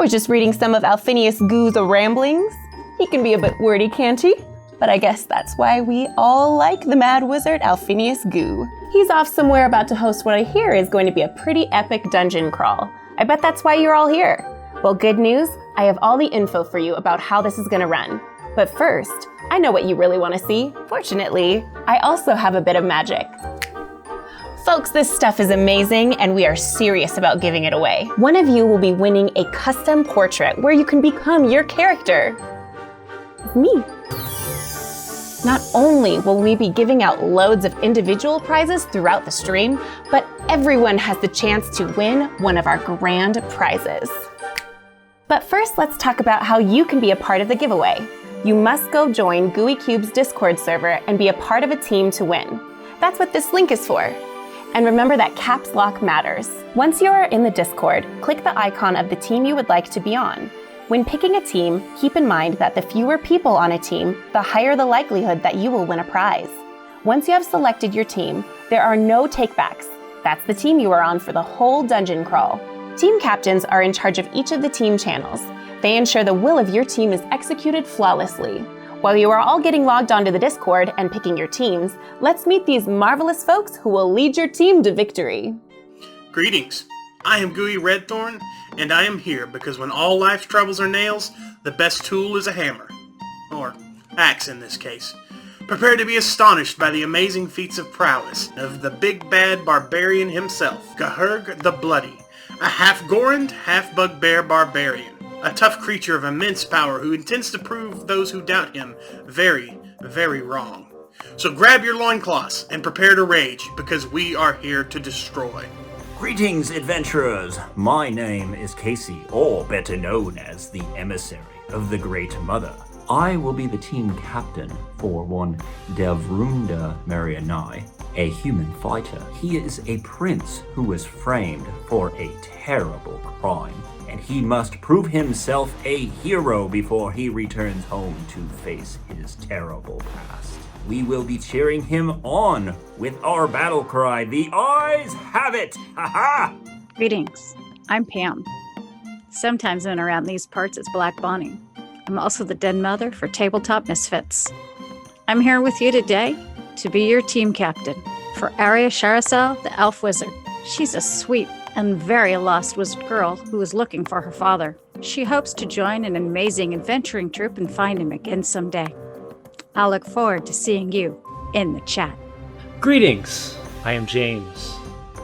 I was just reading some of Alphinius Goo's ramblings. He can be a bit wordy, can't he? But I guess that's why we all like the mad wizard Alphinius Goo. He's off somewhere about to host what I hear is going to be a pretty epic dungeon crawl. I bet that's why you're all here. Well, good news, I have all the info for you about how this is gonna run. But first, I know what you really want to see. Fortunately, I also have a bit of magic. Folks, this stuff is amazing and we are serious about giving it away. One of you will be winning a custom portrait where you can become your character. It's me. Not only will we be giving out loads of individual prizes throughout the stream, but everyone has the chance to win one of our grand prizes. But first, let's talk about how you can be a part of the giveaway. You must go join Gooey Cube's Discord server and be a part of a team to win. That's what this link is for. And remember that caps lock matters. Once you are in the Discord, click the icon of the team you would like to be on. When picking a team, keep in mind that the fewer people on a team, the higher the likelihood that you will win a prize. Once you have selected your team, there are no takebacks. That's the team you are on for the whole dungeon crawl. Team captains are in charge of each of the team channels. They ensure the will of your team is executed flawlessly. While you are all getting logged onto the Discord and picking your teams, let's meet these marvelous folks who will lead your team to victory. Greetings, I am Gooey Redthorn, and I am here because when all life's troubles are nails, the best tool is a hammer. Or axe in this case. Prepare to be astonished by the amazing feats of prowess of the big bad barbarian himself, Gahurg the Bloody, a half-Gorand, half-bugbear barbarian. A tough creature of immense power who intends to prove those who doubt him very, very wrong. So grab your loincloths and prepare to rage, because we are here to destroy. Greetings, adventurers! My name is Casey, or better known as the Emissary of the Great Mother. I will be the team captain for one Devrunda Marianai, a human fighter. He is a prince who was framed for a terrible crime, and he must prove himself a hero before he returns home to face his terrible past. We will be cheering him on with our battle cry, "The Eyes Have It!" Ha-ha! Greetings, I'm Pam. Sometimes when around these parts it's Black Bonnie. I'm also the den mother for Tabletop Misfits. I'm here with you today to be your team captain for Arya Sharasel, the elf wizard. She's a sweet and very lost wizard girl who is looking for her father. She hopes to join an amazing adventuring troupe and find him again someday. I'll look forward to seeing you in the chat. Greetings! I am James,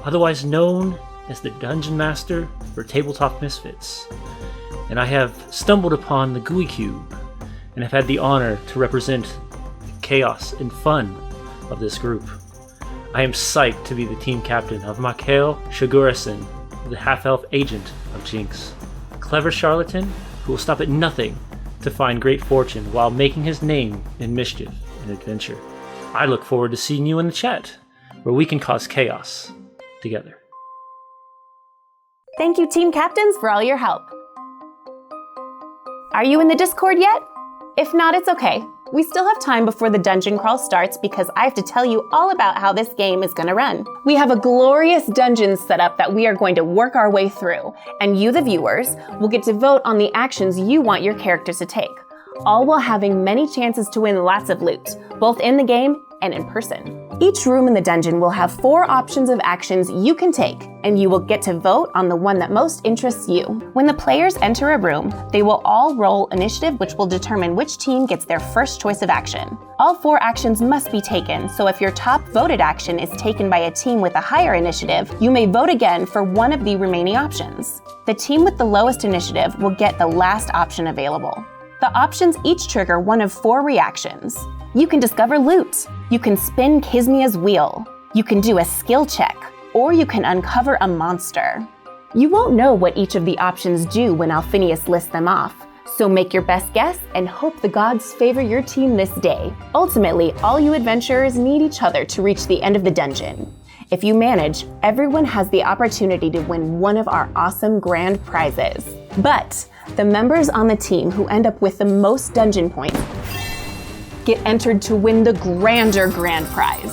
otherwise known as the Dungeon Master for Tabletop Misfits, and I have stumbled upon the Gooey Cube and have had the honor to represent the chaos and fun of this group. I am psyched to be the team captain of Mikhail Shagurasin, the half-elf agent of Jinx, a clever charlatan who will stop at nothing to find great fortune while making his name in mischief and adventure. I look forward to seeing you in the chat, where we can cause chaos together. Thank you, team captains, for all your help. Are you in the Discord yet? If not, it's okay. We still have time before the dungeon crawl starts because I have to tell you all about how this game is going to run. We have a glorious dungeon setup that we are going to work our way through, and you, the viewers, will get to vote on the actions you want your characters to take, all while having many chances to win lots of loot, both in the game and in person. Each room in the dungeon will have 4 options of actions you can take, and you will get to vote on the one that most interests you. When the players enter a room, they will all roll initiative, which will determine which team gets their first choice of action. All 4 actions must be taken, so if your top voted action is taken by a team with a higher initiative, you may vote again for one of the remaining options. The team with the lowest initiative will get the last option available. The options each trigger one of 4 reactions. You can discover loot, you can spin Kismia's wheel, you can do a skill check, or you can uncover a monster. You won't know what each of the options do when Alphinius lists them off, so make your best guess and hope the gods favor your team this day. Ultimately, all you adventurers need each other to reach the end of the dungeon. If you manage, everyone has the opportunity to win one of our awesome grand prizes. But the members on the team who end up with the most dungeon points get entered to win the grander grand prize.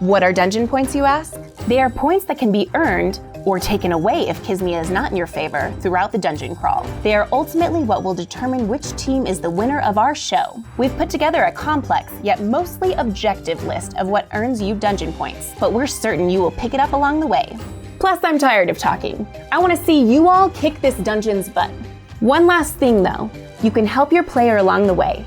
What are dungeon points, you ask? They are points that can be earned or taken away if Kismia is not in your favor throughout the dungeon crawl. They are ultimately what will determine which team is the winner of our show. We've put together a complex, yet mostly objective list of what earns you dungeon points, but we're certain you will pick it up along the way. Plus, I'm tired of talking. I want to see you all kick this dungeon's butt. One last thing though, you can help your player along the way.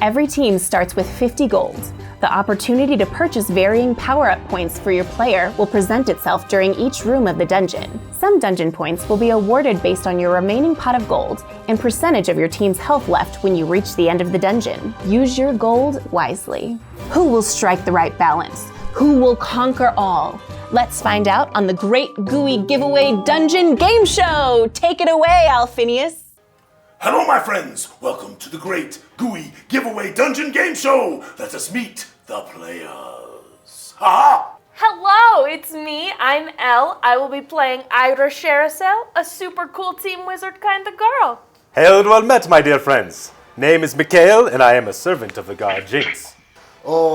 Every team starts with 50 gold. The opportunity to purchase varying power-up points for your player will present itself during each room of the dungeon. Some dungeon points will be awarded based on your remaining pot of gold and percentage of your team's health left when you reach the end of the dungeon. Use your gold wisely. Who will strike the right balance? Who will conquer all? Let's find out on the Great Gooey Giveaway Dungeon Game Show! Take it away, Alphinius! Hello, my friends! Welcome to the Great Gooey Giveaway Dungeon Game Show! Let us meet the players. Ha! Hello, it's me. I'm Elle. I will be playing Ira Sheracel, a super cool team wizard kind of girl. Hail and well met, my dear friends. Name is Mikhail, and I am a servant of the god Jinx. Oh,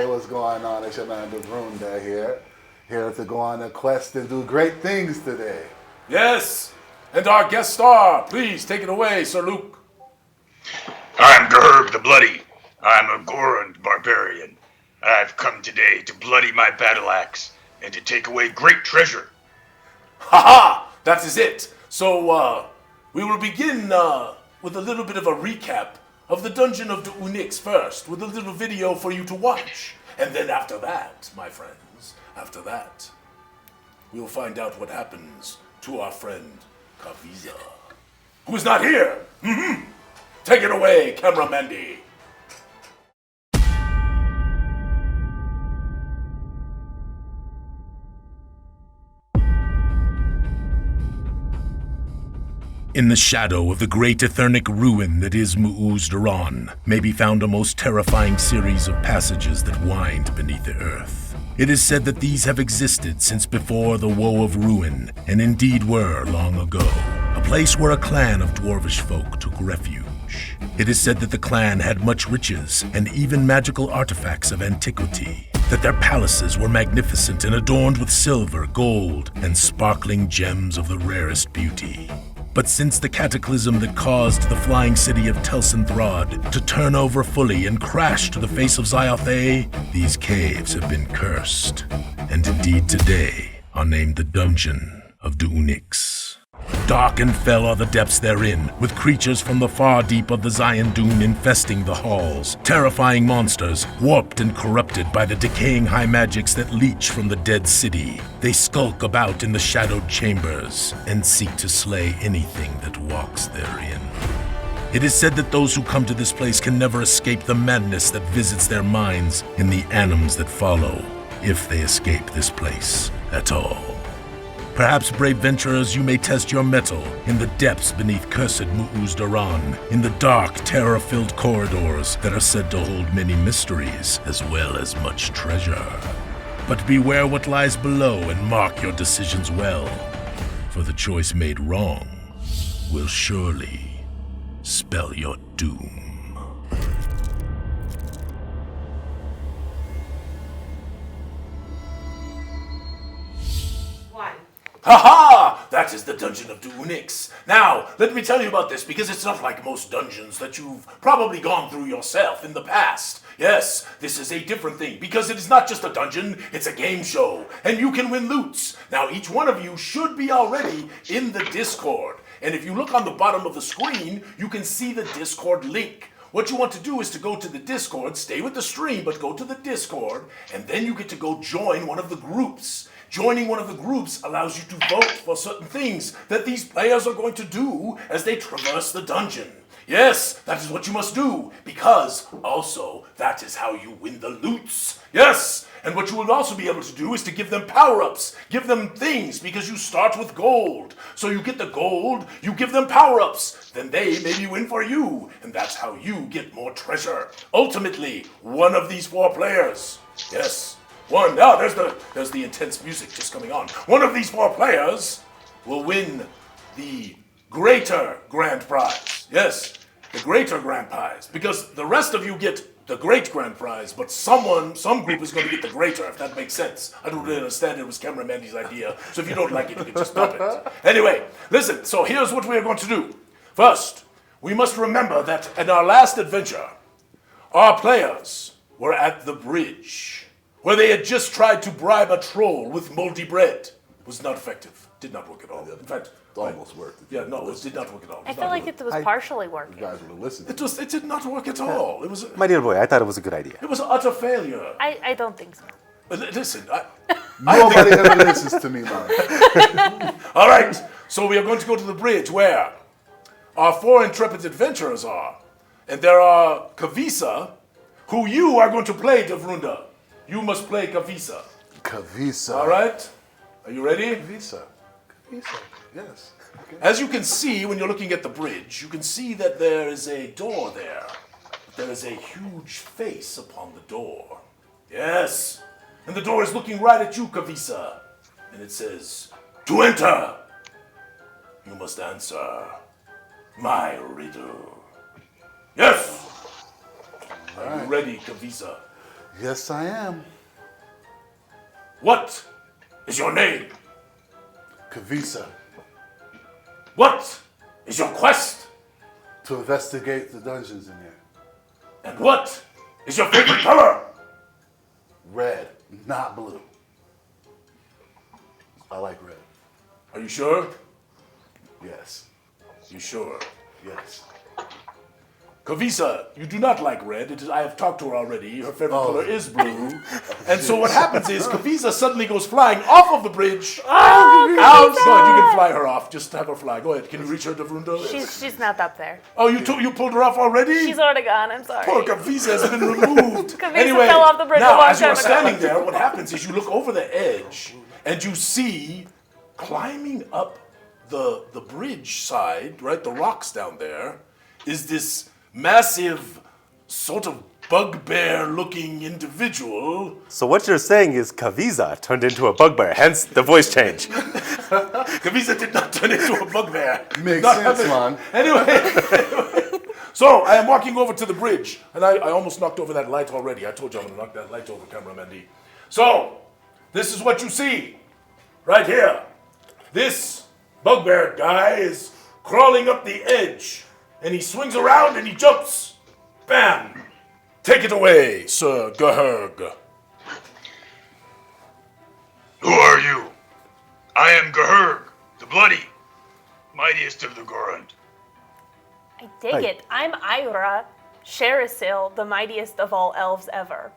what's going on? It's your man, the Runda here. Here to go on a quest and do great things today. Yes, and our guest star, please take it away, Sir Luke. I'm Gerb the Bloody. I'm a Gorund barbarian. I've come today to bloody my battle axe and to take away great treasure. Ha! That is it. So, we will begin with a little bit of a recap of the Dungeon of the Unix first, with a little video for you to watch. And then after that, my friends, after that, we will find out what happens to our friend Kaviza, who is not here. Take it away, Camera Mandy. In the shadow of the great Eternic ruin that is Mu'uz-Daran may be found a most terrifying series of passages that wind beneath the earth. It is said that these have existed since before the Woe of Ruin, and indeed were long ago, a place where a clan of dwarvish folk took refuge. It is said that the clan had much riches and even magical artifacts of antiquity, that their palaces were magnificent and adorned with silver, gold, and sparkling gems of the rarest beauty. But since the cataclysm that caused the flying city of Telsanthrod to turn over fully and crash to the face of Zyathé, these caves have been cursed, and indeed today are named the Dungeon of the Unix. Dark and fell are the depths therein, with creatures from the far deep of the Zion Dune infesting the halls, terrifying monsters, warped and corrupted by the decaying high magics that leech from the dead city. They skulk about in the shadowed chambers, and seek to slay anything that walks therein. It is said that those who come to this place can never escape the madness that visits their minds in the anims that follow, if they escape this place at all. Perhaps, brave venturers, you may test your mettle in the depths beneath cursed Mu'uz-Daran, in the dark, terror-filled corridors that are said to hold many mysteries, as well as much treasure. But beware what lies below and mark your decisions well, for the choice made wrong will surely spell your doom. Ha-ha! That is the Dungeon of the Unix. Now, let me tell you about this, because it's not like most dungeons that you've probably gone through yourself in the past. Yes, this is a different thing, because it is not just a dungeon, it's a game show, and you can win loots. Now, each one of you should be already in the Discord, and if you look on the bottom of the screen, you can see the Discord link. What you want to do is to go to the Discord, stay with the stream, but go to the Discord, and then you get to go join one of the groups. Joining one of the groups allows you to vote for certain things that these players are going to do as they traverse the dungeon. Yes, that is what you must do, because also that is how you win the loots. Yes, and what you will also be able to do is to give them power-ups, give them things, because you start with gold. So you get the gold, you give them power-ups, then they maybe win for you, and that's how you get more treasure. Ultimately, one of these four players, yes, one, there's the intense music just coming on. One of these four players will win the greater grand prize. Yes, the greater grand prize. Because the rest of you get the great grand prize, but some group is going to get the greater, if that makes sense. I don't really understand it. It was Camera Mandy's idea, so if you don't like it, you can just stop it. Anyway, listen, so here's what we are going to do. First, we must remember that in our last adventure, our players were at the bridge, where they had just tried to bribe a troll with moldy bread. It was not effective. Did not work at all. In fact, It almost worked. yeah, no, it did not work at all. I feel like it was partially working. You guys would have listened. It did not work at all. It was My dear boy, I thought it was a good idea. it was an utter failure. I don't think so. Listen, Nobody ever listens to me, man. all right. So we are going to go to the bridge where our 4 intrepid adventurers are, and there are Kavisa, who you are going to play, Devrunda. You must play Kavisa. Kavisa. All right. Are you ready? Kavisa. Kavisa. Yes. Okay. As you can see when you're looking at the bridge, you can see that there is a door there. There is a huge face upon the door. Yes. And the door is looking right at you, Kavisa. And it says, "To enter, you must answer my riddle." Yes. Are you ready, Kavisa? Yes, I am. What is your name? Kavisa. What is your quest? To investigate the dungeons in here. And what is your favorite color? Red, not blue. I like red. Are you sure? Yes. You sure? Yes. Kavisa, you do not like red. I have talked to her already. Her favorite color is blue. And so what happens is Kavisa suddenly goes flying off of the bridge. Out. Go ahead, you can fly her off. Just have her fly. Go ahead. Can you reach her, Devrunda? She's not up there. Oh, you pulled her off already? She's already gone. I'm sorry. Poor Kavisa has been removed. Kavisa fell off the bridge a now, long as you're time ago. standing there, what happens is you look over the edge and you see climbing up the bridge side, right, the rocks down there, is this massive sort of bugbear-looking individual. So what you're saying is Kavisa turned into a bugbear, hence the voice change. Kavisa did not turn into a bugbear. Makes Not sense, having- man. Anyway, so I am walking over to the bridge, and I almost knocked over that light already. I told you I'm going to knock that light over, Camera Mandy. So, this is what you see right here. This bugbear guy is crawling up the edge, and he swings around and he jumps. Bam! Take it away, Sir Gahurg. Who are you? I am Gahurg, the Bloody, mightiest of the Gorund. I dig it. I'm Ira, Sherisil, the mightiest of all elves ever.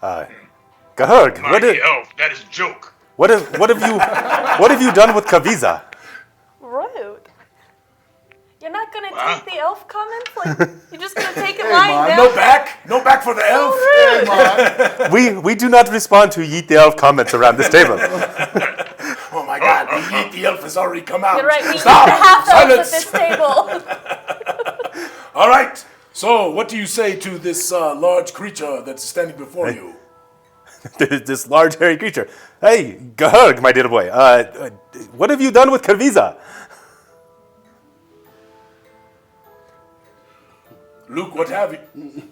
Gahurg, Mighty elf, that is joke. what have you done with Kavisa? Rude. You're not gonna take the elf comments? Like, you're just gonna take it Hey, lying man, down? No back for the elf. Hey, man. We do not respond to Yeet the Elf comments around this table. Oh my God, the Yeet the elf has already come out. You're right, we eat the Stop! half elves Silence! at this table. All right. So, what do you say to this large creature that's standing before you? This large hairy creature. Hey, Gahurg, my dear boy. What have you done with Kavisa? Luke, what have you?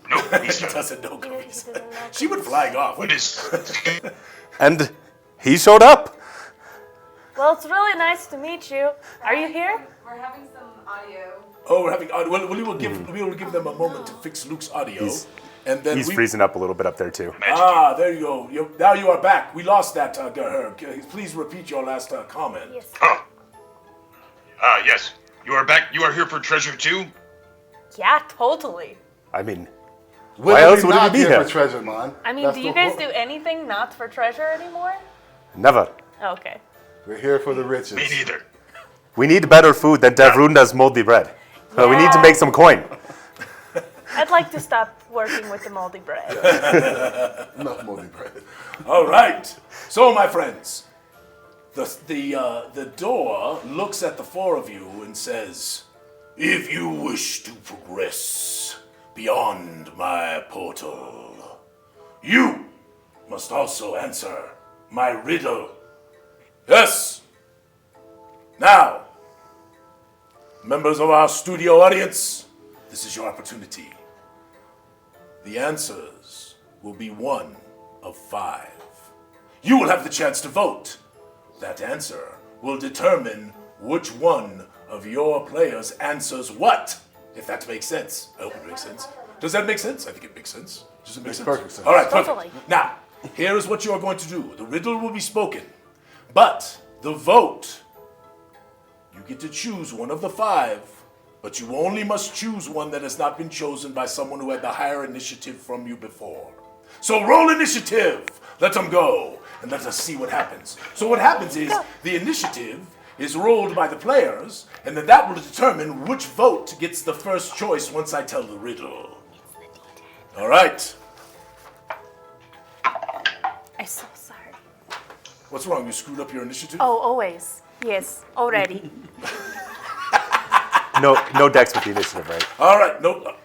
No, He he's doesn't know Kavisa. She went flying off. What is... And he showed up. Well, it's really nice to meet you. Are you here? We're having some audio. Oh, we're having audio. Well, we will give them a moment to fix Luke's audio. And then He's freezing up a little bit up there too. There you go. Now you are back. We lost that, Gahurg. Please repeat your last comment. Yes. Yes. You are back. You are here for treasure too? Yeah, totally. I mean, When why are else we would not we be here here? for treasure, man? I mean, That's do the you guys whole- do anything not for treasure anymore? Never. Okay. We're here for the riches. Me neither. We need better food than Devrunda's moldy bread. So we need to make some coin. I'd like to stop working with the moldy bread. Enough moldy bread. All right. So, my friends, the door looks at the four of you and says, "If you wish to progress beyond my portal, you must also answer my riddle. Yes. Now, members of our studio audience, this is your opportunity. The answers will be 1 of 5. You will have the chance to vote. That answer will determine which one of your players answers what, if that makes sense. I hope it makes sense. Does that make sense? I think it makes sense. Does it make sense? Perfect sense. All right, perfect. Totally. Now, here is what you are going to do. The riddle will be spoken, but the vote, you get to choose one of the 5, but you only must choose one that has not been chosen by someone who had the higher initiative from you before. So roll initiative. Let them go, and let us see what happens. So what happens is the initiative is rolled by the players, and then that will determine which vote gets the first choice once I tell the riddle. All right. I'm so sorry. What's wrong? You screwed up your initiative? Oh, always. Yes, already. No dex with the initiative, right? All right. No,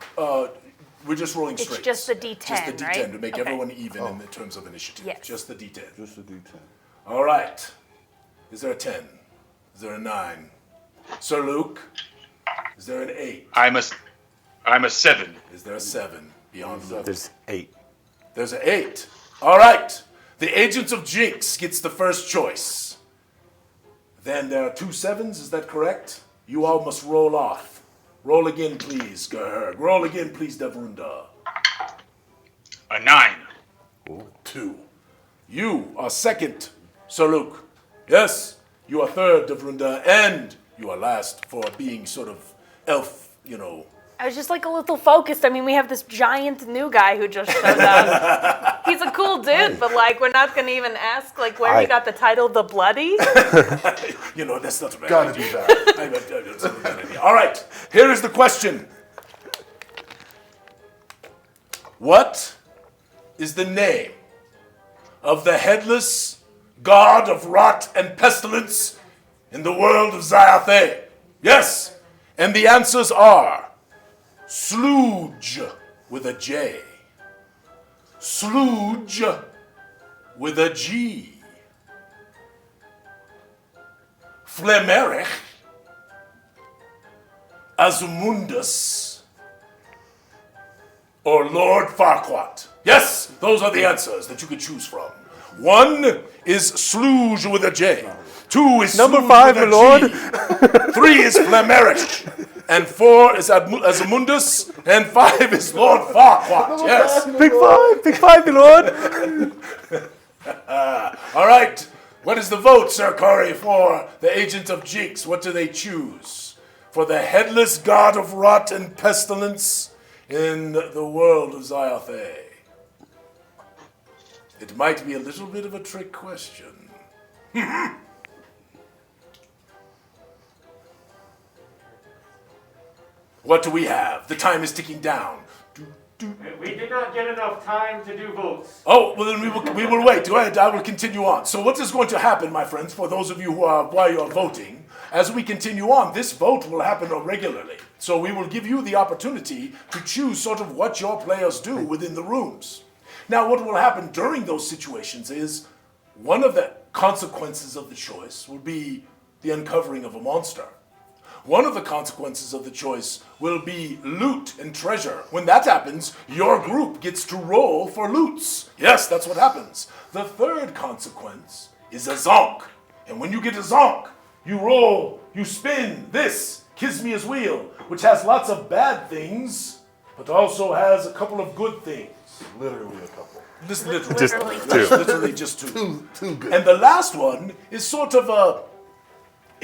we're just rolling It's straight. just the D10, Just the D10 right? to make Okay. everyone even in the terms of initiative. Yes. Just the D10. Just a D10. All right. Is there a 10? Is there a 9? Sir Luke? Is there an 8? I'm a 7. Is there a 7? Beyond Luke. There's 8. There's an 8. All right. The Agent of Jinx gets the first choice. Then there are 2 7s, is that correct? You all must roll off. Roll again, please, Gerg. Roll again, please, Devrunda. A 9. 2. You are second, Sir Luke. Yes, you are third, Devrunda, and you are last for being sort of elf, I was just like a little focused. I mean, we have this giant new guy who just showed up. He's a cool dude, but like, we're not gonna even ask like where he got the title, The Bloody. That's not a bad Gotta idea. be that. That's not a bad idea. All right, here is the question. What is the name of the headless god of rot and pestilence in the world of Zyathé? Yes, and the answers are Slooge with a J, Slooge with a G, Flemerich, Azumundus, or Lord Farquaad. Yes, those are the answers that you could choose from. 1 is Slooge with a J. 2 is Number Slooge 5, with a my lord. G. 3 is Flemerich. And 4 is Azumundus. And 5 is Lord Farquaad. Yes. Big 5, my lord. All right. What is the vote, Sir Corey, for the Agent of Jinx? What do they choose? For the headless god of rot and pestilence in the world of Zyathé. It might be a little bit of a trick question. What do we have? The time is ticking down. We did not get enough time to do votes. Oh, well then we will wait. Go ahead, I will continue on. So what is going to happen, my friends, for those of you who are, while you're voting, as we continue on, this vote will happen regularly. So we will give you the opportunity to choose sort of what your players do within the rooms. Now, what will happen during those situations is one of the consequences of the choice will be the uncovering of a monster. One of the consequences of the choice will be loot and treasure. When that happens, your group gets to roll for loots. Yes, that's what happens. The third consequence is a zonk. And when you get a zonk, you roll, you spin this Kismia's wheel, which has lots of bad things, but also has a couple of good things. Literally a couple. Just literally. Just two. Literally just two. Too good. And the last one is sort of a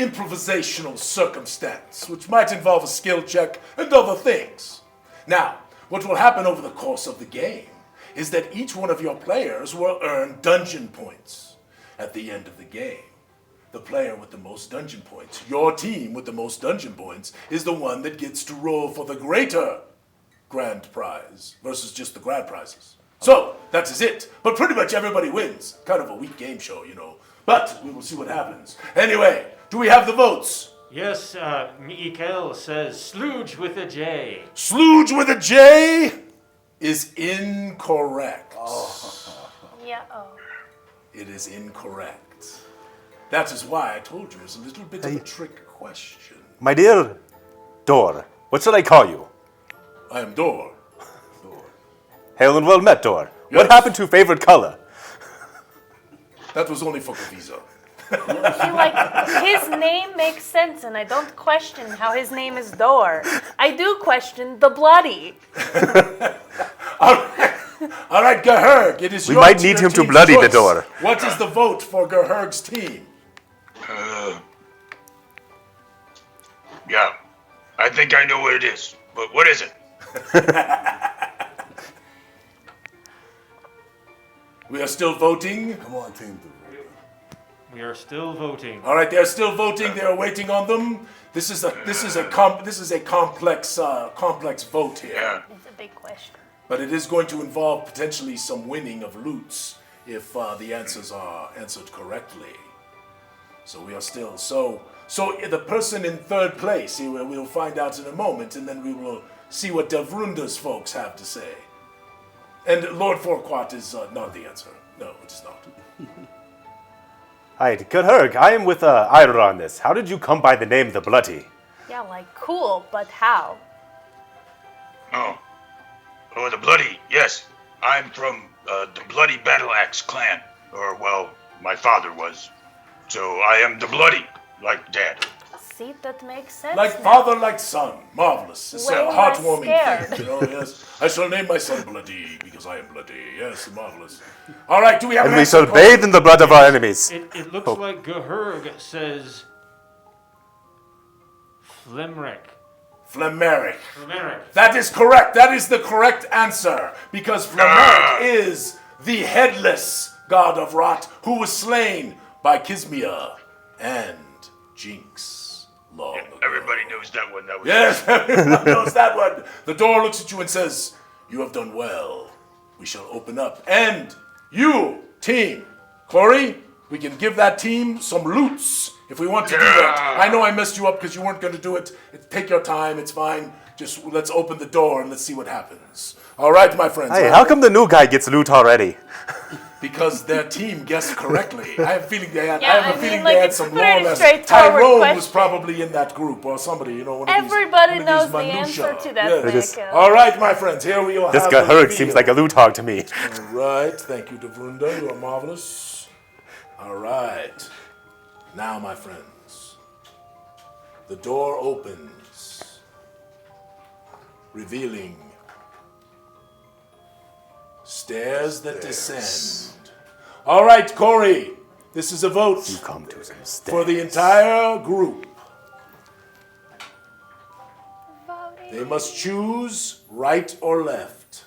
improvisational circumstance, which might involve a skill check and other things. Now, what will happen over the course of the game is that each one of your players will earn dungeon points at the end of the game. The player with the most dungeon points, your team with the most dungeon points, is the one that gets to roll for the greater grand prize versus just the grand prizes. So, that is it. But pretty much everybody wins. Kind of a weak game show, But we will see what happens. Anyway, do we have the votes? Yes, Mikel says Slooge with a J. Slooge with a J is incorrect. Yeah. Oh. It is incorrect. That is why I told you it's a little bit of a trick question. My dear Dor, what should I call you? I am Dor. Hail and well met, Dor. Yes. What happened to favorite color? That was only for Kaviza. See, like, his name makes sense, and I don't question how his name is Dor. I do question the bloody. All right, Gahurg, it is We your might need him to team's bloody the choice. door. What is the vote for Gahurg's team? Yeah, I think I know what it is, but what is it? We are still voting. Come on, Team Dor. We are still voting. All right, they're still voting. They are waiting on them. This is a complex vote here. Yeah. It's a big question. But it is going to involve potentially some winning of loots if the answers are answered correctly. So we are still so the person in third place, we'll find out in a moment, and then we will see what Devrunda's folks have to say. And Lord Forquat is not the answer. No, it is not. Hi, Gahurg, I am with Ira on this. How did you come by the name The Bloody? Yeah, like, cool, but how? Oh, the Bloody, yes. I'm from the Bloody Battle Axe clan. Or, well, my father was. So I am the Bloody, like Dad. See, that makes sense. Like now. father, like son. Marvelous. It's Way a less heartwarming scared. thing. Yes. I shall name my son Bloody because I am bloody. Yes, marvelous. All right, do we have And an we answer? shall bathe in the blood of our enemies. It looks like Gahurg says Flimric. Flameric. Flimeric. That is correct. That is the correct answer. Because Flameric is the headless god of rot who was slain by Kismia and Jinx long ago. Everybody knows that one. That was Yes, everyone knows that one. The door looks at you and says, "You have done well. We shall open up. And you, team, Corey, we can give that team some loots if we want to do that. I know I messed you up because you weren't going to do it. Take your time. It's fine. Just let's open the door and let's see what happens. All right, my friends. Hey, how come the new guy gets loot already? Because their team guessed correctly. I have a feeling they had. Yeah, I have a I mean, feeling like, they had it's some pretty lawless. straightforward Tyrone was question. probably in that group or somebody. One of Everybody these, knows one the of these minutia. answer to that, Yes. Nick. All right, my friends. Here we are. This Gahurg seems like a loot hog to me. All right. Thank you, Devrunda. You are marvelous. All right. Now, my friends, the door opens, revealing stairs that descend. All right, Corey, this is a vote You come to some stairs. for the entire group. They must choose right or left.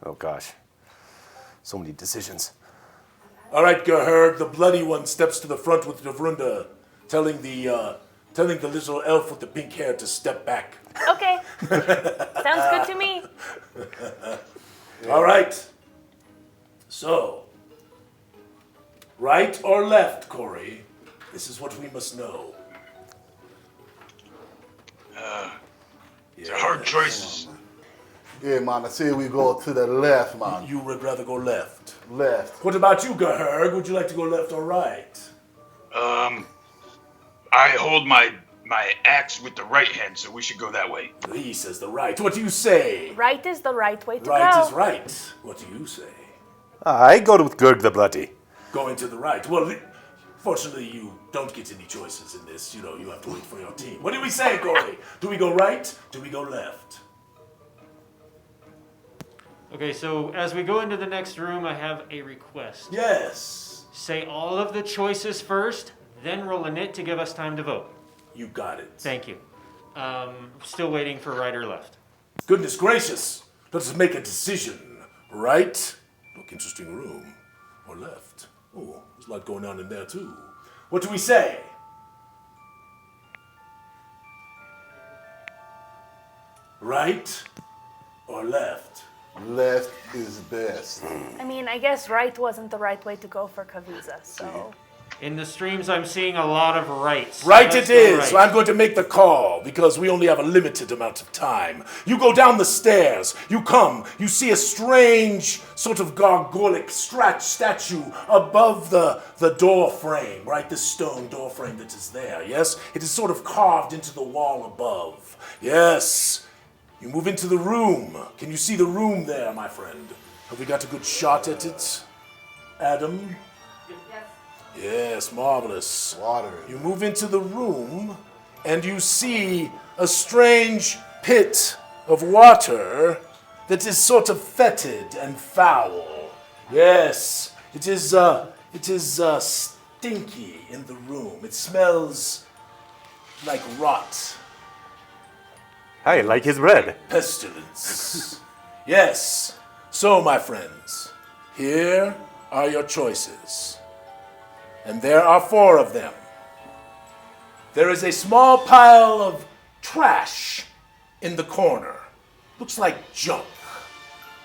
Oh gosh. So many decisions. All right, Gahurg, the bloody one steps to the front with Devrunda, telling the little elf with the pink hair to step back. Okay. Sounds good to me. All right. So, right or left, Corey? This is what we must know. They're hard choices. Yeah, man, I say we go to the left, man. You would rather go left. Left. What about you, Gahurg? Would you like to go left or right? I hold my axe with the right hand, so we should go that way. He says the right. What do you say? Right is the right way to Right go. is right. What do you say? I go with Gurg the Bloody. Going to the right. Well, fortunately, you don't get any choices in this. You have to wait for your team. What do we say, Corey? Do we go right? Do we go left? Okay, so as we go into the next room, I have a request. Yes. Say all of the choices first, then roll a nit to give us time to vote. You got it. Thank you. Still waiting for right or left. Goodness gracious. Let us make a decision. Right? Look, interesting room. Or left. Oh, there's a lot going on in there, too. What do we say? Right or left? Left is best. I mean, I guess right wasn't the right way to go for Kaviza, so. In the streams, I'm seeing a lot of rights. Right Let's it go is. right. So I'm going to make the call because we only have a limited amount of time. You go down the stairs. You come. You see a strange sort of gargoylic statue above the door frame, right? This stone door frame that is there, yes? It is sort of carved into the wall above. Yes. You move into the room. Can you see the room there, my friend? Have we got a good shot at it, Adam? Yes, marvelous. Water. You move into the room, and you see a strange pit of water that is sort of fetid and foul. Yes, it is stinky in the room. It smells like rot. I like his bread. Pestilence. Yes. So, my friends, here are your choices. And there are 4 of them. There is a small pile of trash in the corner. Looks like junk.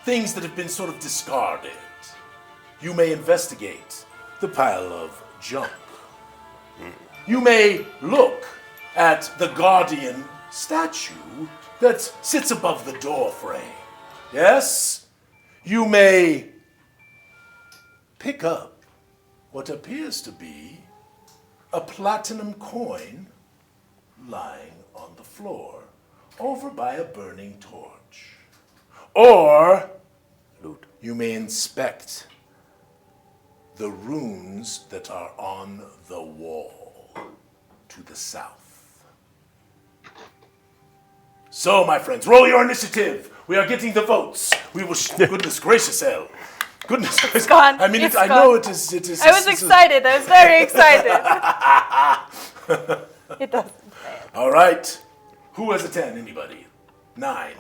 Things that have been sort of discarded. You may investigate the pile of junk. You may look at the guardian statue that sits above the door frame. Yes? You may pick up what appears to be a platinum coin lying on the floor over by a burning torch. Or you may inspect the runes that are on the wall to the south. So, my friends, roll your initiative. We are getting the votes. We will. Goodness gracious, Elle. Goodness gracious. It's gone. I mean, It's I gone. know it is. I was excited. I was very excited. It doesn't. All right. Who has a 10? Anybody? 9.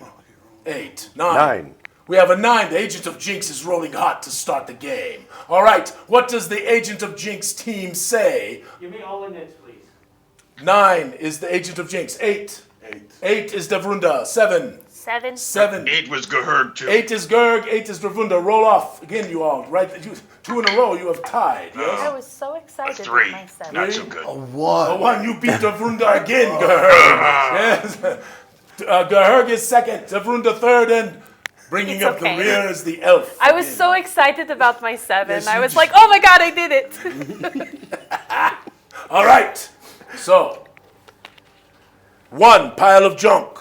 8. 9. 9. We have a 9. The Agent of Jinx is rolling hot to start the game. All right. What does the Agent of Jinx team say? Give me all in it, please. 9 is the Agent of Jinx. 8. 8 is Devrunda. 7. 7. 8 was Gahurg too. 8 is Gerg. 8 is Dravunda. Roll off again, you all. Right? 2 in a row. You have tied. Yes? I was so A excited. 3. With my 7. Not so good. A 1. A 1. You beat Dravunda again, Gahurg. Yes. Gahurg is second. Dravunda third, and bringing It's up okay. the rear is the elf. I was again. so excited about my 7. Yes, I you was did. like, oh my god, I did it. All right. So, 1, pile of junk.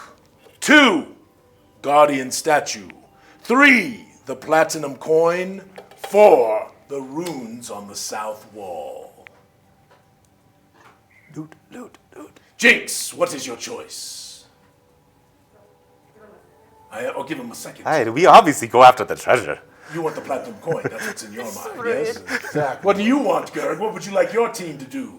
2, guardian statue. 3, the platinum coin. 4, the runes on the south wall. Loot. Jinx, what is your choice? I'll give him a second. Aye, we obviously go after the treasure. You want the platinum coin. That's what's in your mind, rude. yes? Exactly. What do you want, Gerg? What would you like your team to do?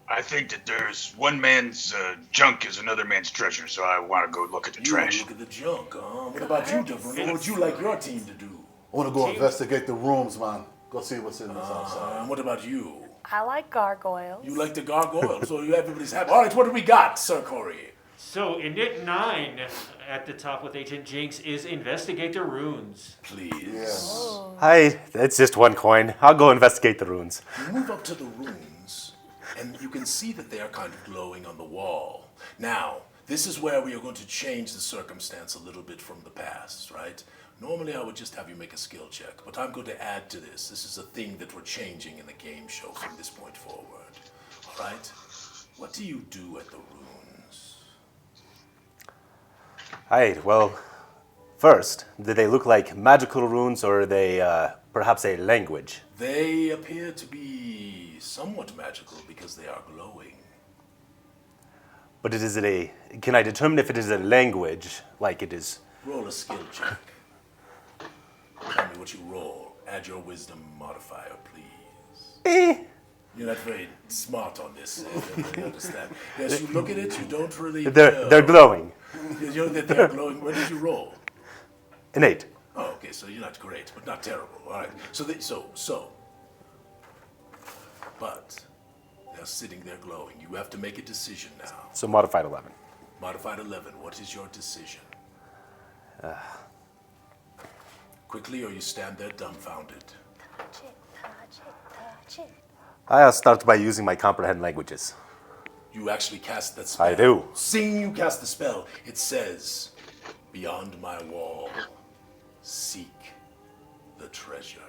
I think that there's one man's junk is another man's treasure, so I want to go look at the You want to trash. look at the junk, What about you, Devon? What would you like your team to do? I want to go investigate the rooms, man. Go see what's in this outside. And what about you? I like gargoyles. You like the gargoyle, so you everybody's happy. All right, what do we got, Sir Corey? So, in it 9 at the top with Agent Jinx is investigate the runes. Please. Yes. Aye, it's just 1 coin. I'll go investigate the runes. You move up to the runes, and you can see that they are kind of glowing on the wall. Now, this is where we are going to change the circumstance a little bit from the past, right? Normally, I would just have you make a skill check, but I'm going to add to this. This is a thing that we're changing in the game show from this point forward. All right? What do you do at the runes? Aye, well, first, do they look like magical runes or are they perhaps a language? They appear to be somewhat magical because they are glowing. But can I determine if it is a language like it is? Roll a skill check. Tell me what you roll. Add your wisdom modifier, please. You're not very smart on this. I don't really understand. Yes, you look at it, you don't really They're glowing. You know that they're glowing. Where did you roll? An 8. Oh, okay, so you're not great, but not terrible. All right. But they're sitting there glowing. You have to make a decision now. So modified 11. Modified 11. What is your decision? Quickly, or you stand there dumbfounded. Touch it. I'll start by using my comprehend languages. You actually cast that spell. I do. Seeing you cast the spell, it says, "Beyond my wall, seek the treasure."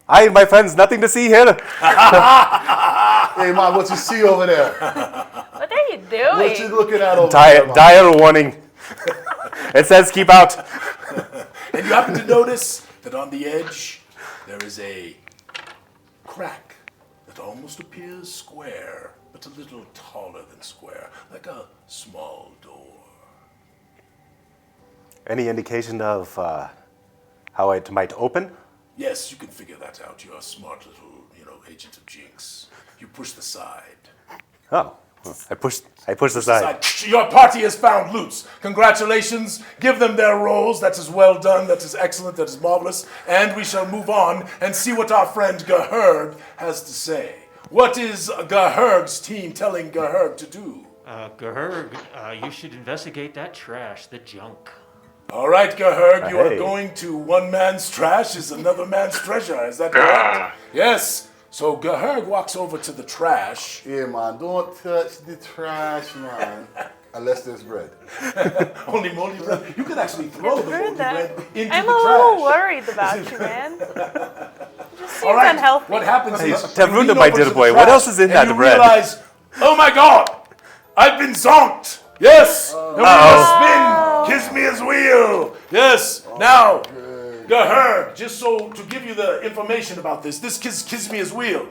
Aye, my friends, nothing to see here. Hey, man, what you see over there? Oh, there you doing? What you looking at over there? Dire warning. It says keep out. And you happen to notice that on the edge there is a crack that almost appears square, but a little taller than square, like a small door. Any indication of how it might open? Yes, you can figure that out. You're a smart little, agent of Jinx. You push the side. Oh, I pushed the side. Your party has found loots. Congratulations. Give them their roles. That is well done. That is excellent. That is marvelous. And we shall move on and see what our friend Gahurg has to say. What is Gahurg's team telling Gahurg to do? Gahurg, you should investigate that trash, the junk. All right, Gahurg, you are going to one man's trash is another man's treasure. Is that correct? Yes. So Gahurg walks over to the trash. Yeah, man, don't touch the trash, man. Unless there's bread. Only moldy bread. You could actually throw the moldy bread into the trash. I'm a little worried about you, man. Just seems unhealthy. What happens is Tavrunda, my dear boy, what else is in that bread? You realize, oh my God, I've been zonked. Yes. And we're gonna spin. Kiss me his wheel. Yes. Now, Gahurg, just so to give you the information about this kiss me his wheel.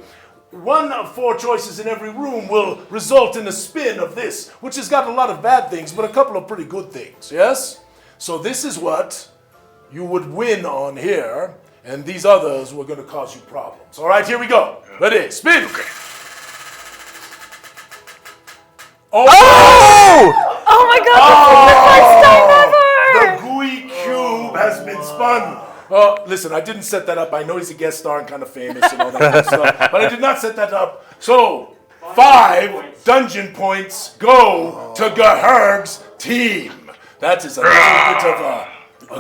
One of 4 choices in every room will result in a spin of this, which has got a lot of bad things, but a couple of pretty good things, yes? So this is what you would win on here, and these others were going to cause you problems. All right, here we go. Ready, spin. Okay. Oh my God, this is the first time ever! The Gooey Cube has been spun. Listen, I didn't set that up. I know he's a guest star and kind of famous and all that kind of stuff, but I did not set that up. So, 5 dungeon points go to Gahurg's team. That is a little bit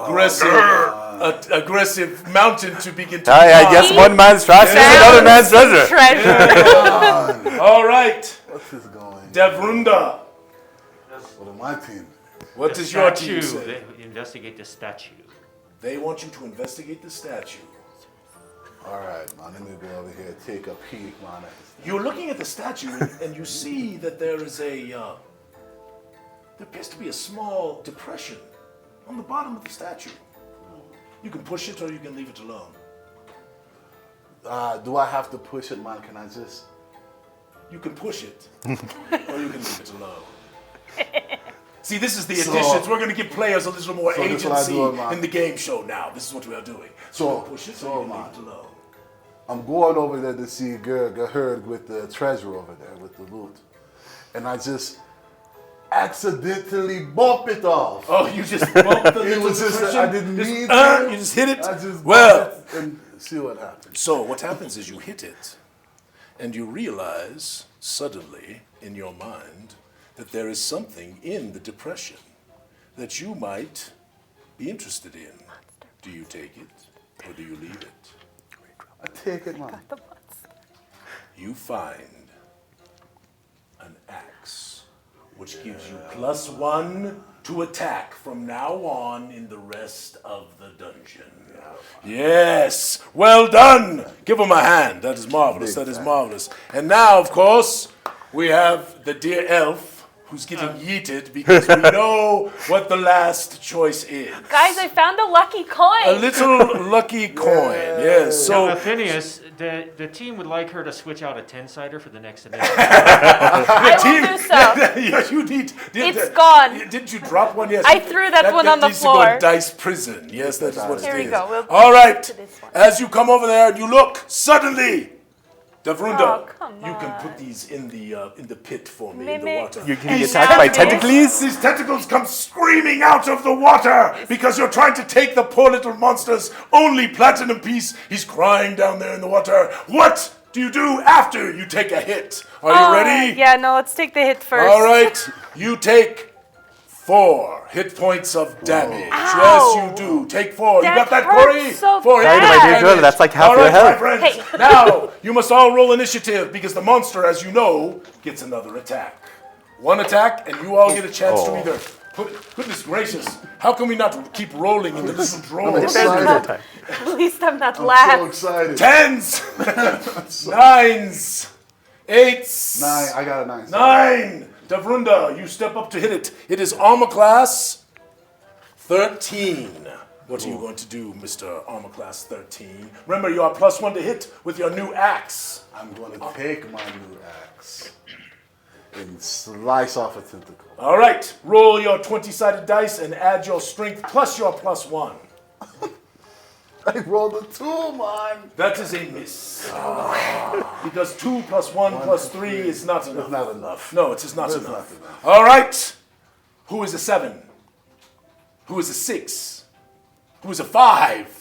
of aggressive mountain to begin to I guess one man's trash is another man's treasure. All right. What's this going? Devrunda. What am my team? What does your team say? Investigate the statue. They want you to investigate the statue. All right, man. Let me go over here and take a peek, man. You're looking at the statue, and you see that there is there appears to be a small depression on the bottom of the statue. You can push it, or you can leave it alone. Do I have to push it, man? Can I just? You can push it, or you can leave it alone. See, this is the additions. We're going to give players a little more agency in the game show now. This is what we are doing. So push it, so leave it alone. I'm going over there to see Gahurg with the treasure over there, with the loot. And I just accidentally bump it off. Oh, you just bumped the It was just, I didn't mean to. You just hit it? I just bumped it and see what happens. So what happens is you hit it, and you realize suddenly in your mind that there is something in the depression that you might be interested in. Do you take it, or do you leave it? I take it, man. You find an axe, which gives you +1 to attack from now on in the rest of the dungeon. Yes, well done. Give him a hand. That is marvelous. That is marvelous. And now, of course, we have the dear elf who's getting yeeted because we know what the last choice is. Guys, I found a lucky coin. A little lucky coin, yes. So, now, Phineas, the team would like her to switch out a 10-sider for the next initiative. I will do so. Yes, you need. It's gone. Didn't you drop one? Yes. I threw that one on the needs to go floor. in dice prison. Yes, that is what it is. Here we go. We'll All right. As you come over there and you look, suddenly, Devrunda, you can put these in the pit for me, in the water. You're getting attacked by tentacles? These tentacles come screaming out of the water because you're trying to take the poor little monster's only platinum piece. He's crying down there in the water. What do you do after you take a hit? Are you ready? Yeah, no, let's take the hit first. All right, you take 4 hit points of damage. Ow. Yes, you do. Take 4. That you got that, hurts Corey? so 4 hit bad. points of My dear girl, that's like half all your right, health. my friends. Hey. Now, you must all roll initiative because the monster, as you know, gets another attack. 1 attack, and you all get a chance to either... Goodness gracious, how can we not keep rolling in the little drawers? At least I'm not I'm last. so excited. 10s, 9s, 8s. 9. I got a 9. 9. Devrunda, you step up to hit it. It is armor class 13. What are you going to do, Mr. Armor Class 13? Remember, you are +1 to hit with your new axe. I'm going to take my new axe and slice off a tentacle. All right, roll your 20-sided dice and add your strength plus your +1. I rolled a 2, man. That is a miss. Because 2 + 1 + 3 is not enough. It's not enough. No, it is not It's enough. not enough. All right. Who is a 7? Who is a 6? Who is a 5?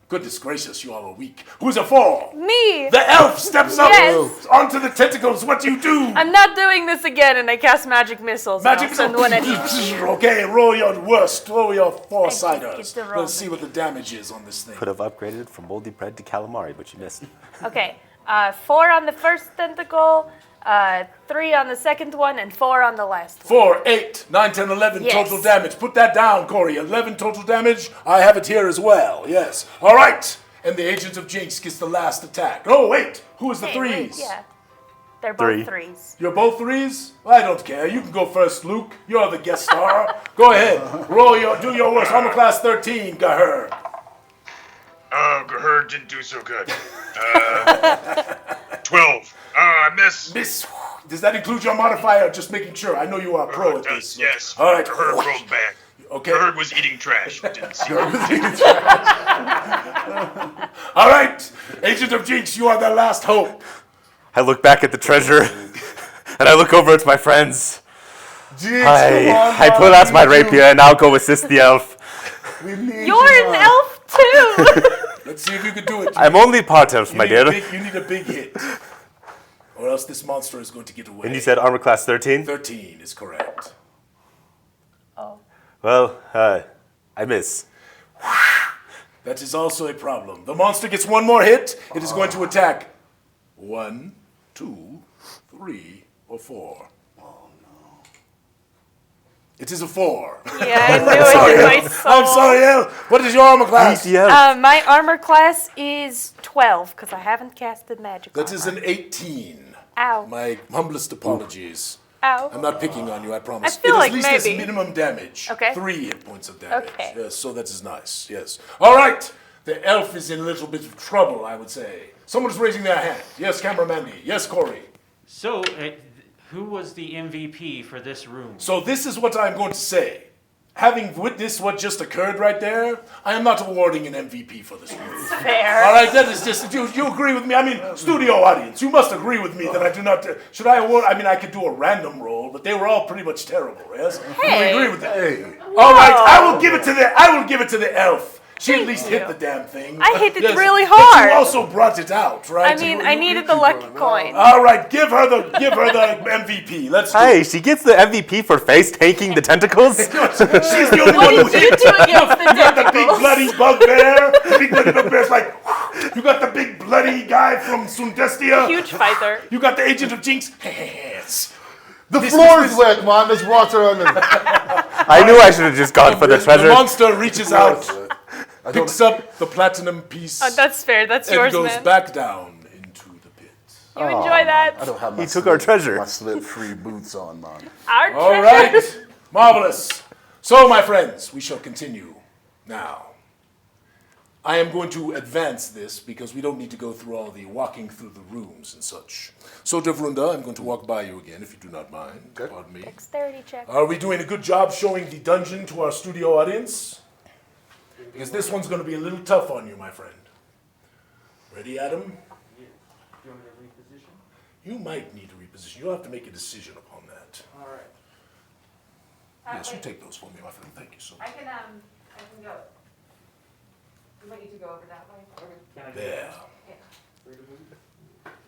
Goodness gracious, you all are weak. Who is a 4? Me! The elf steps up Yes. onto the tentacles. What do you do? I'm not doing this again, and I cast magic missiles. Magic and I'll send one at each. Okay, roll your worst. Roll your get 4-siders. to roll Let's see what the damage is on this thing. Could have upgraded from moldy bread to calamari, but you missed. Okay, 4 on the first tentacle, 3 on the second one, and 4 on the last one. 4, 8, 9, 10, 11 Yes. total damage. Put that down, Corey. 11 total damage. I have it here as well. Yes. All right. And the Agent of Jinx gets the last attack. Oh, wait. Who is the Hey, wait, 3s? yeah. They're both 3s. You're both 3s? I don't care. You can go first, Luke. You're the guest star. Go ahead. Do your worst. Armor class 13, Gahur. Oh, Gahur didn't do so good. 12. I miss. Miss. Does that include your modifier? Just making sure. I know you are pro at this. Yes. All right. Gahur rolled back. Okay. Gahur was eating trash. Didn't see it. All right. Agent of Jinx, you are the last hope. I look back at the treasure, and I look over at my friends. Jinx, come on, I pull out my rapier, and I'll go assist the elf. We need You're an elf too! Let's see if you can do it. I'm only part elf, my dear. You need a big hit. Or else this monster is going to get away. And you said armor class 13? 13 is correct. Oh. Well, I miss. That is also a problem. The monster gets one more hit. It is going to attack 1, 2, 3, or 4. Oh no. It is a 4. Yeah, I knew it in my soul. I'm sorry, El. What is your armor class? My armor class is 12, because I haven't casted magic That armor. is an 18. Ow. My humblest apologies. Ow. I'm not picking on you, I promise. I feel it like at least has maybe. minimum damage. Okay. 3 hit points of damage. Okay. Yes, so that is nice. Yes. All right. The elf is in a little bit of trouble, I would say. Someone's raising their hand. Yes, Cameramandy. Yes, Corey. So, who was the MVP for this room? So this is what I'm going to say. Having witnessed what just occurred right there, I am not awarding an MVP for this room. Fair. All right, that is just, you agree with me? I mean, studio audience, you must agree with me that I do not, should I award, I mean, I could do a random roll, but they were all pretty much terrible, yes? Hey. You agree with that? Hey. All right, I will give it to the elf. She at least hit the damn thing. I hit it Yes, really But hard. you also brought it out, right? I mean, I needed the lucky coin. All right, give her the MVP. Let's do Hey, she gets the MVP for face tanking the tentacles? She's the only What one who did you hit. do against the You got the big tentacles? bloody bugbear. The big bloody bugbear's like, you got the big bloody guy from Sundestia. Huge fighter. You got the Agent of Jinx. Yes. The floor is wet, man. There's water on it. I knew I should have just gone for the The treasure. monster reaches out, picks up the platinum piece, That's fair. That's and yours, goes man. back down into the pit. You enjoy that? I don't have my He took our treasure. My slip-free boots on, man. Our All treasure. right. Marvelous. So, my friends, we shall continue now. I am going to advance this because we don't need to go through all the walking through the rooms and such. So, Devrunda, I'm going to walk by you again, if you do not mind. Pardon me. Dexterity check. Are we doing a good job showing the dungeon to our studio audience? Because this one's going to be a little tough on you, my friend. Ready, Adam? You might need to reposition. You'll have to make a decision upon that. All right. Yes, you take those for me, my friend. Thank you so much. I can go. You want you to go over that way? There.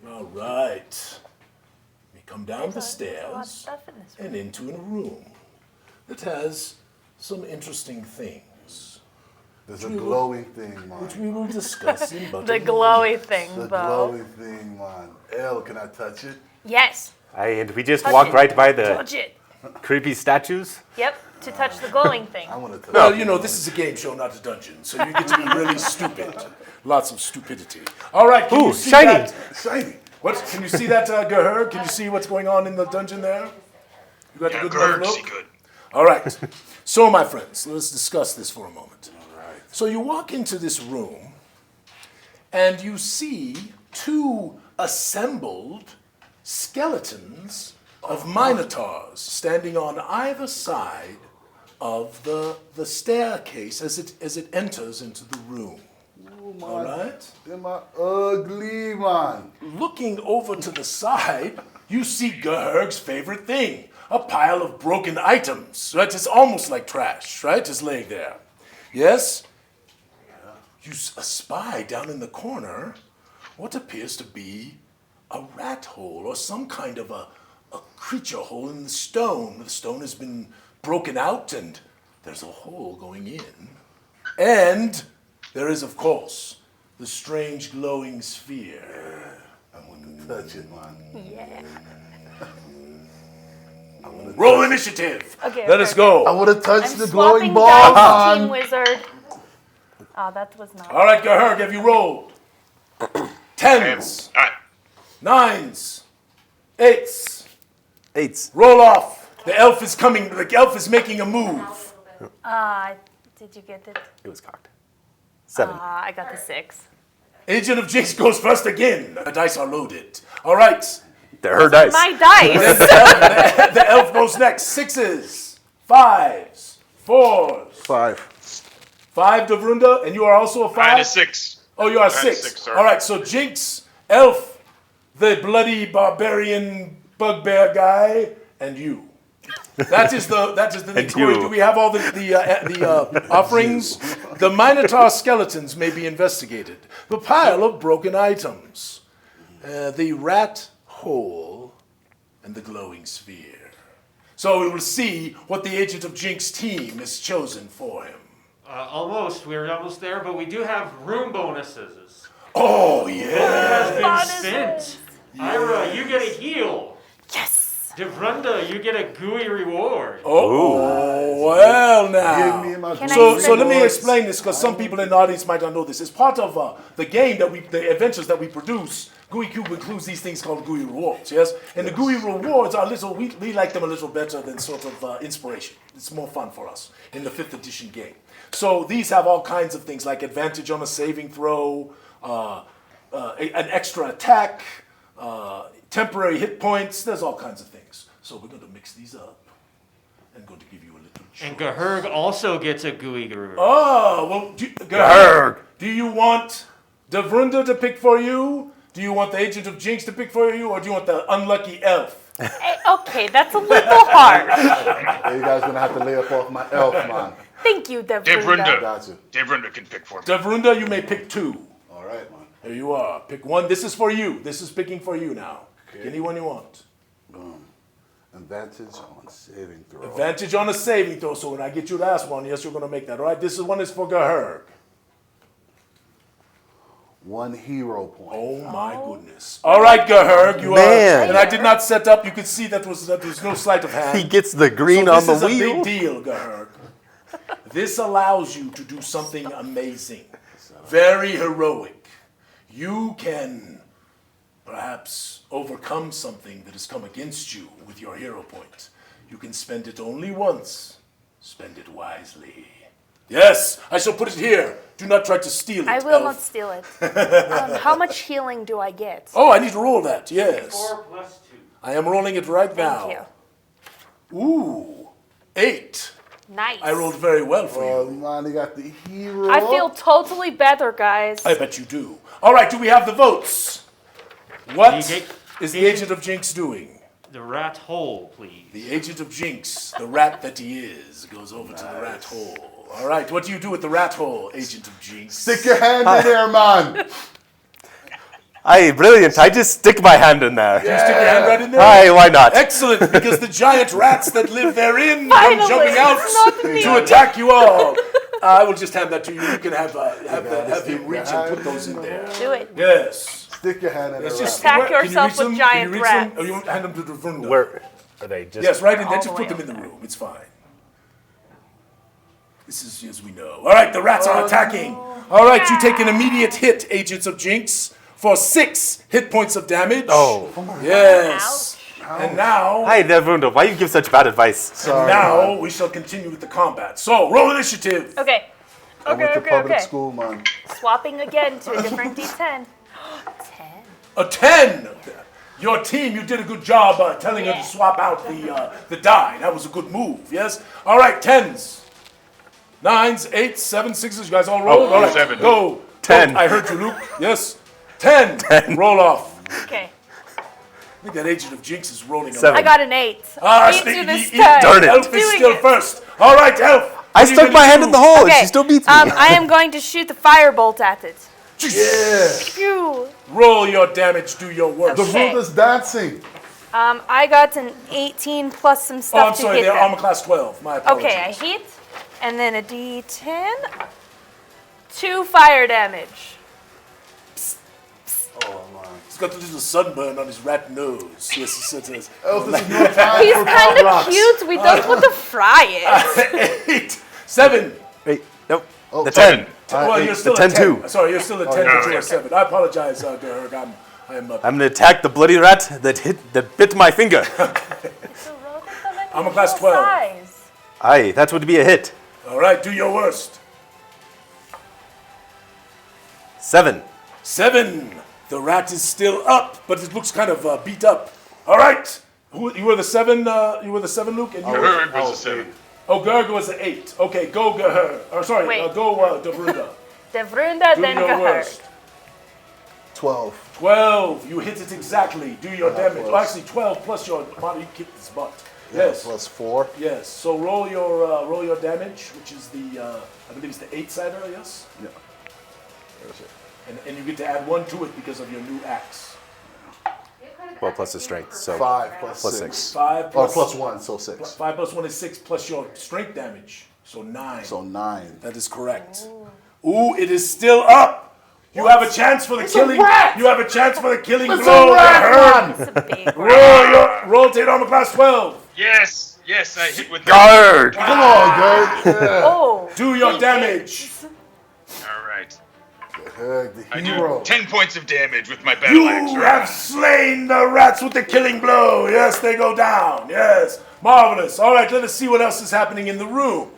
All right. We come down the There's a lot of stairs stuff in this room. and into a room that has some interesting things, There's a glowing thing, which man. we will discuss in but The a glowy thing, The Bo. glowing thing, man. Elle, can I touch it? Yes. And we just Touch walked it. right by the Touch it. creepy statues. Yep. To touch the glowing thing. I want to touch Well, it. you know, this is a game show, not a dungeon, so you get to be really stupid. Lots of stupidity. All right, can Ooh, you see shiny. that? Shiny. What? Can you see that, Gahur? Can you see what's going on in the dungeon there? You got Yeah, a good enough Gerg's look? good. All right. So, my friends, let's discuss this for a moment. All right. So you walk into this room, and you see 2 assembled skeletons of Minotaurs standing on either side of the staircase as it enters into the room. All right? They're my ugly, man. Looking over to the side, you see Gerg's favorite thing, a pile of broken items. Right? It's almost like trash, right? Just laying there. Yes? You spy down in the corner what appears to be a rat hole or some kind of a creature hole in the stone. The stone has been broken out and there's a hole going in. And there is, of course, the strange glowing sphere. I want to touch it, man. Yeah. Roll initiative. Okay, Let us go. I want to touch I'm the swapping glowing ball, dice, Team man. Wizard. Oh, that was not. All right, Gerg, have you rolled? 10s, 9s, 8s. 8s. Roll off. The elf is coming. The elf is making a move. Did you get it? It was cocked. 7. I got the 6. Agent of Jinx goes first again. The dice are loaded. All right. They're her dice. My dice. The elf goes next. 6s, 5s, 4s. 5. 5, Devrunda, and you are also a 5? Mine is 6. Oh, you are Mine is 6. 6, sorry. All right, so Jinx, Elf, the bloody barbarian bugbear guy, and you. That is the And Corey, you. do we have all the offerings? The Minotaur Skeletons may be investigated. The pile of broken items. The rat hole and the glowing sphere. So we will see what the Agent of Jinx team has chosen for him. Almost. We're almost there, but we do have room bonuses. Oh, yeah. It has been spent. Ira, you get a heal. Yes. Devrunda, you get a gooey reward. Oh, well now. Give me my Can So, I so let me rewards. explain this because some people in the audience might not know this. It's part of the game the adventures that we produce. Gooey Cube includes these things called Gooey Rewards, yes? And the Gooey Rewards are we like them a little better than sort of inspiration. It's more fun for us in the 5th edition game. So these have all kinds of things like advantage on a saving throw, an extra attack, temporary hit points. There's all kinds of things. So we're going to mix these up and going to give you a little choice. And Gerg also gets a gooey reward. Oh, well, Gerg, do you want Devrunda to pick for you? Do you want the Agent of Jinx to pick for you? Or do you want the unlucky elf? Okay, that's a little hard. Hey, you guys gonna have to lay up off my elf, man. Thank you, Devrunda. Devrunda. Gotcha. Devrunda can pick for me. Devrunda, you may pick 2. All right, man. Here you are. Pick 1. This is for you. This is picking for you now. Pick any one you want. Boom. Advantage on saving throw. Advantage on a saving throw. So when I get you last one, yes, you're going to make that. All right. This one is for Gerg. 1 hero point. Oh my goodness. All right, Gerg, you Man. are. And I did not set up. You could see that was no sleight of hand. He gets the green So on the this is a wheel. big deal, Gerg. This allows you to do something amazing, very heroic. You can perhaps overcome something that has come against you with your hero point. You can spend it only once. Spend it wisely. Yes, I shall put it here. Do not try to steal it. I will elf. not steal it. How much healing do I get? Oh, I need to roll that. Yes. 4 plus 2. I am rolling it right now. Thank you. Ooh, 8. Nice. I rolled very well for Oh, you. man, you got the hero. I feel totally better, guys. I bet you do. All right, do we have the votes? What The is the Agent of Jinx doing? The rat hole, please. The Agent of Jinx, the rat that he is, goes over to the rat hole. All right, what do you do with the rat hole, Agent of Jinx? Stick your hand in there, man. Aye, brilliant. I just stick my hand in there. You stick your hand right in there? Aye, why not? Excellent, because the giant rats that live therein Finally, come jumping it's not out me. to attack you all. I will just hand that to you. You can have him reach and put those in there. Do it. Yes. Stick your hand in It's there. just Attack can you yourself reach with them? giant Can you reach rats. them? Or you hand them to the Devrunda? Where are they? Just Yes, right in there. All Just the put them way in the up room. It's fine. This is as we know. All right, the rats are attacking. All right, you take an immediate hit, Agents of Jinx, for 6 hit points of damage. Oh. Yes. And now... Hi, Devrundo. Why you give such bad advice? And now we shall continue with the combat. So, roll initiative. Okay. I went to Okay. public school, man. Swapping again to a different D10. 10. A 10. Your team, you did a good job telling her to swap out the die. That was a good move, yes? All right, 10s. 9s, 8s, 7s, 6s. You guys all roll? All right, 7. Go. 10. Go. I heard you, Luke. Yes. 10. Roll off. Okay. I think that Agent of Jinx is rolling. 7. I got an 8. Ah, Beat you this he- time. darn it. Elf is Doing still it. first. All right, Elf. I what are you stuck my gonna hand do? in the hole and Okay. she still beats me. I am going to shoot the firebolt at it. Yeah. Phew. Roll your damage, do your work. The Okay. room is dancing. I got an 18 plus some Oh, stuff I'm to sorry, hit they're them. armor class 12. My apologies. Okay, I hit, and then a D10. 2 fire damage. He's got a little sunburn on his rat nose. Yes, it says. Elf, this is no time He's for kind of Roblox. cute. We don't want to fry it. 8, 7. Wait, nope. Oh, The 10. Well, you're still the at 10-2. 10. Sorry, you're still at 10 yeah. to 7. I apologize, Gerg. I'm I'm gonna attack the bloody rat that bit my finger. I'm a class 12. Size. Aye, that would be a hit. All right, do your worst. 7. 7. The rat is still up, but it looks kind of beat up. All right. You were the 7. You were the 7, Luke, and you were. Gerg was a 7. Oh, Gerg was the 8. Okay, go Gerg. Or sorry, Wait. go Devrunda. Devrunda, Do then your Gahar. worst. 12. 12. You hit it exactly. Do your damage. close. Oh, actually, 12 plus your body. You kicked his butt. Yeah, Yes. plus 4. Yes. So roll your damage, which is the I believe it's the 8-sider. Yes. Yeah. There's it. And you get to add 1 to it because of your new axe. Well, plus the strength, so 5 plus, plus 6. 6. 5 Or plus, plus 1, so 6. 5 plus 1 is 6 plus your strength damage. So 9. So 9. That is correct. Ooh, it is still up. You have a chance for the killing. rat! You have a chance for the killing It's blow. a rat, Gerg. It's a big one. Roll to hit armor class 12. Yes, I hit with Guard! Come on, Gerg. Yeah. Oh. Do your damage. All right. The I hero. do 10 points of damage with my battle axe. You have slain the rats with the killing blow. Yes, they go down. Yes, marvelous. All right, let us see what else is happening in the room.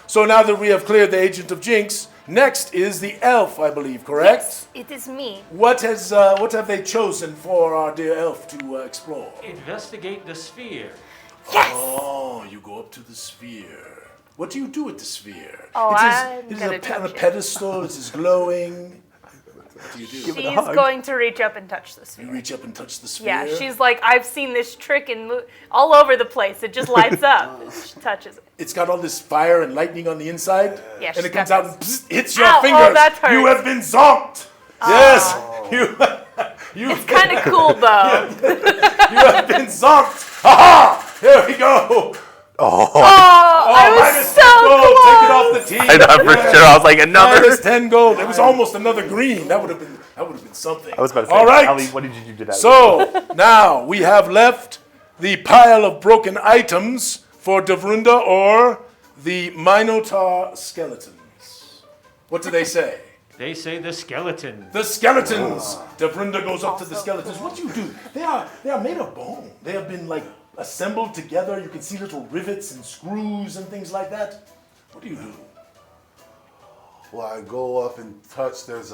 So now that we have cleared the Agent of Jinx, next is the elf, I believe, correct? Yes, it is me. What have they chosen for our dear elf to explore? Investigate the sphere. Yes. Oh, you go up to the sphere. What do you do with the sphere? Oh, I'm it is gonna on a touch it. pedestal. It is glowing. What do you do? She's going to reach up and touch the You sphere. reach up and touch the sphere. Yeah, she's like, I've seen this trick all over the place. It just lights up. She touches it. It's got all this fire and lightning on the inside. Yeah, and she's it comes got out and hits your Ow, oh, fingers. that hurts. You have been zonked. Yes. You It's kind of cool though. you have been zonked. Ha! Here we go. Oh, I was minus so 10 gold. close. Take it off the team. I know for sure. I was like, another. Minus 10 gold. It was almost another green. That would have been something. I was about to say, all right. Ali, what did you do that? So now we have left the pile of broken items for Devrunda or the Minotaur Skeletons. What do they say? They say the skeleton. The skeletons. Devrunda goes up to the skeletons. What do you do? They are made of bone. They have been like assembled together. You can see little rivets and screws and things like that. What do you do? Well, I go up and touch. There's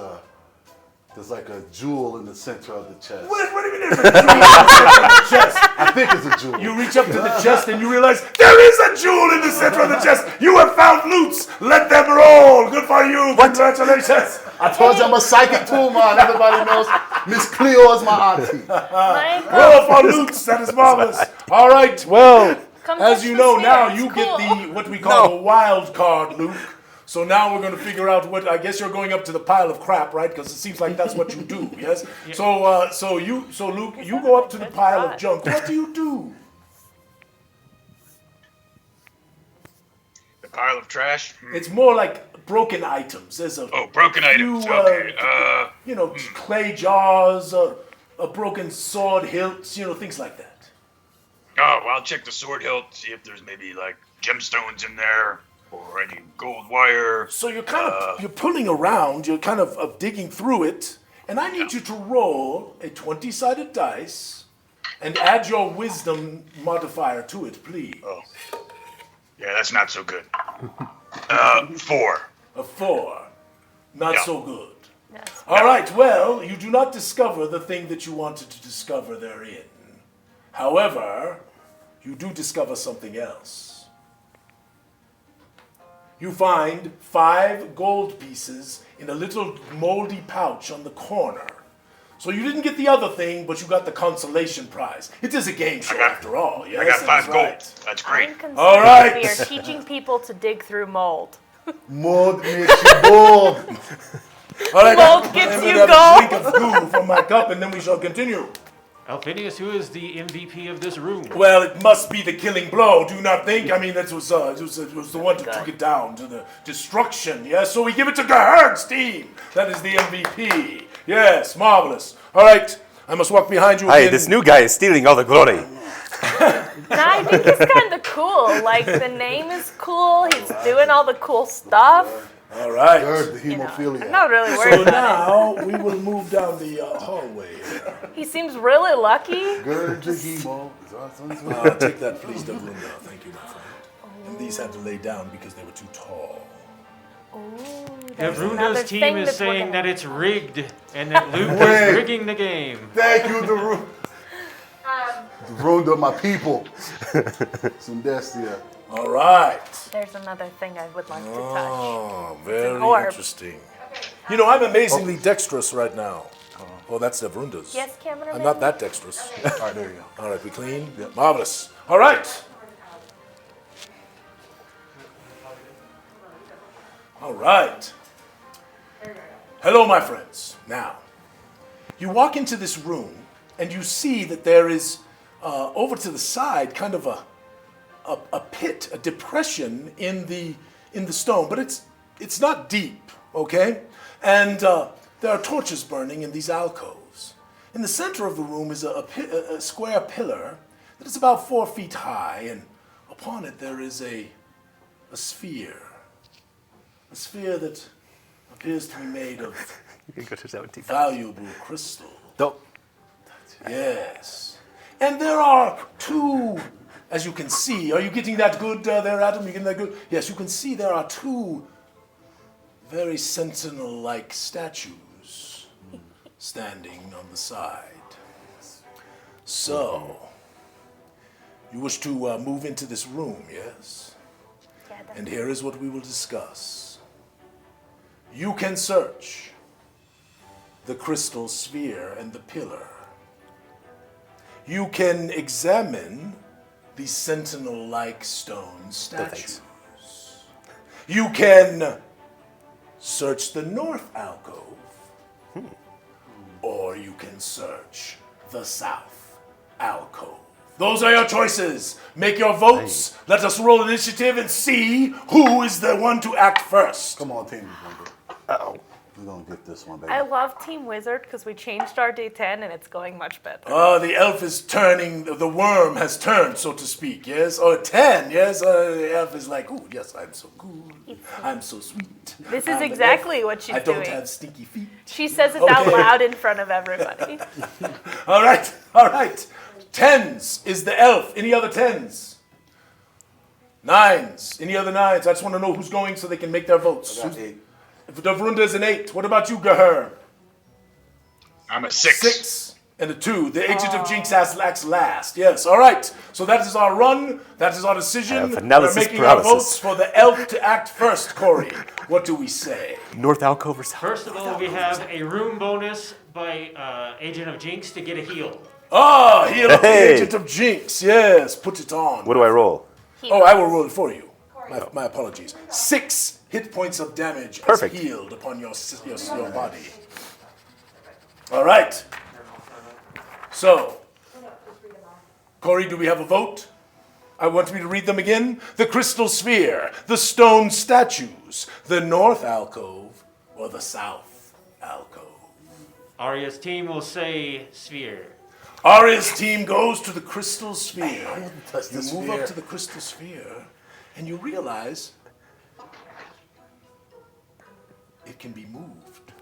like a jewel in the center of the chest. What do you mean there's a jewel in the center of the chest? I think it's a jewel. You reach up to the chest and you realize there is a jewel in the center of the chest. You have found loots. Let them roll. Good for you. Congratulations. I told you I'm a psychic too, man. Everybody knows Miss Cleo is my auntie. Roll for loots. That is marvelous. All right. Well, Come as touch you the know sphere. now, It's you get cool. the what we call the wild card, Luke. So now we're going to figure out what. I guess you're going up to the pile of crap, right? Because it seems like that's what you do. Yes. So Luke, you go up to the pile of junk. What do you do? The pile of trash. It's more like broken items. There's a Broken few, items. Okay. clay jars, a broken sword hilt, things like that. Oh, well, I'll check the sword hilt, see if there's maybe like gemstones in there or any gold wire. So you're kind of you're pulling around. You're kind of digging through it, and I need you to roll a 20-sided dice and add your wisdom modifier to it, please. Oh. Yeah, that's not so good. 4. A 4. Not Yeah. so good. Yes. All right, well, you do not discover the thing that you wanted to discover therein. However, you do discover something else. You find 5 gold pieces in a little moldy pouch on the corner. So you didn't get the other thing, but you got the consolation prize. It is a game show after all. Yes, I got 5 gold. right. That's great. I'm concerned All right. we are teaching people to dig through mold. Mold makes you bold. All right, Mold let gets me you have gold. a drink of goo from my cup, and then we shall continue. Alphinius, who is the MVP of this room? Well, it must be the killing blow, do you not think? I mean, that was the one that took it down to the destruction, yes? So we give it to Gaherd's team. That is the MVP. Yes, marvelous. All right, I must walk behind you Hey, again. this new guy is stealing all the glory. Nah, I think he's kind of cool. Like, the name is cool. He's doing all the cool stuff. All right. Heard the You know, hemophilia. I'm not really worried So about now we will move down the hallway here. it. He seems really lucky. Gerd the hemo. Take that, please, Devlinda. Thank you, my friend. And these had to lay down because they were too tall. There's another Evrunda's team thing is that we're saying gonna- that it's rigged and that Luke is Rigged. rigging the game. Thank you, Runda, my people. Sundestia. All right. There's another thing I would like to touch. Oh, very orb. interesting. You know, I'm amazingly dexterous right now. Oh, that's Devrunda's. Yes, cameraman? I'm not that dexterous. All right, there you go. All right, we clean? Marvelous. All right. All right. Hello, my friends. Now, you walk into this room and you see that there is over to the side kind of a pit, a depression in the stone, but it's not deep, okay? And there are torches burning in these alcoves. In the center of the room is a square pillar that is about 4 feet high, and upon it there is a sphere. A sphere that appears to be made of You can go to 17. valuable crystal. Don't. Yes. And there are 2, as you can see, are you getting that good there, Adam? You getting that good? Yes, you can see there are 2 very sentinel-like statues standing on the side. So, you wish to move into this room, yes? And here is what we will discuss. You can search the crystal sphere and the pillar. You can examine the sentinel-like stone statues. You can search the north alcove, or you can search the south alcove. Those are your choices. Make your votes. Let us roll initiative and see who is the one to act first. Come on, team. Uh-oh. We're going to get this one, baby. I love Team Wizard because we changed our D10 and it's going much better. The elf is turning, the worm has turned, so to speak, yes? Or 10, yes? The elf is like, ooh, yes, I'm so good. I'm so sweet. This I'm is an exactly elf. what she's I don't doing. have stinky feet. She says it out Okay. loud in front of everybody. All right, all right. 10s is the elf. Any other 10s? 9s. Any other 9s? I just want to know who's going so they can make their votes. I got 8. If Devrunda is an 8, what about you, Gaher? I'm a 6. 6 and a 2. The agent of Jinx acts last. Yes, all right. So that is our run. That is our decision. We're analysis making paralysis. our votes for the elf to act first, Corey. What do we say? North alcove or south? First of all, we have a room bonus by Agent of Jinx to get a heal. Ah, heal up the Hey. agent of Jinx. Yes, put it on. What do I roll? Oh, I will roll it for you. My apologies. 6 hit points of damage Perfect. is healed upon your body. All right. So, Corey, do we have a vote? I want me to read them again. The crystal sphere, the stone statues, the north alcove, or the south alcove. Arya's team will say sphere. Arya's team goes to the crystal sphere. touch You the move sphere. up to the crystal sphere, and you realize it can be moved.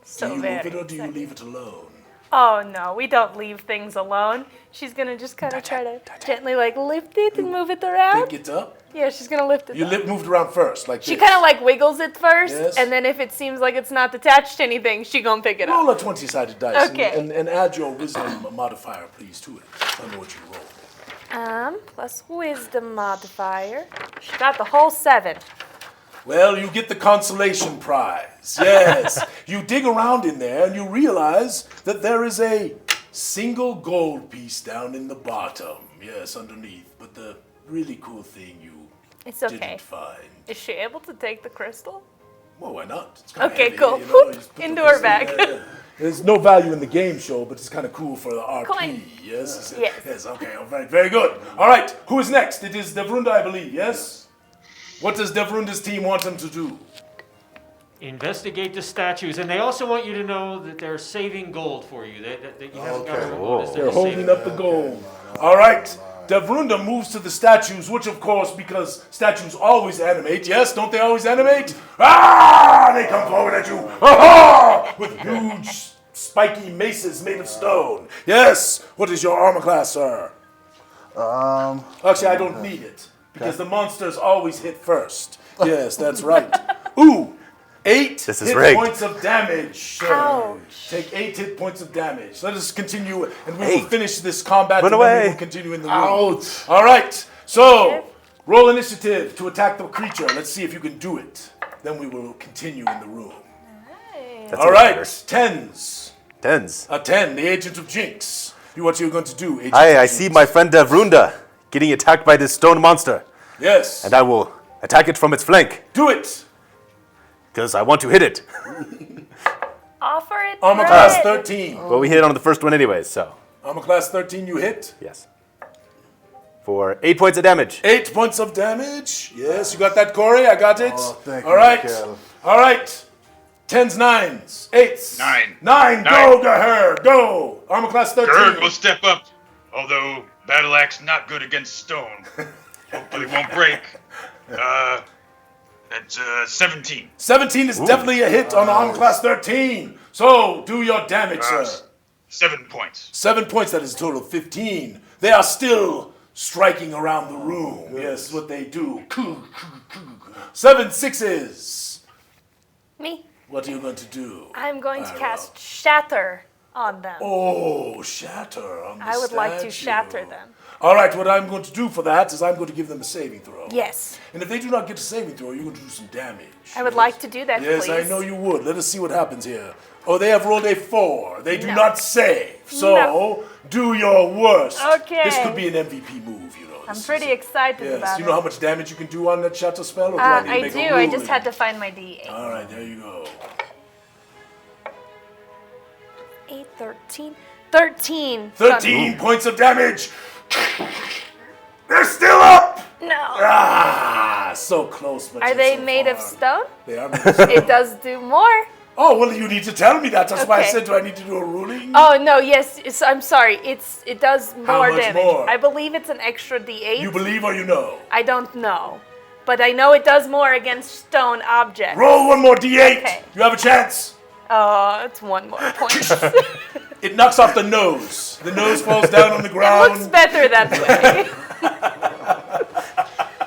So do you very move it or do you exciting. leave it alone? Oh no, we don't leave things alone. She's gonna just kind of try to gently like lift it and move it around. Pick it up. Yeah, she's gonna lift it. You moved around first, like She this. kind of like wiggles it first, Yes. and then if it seems like it's not attached to anything, she gonna pick it up. Roll a 20-sided dice Okay. and add your wisdom modifier, please, to it. Tell me what you roll. Plus wisdom modifier. She got the whole 7. Well, you get the consolation prize. Yes. You dig around in there and you realize that there is a single gold piece down in the bottom. Yes, underneath. But the really cool thing you It's okay. didn't find. Is she able to take the crystal? Well, why not? It's kinda Okay, heavy, cool. you know, you just put the Into her crystal in bag. there, yeah. There's no value in the game show, but it's kind of cool for the RP. Coin. Yes? Yes. Yes, okay, all right, very good. All right, who is next? It is Devrunda, I believe, yes? What does Devrunda's team want him to do? Investigate the statues, and they also want you to know that they're saving gold for you. That you haven't got to notice. They're holding up the gold. All right. Devrunda moves to the statues, which of course, because statues always animate, yes? Don't they always animate? Ah! They come forward at you. Ah! With huge, spiky maces made of stone. Yes. What is your armor class, sir? Actually, I don't need it, because the monsters always hit first. Yes, that's right. Ooh! 8 This is hit rigged. points of damage, sir. Ouch. Take 8 hit points of damage. Let us continue, and we Hey. will finish this combat, Run and then we away. will continue in the room. All right. So, roll initiative to attack the creature. Let's see if you can do it. Then we will continue in the room. That's All even right. better. Tens. 10s. A 10, the Agent of Jinx. What are you going to do, Agent I of see Jinx? my friend Devrunda getting attacked by this stone monster, Yes. and I will attack it from its flank, Do it. because I want to hit it. Offer it. Armor bread. class 13. But we hit on the first one anyways, so Armor class 13, you hit. yes. For 8 points of damage. 8 points of damage. Yes, you got that, Corey? I got it. Oh, thank All you, right. Michael. All right. 10s, 9s, 8s. 9. 9. Go, Gahur. Go. Armor class 13. Gerg will step up, although battle axe not good against stone. Hopefully won't break. That's 17. 17 is definitely a hit on the armor class 13. So, do your damage, sir. 7 points. 7 points, that is a total of 15. They are still striking around the room. Yes, what they do. 7 6s. Me. What are you going to do? I'm going to Very cast Shatter on them. Oh, shatter on the I would like to statue. shatter them. All right, what I'm going to do for that is I'm going to give them a saving throw. Yes. And if they do not get a saving throw, you're going to do some damage. I would like to do that, Yes, please. I know you would. Let us see what happens here. Oh, they have rolled a 4. They do No. not save. So, No. do your worst. Okay. This could be an MVP move, you know. I'm This pretty is- excited Yes. about You know it. how much damage you can do on that shatter spell? Or do I need to I make do. a I just ruling? had to find my D8. All right, there you go. 8, 13. 13. 13 points of damage. They're still up. No. Ah, so close, but Are yet they so made of far. stone? They are made of stone. It does do more. Oh, well, you need to tell me that. That's why I Okay. said, do I need to do a ruling? Oh no, yes. I'm sorry. It does How more much damage. more? I believe it's an extra D8. You believe or you know? I don't know, but I know it does more against stone objects. Roll one more D8. Okay. You have a chance. It's one more point. It knocks off the nose. The nose falls down on the It ground. looks better that way.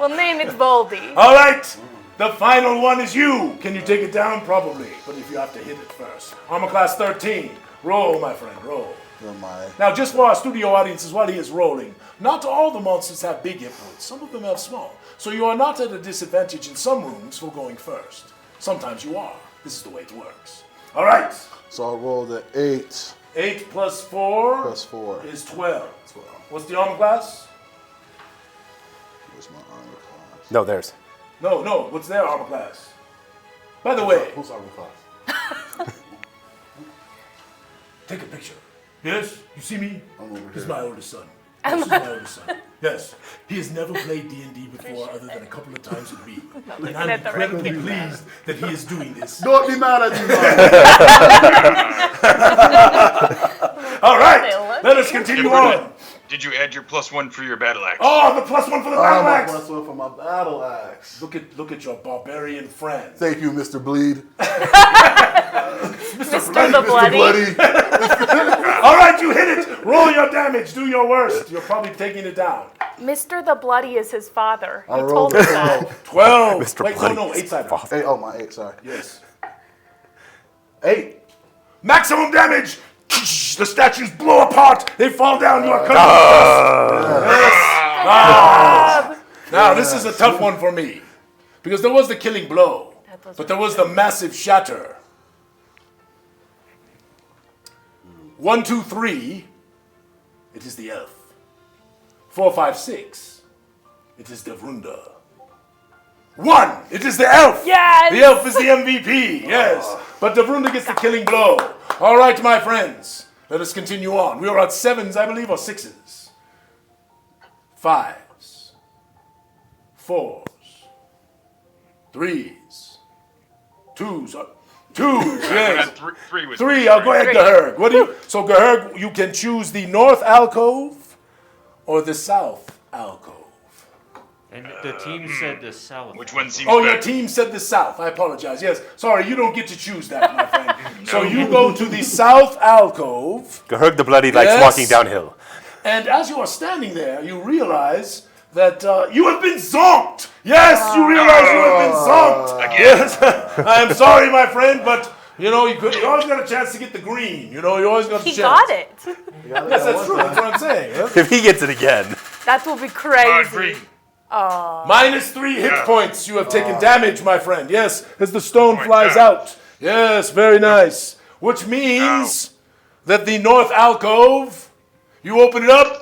We'll name it Voldy. All right. The final one is you. Can you take it down? Probably. But if you have to hit it first. Armor class 13. Roll, my friend. Roll. Now, just for our studio audiences, while he is rolling, not all the monsters have big hit points. Some of them have small. So you are not at a disadvantage in some rooms for going first. Sometimes you are. This is the way it works. All right. So I rolled an 8 8 plus 4 plus 4. is 12. What's the armor class? Where's my armor class? No, there's. No. What's their armor class? By the way, Who's armor class? take a picture. Yes? You see me? I'm over He's here. my oldest son. This is my oldest son. Yes. He has never played D&D before other than a couple of times with me. And I'm at the right incredibly camera. pleased that he is doing this. Don't be mad at me, man. All right, let us continue on. Did you add your +1 for your battle axe? Oh, the +1 for the battle axe. +1 for my battle axe. Look at your barbarian friend. Thank you, Mr. Bleed. Mr. the Bloody. All right, you hit it. Roll your damage. Do your worst. You're probably taking it down. Mr. the Bloody is his father. I He rolled told us that. 12. Mr. Wait, Bloody no, is 8 sided. Hey, oh, my 8, sorry. Yes. 8. Maximum damage. The statues blow apart. They fall down. You are covered. Now, this is a tough one for me. Because there was the killing blow. But there was the massive shatter. 1, 2, 3. It is the elf. 4, 5, 6. It is Devrunda. 1. It is the elf. Yes. The elf is the MVP. Yes. But Devrunda gets the killing blow. All right, my friends. Let us continue on. We are at 7s, I believe, or 6s. 5s. 4s. 3s. 2s. 2s, yes. Three was 3, I'll go ahead, Gahurg. What do you? So, Gahurg, you can choose the north alcove or the south alcove. And the team said the south. Which one seems Oh, better? your team said the south. I apologize. Yes. Sorry, you don't get to choose that, my friend. So you go to the south alcove. Gahurg the Bloody likes Yes. walking downhill. And as you are standing there, you realize that you have been zonked. Yes, you realize you have been zonked. Again. Yes. I am sorry, my friend, but you know, you always got a chance to get the green. You know, you always got a chance. He got it. Yes, that's true. That's what I'm saying. Yes. If he gets it again. That will be Come on, crazy. green. -3 hit Yeah. points. You have taken damage, my friend. Yes, as the stone my flies God. out. Yes, very nice. Which means that the north alcove, you open it up,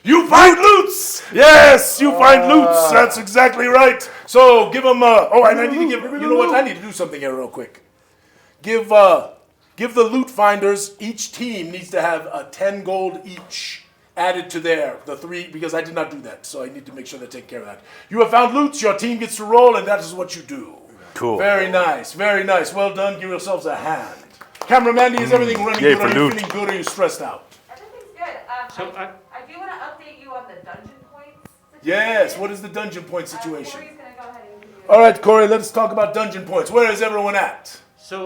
you find loots. Yes, you find loots. That's exactly right. So give them. I need to give. You know what? I need to do something here real quick. Give the loot finders. Each team needs to have 10 gold each. Added to the 3, because I did not do that, so I need to make sure they take care of that. You have found loots, your team gets to roll, and that is what you do. Cool. Very nice, very nice. Well done, give yourselves a hand. Camera Mandy, is everything running Yay good? for Are you loot. feeling good, or are you stressed out? Everything's good. So I do want to update you on the dungeon points. Yes, what is the dungeon point situation? Corey's going to go ahead and give you All right, Corey, let's talk about dungeon points. Where is everyone at? So,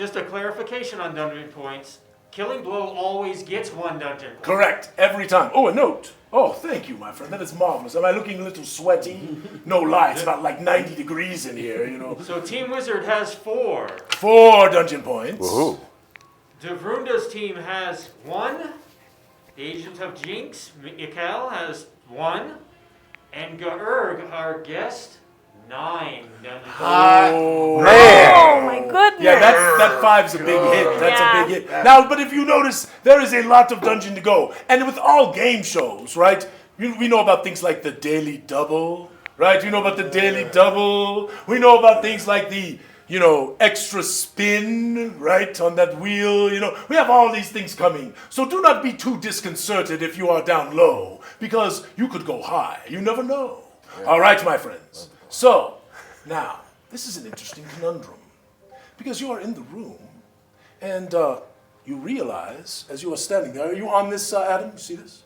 just a clarification on dungeon points. Killing Blow always gets 1 dungeon point. Correct, every time. Oh, a note. Oh, thank you, my friend. That is marvelous. Am I looking a little sweaty? No lie, it's about like 90 degrees in here, you know. So Team Wizard has 4. 4 dungeon points. Woohoo. Devrunda's team has 1. The Agent of Jinx, Mikkel, has 1. And Gahurg, our guest, 9 dungeon points. Man. Oh my goodness. Yeah, that 5's a big hit. That's a big hit. Now, but if you notice, there is a lot of dungeon to go. And with all game shows, right, we know about things like the Daily Double, right? You know about the Daily Double. We know about things like the, extra spin, right, on that wheel. We have all these things coming. So do not be too disconcerted if you are down low, because you could go high. You never know. All right, my friends. So, now, this is an interesting conundrum. Because you are in the room, and you realize, as you are standing there, are you on this, Adam? You see this?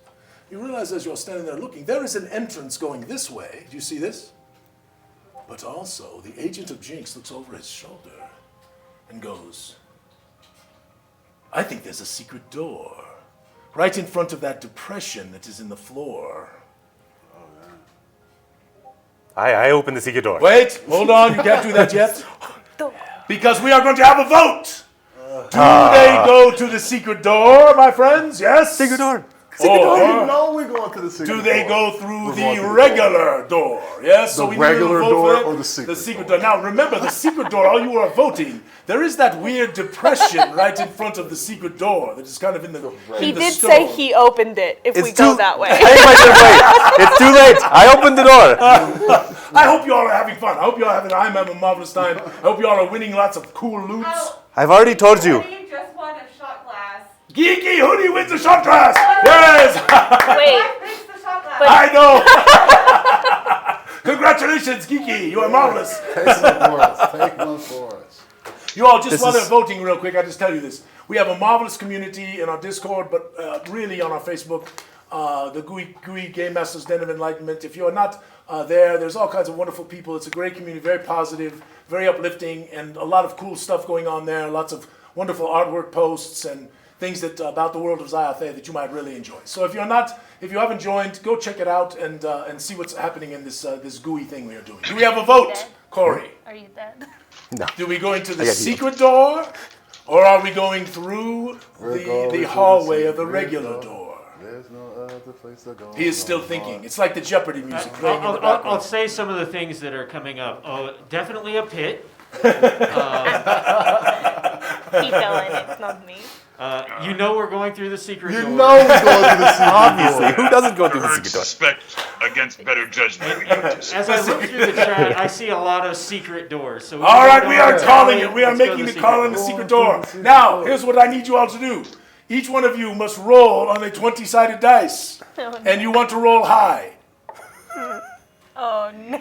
You realize as you're standing there looking, there is an entrance going this way. Do you see this? But also, the Agent of Jinx looks over his shoulder and goes, I think there's a secret door right in front of that depression that is in the floor. I opened the secret door. Wait, hold on, you can't do that yet. Because we are going to have a vote. Do they go to the secret door, my friends? Yes? Secret door. Or No, we're going to the secret do they door. go through We're going the to the regular door? Yes? The we need to regular vote for door that. or the secret The secret door. Now, remember, the secret door, all you are voting, there is that weird depression right in front of the secret door that is kind of in the He in the did stone. say he opened it, if we go that way. It's too late. I opened the door. I hope you all are having fun. I hope you all I'm having a marvelous time. I hope you all are winning lots of cool loots. Oh, I've already told you. Hoodie just won a shot glass. Geeky Hoodie wins a shot glass. Yes. Wait, I fixed the shot glass. I know. Congratulations, Geeky. You are marvelous. Take one for us. Take one for us. You all, just This while they're is- voting real quick, I just tell you this. We have a marvelous community in our Discord, but really on our Facebook, the Gooey Game Masters Den of Enlightenment. If you're not there, there's all kinds of wonderful people. It's a great community, very positive, very uplifting, and a lot of cool stuff going on there. Lots of wonderful artwork posts and things that about the world of Zyathé that you might really enjoy. So if you haven't joined, go check it out and see what's happening in this gooey thing we are doing. Do we have a vote, Corey? Are you dead? No. Do we go into the I got healed. secret door, or are we going through We're going the to hallway the of the secret regular door. door? There's no other place to go. He is still thinking. It's like the Jeopardy music playing in the I'll background. say some of the things that are coming up. Oh, definitely a pit. He fell in it, not me. You know we're going through the secret You door. know we're going to the secret Obviously, door. who doesn't go through the Heard secret door? suspect against better judgment. We need to say. As I look through the chat, I see a lot of secret doors. So All right, we are let's calling go it. We are let's go to making the secret call on door. the secret door. Now, here's what I need you all to do. Each one of you must roll on a 20-sided dice, and you want to roll high. Oh no.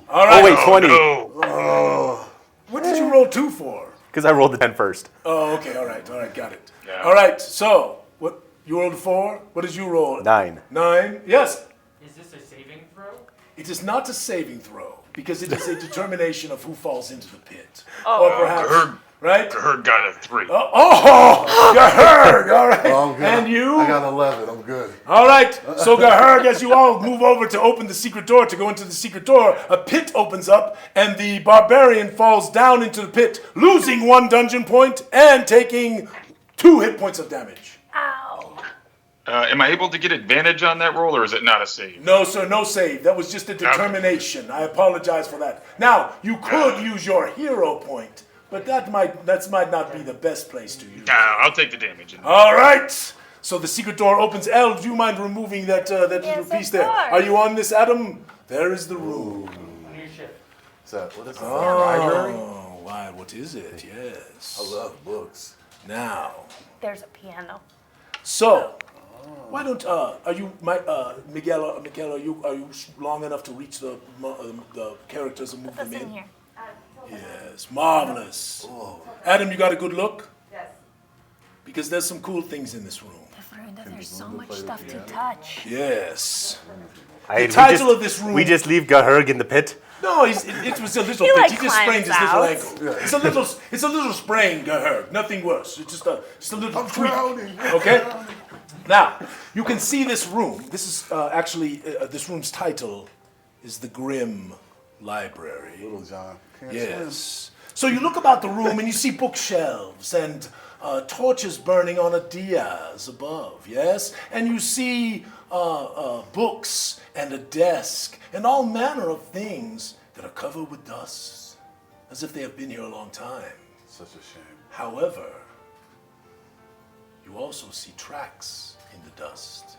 All right. Oh, wait, 20. No. What did you roll 2 for? Because I rolled the 10 first. Oh, okay. All right, got it. Yeah. All right. So, what you rolled 4? What did you roll? 9. 9. Yes. Is this a saving throw? It is not a saving throw because it is a determination of who falls into the pit, Oh. or perhaps right. Gahurg got a 3. Oh, Gahurg! All right. Oh, I'm good. And you? I got 11. I'm good. All right. So Gahurg, as you all move over to open the secret door, to go into the secret door, a pit opens up, and the barbarian falls down into the pit, losing 1 dungeon point and taking 2 hit points of damage. Ow. Am I able to get advantage on that roll, or is it not a save? No, sir, no save. That was just a determination. I apologize for that. Now, you could use your hero point, but that might not be the best place to use. Nah, I'll take the damage. All right. So the secret door opens. Elle, do you mind removing that little Yes, piece of there? course. Are you on this, Adam? There is the room. New ship. Is that, what is that? Library? Oh, why? What is it? Yes. I love books. Now, There's a piano. so why don't are you Miguel? Are you long enough to reach the characters and move Put them this in in? here. Yes, marvelous. Adam, you got a good look? Yes. Because there's some cool things in this room. There's so much stuff to touch. Yes. The title of this room- We just leave Gahurg in the pit. No, it was a little He, bit. like, He just sprained his little climbs ankle. It's a little sprain, Gahurg. Nothing worse. It's just a little I'm tweak. drowning. Okay. Now you can see this room. This is actually this room's title is the Grimm Library. Little John. Can't Yes. So you look about the room and you see bookshelves and torches burning on a dais above, yes? And you see books and a desk and all manner of things that are covered with dust, as if they have been here a long time. Such a shame. However, you also see tracks in the dust,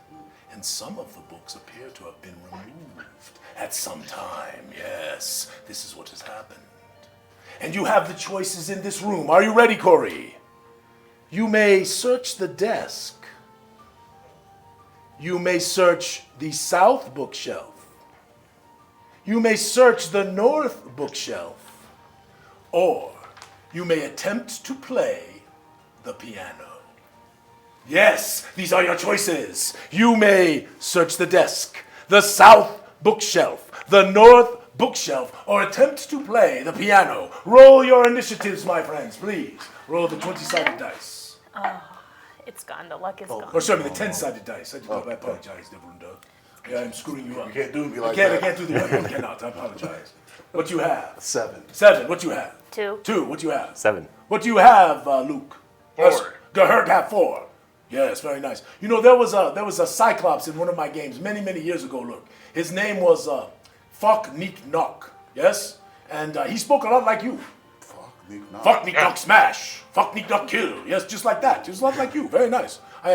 and some of the books appear to have been removed at some time. Yes, this is what has happened. And you have the choices in this room. Are you ready, Corey? You may search the desk. You may search the south bookshelf. You may search the north bookshelf. Or you may attempt to play the piano. Yes, these are your choices. You may search the desk, the south bookshelf, the north bookshelf, or attempt to play the piano. Roll your initiatives, my friends, please. Roll the 20-sided dice. It's gone. The luck is gone. Or sorry, the 10-sided dice. I apologize, Devrunda. Yeah, I'm screwing you up. You can't do me like I that. can't do that. I cannot. I apologize. What you have? 7. 7. What you have? 2. 2. What you have? 7. What do you have, Luke? 4. Gahurg have 4. Yes, very nice. You know, there was a Cyclops in one of my games many years ago. Look, his name was Fuck Neek Knock. Yes, and he spoke a lot like you. Fuck Neek Knock Smash. Fuck Neek Knock Kill. Yes, just like that. Just a lot like you. Very nice. I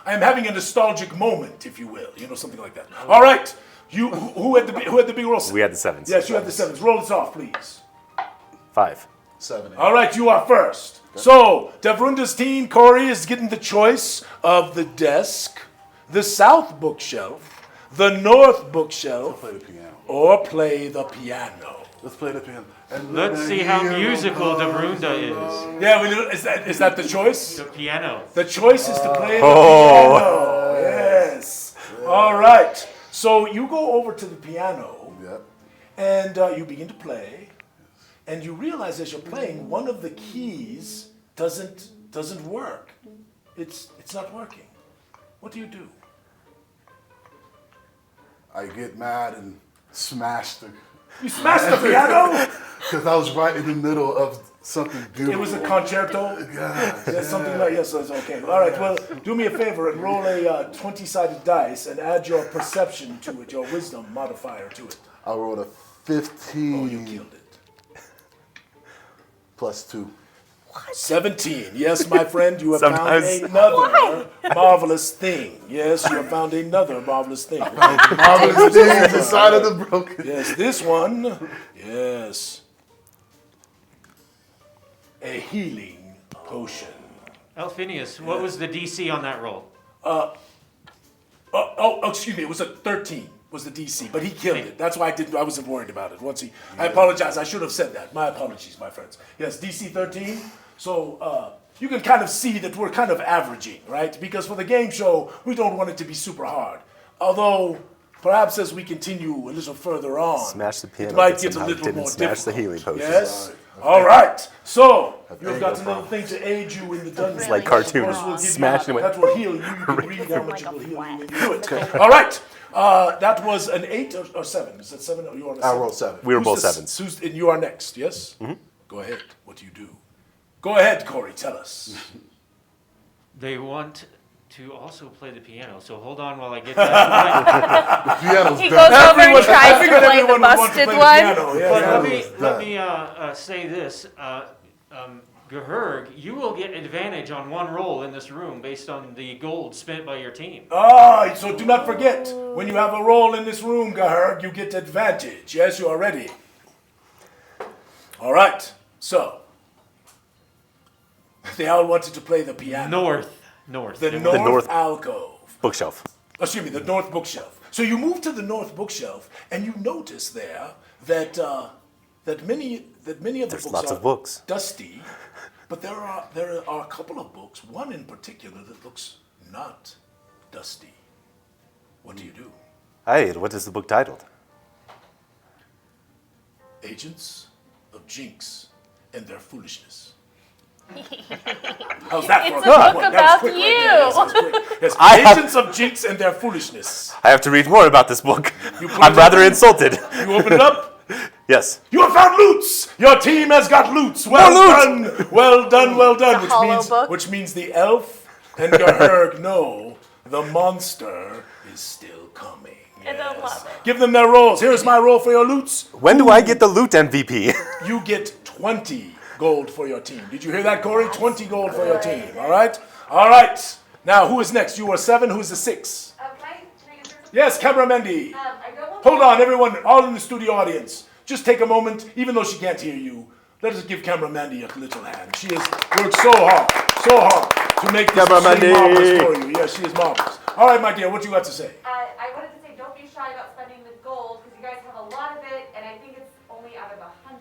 am having a nostalgic moment, if you will. You know, something like that. All right. You who had the big roll? We had the 7s. Yes, you had the 7s. Roll this off, please. 5. 7. All right, you are first. So, Devrunda's team, Corey, is getting the choice of the desk, the south bookshelf, the north bookshelf, Play the piano. or play the piano. Let's play the piano. And Let's see how musical Darunda is. Yeah, we do. Is that the choice? The piano. The choice is to play the piano. Yes. All right. So you go over to the piano, and you begin to play, and you realize as you're playing, one of the keys doesn't work. It's not working. What do you do? I get mad and smash the. You smashed the piano? Because I was right in the middle of something beautiful. It was a concerto? Yeah. Something like, yes, that's okay. All right, well, do me a favor and roll a 20-sided dice and add your perception to it, your wisdom modifier to it. I rolled a 15. Oh, you killed it. Plus 2. 17. Yes, my friend, you have found another marvelous thing. Yes, you have found another marvelous thing. Marvelous things inside of the broken. Yes, this one. Yes. A healing potion. Alphinius, what was the DC on that roll? Excuse me. It was a 13. Was the DC, but he killed it. That's why I wasn't worried about it. I apologize. I should have said that. My apologies, my friends. Yes, DC 13. So you can kind of see that we're kind of averaging, right? Because for the game show, we don't want it to be super hard. Although, perhaps as we continue a little further on, Smash the piano, it might but get a somehow little didn't more smash difficult. the healing potion. Yes. All right. So you've ain't got no another thing to aid you in the dungeon. It's like cartoons. Of course, we'll give you- Smash and it went that will heal you. You can read how much it will heal you when you do it. All right. That was an 8 or 7. Is that 7? Or you on a 7? I rolled 7. We were both Who's 7s. And you are next, yes? Mm-hmm. Go ahead. What do you do? Go ahead, Corey. Tell us. They want to also play the piano, so hold on while I get that. Piano's He done. goes over and tries to figured play the everyone would want to busted play the one. piano, yeah. But let me say this. Gahurg, you will get advantage on one roll in this room based on the gold spent by your team. So do not forget, when you have a roll in this room, Gahurg, you get advantage. Yes, you are ready. All right. So, they all wanted to play the piano. North. The They north, north- alcove. Bookshelf. Excuse me, the north bookshelf. So you move to the north bookshelf, and you notice there that many of the There's books lots are of books. dusty, but there are a couple of books. One in particular that looks not dusty. What do you do? Hey, what is the book titled? Agents of Jinx and their foolishness. How's that for It's a a quick book one? That was about quick right you. there. Yes, that was quick. Yes, I have- Agents of Jinx and their foolishness. I have to read more about this book. You put I'm it rather open? insulted. You open it up. Yes. You have found loots. Your team has got loots. Well done. Well done. Well done. The hollow book. Which means the elf and Gahurg know the monster is still coming. I don't love it. Give them their rolls. Here's my roll for your loots. When do I get the loot MVP? You get 20 gold for your team. Did you hear that, Corey? 20 gold for your team. All right? All right. Now, who is next? You were 7. Who's the 6? Can I answer? Yes, Camera Mendy. I don't want Hold on, everyone, all in the studio audience. Just take a moment, even though she can't hear you. Let us give Camera Mandy a little hand. She has worked so hard to make this Camera stream Mandy. marvelous for you. Yes, she is marvelous. All right, my dear, what you got to say? I wanted to say don't be shy about spending the gold because you guys have a lot of it, and I think it's only out of 100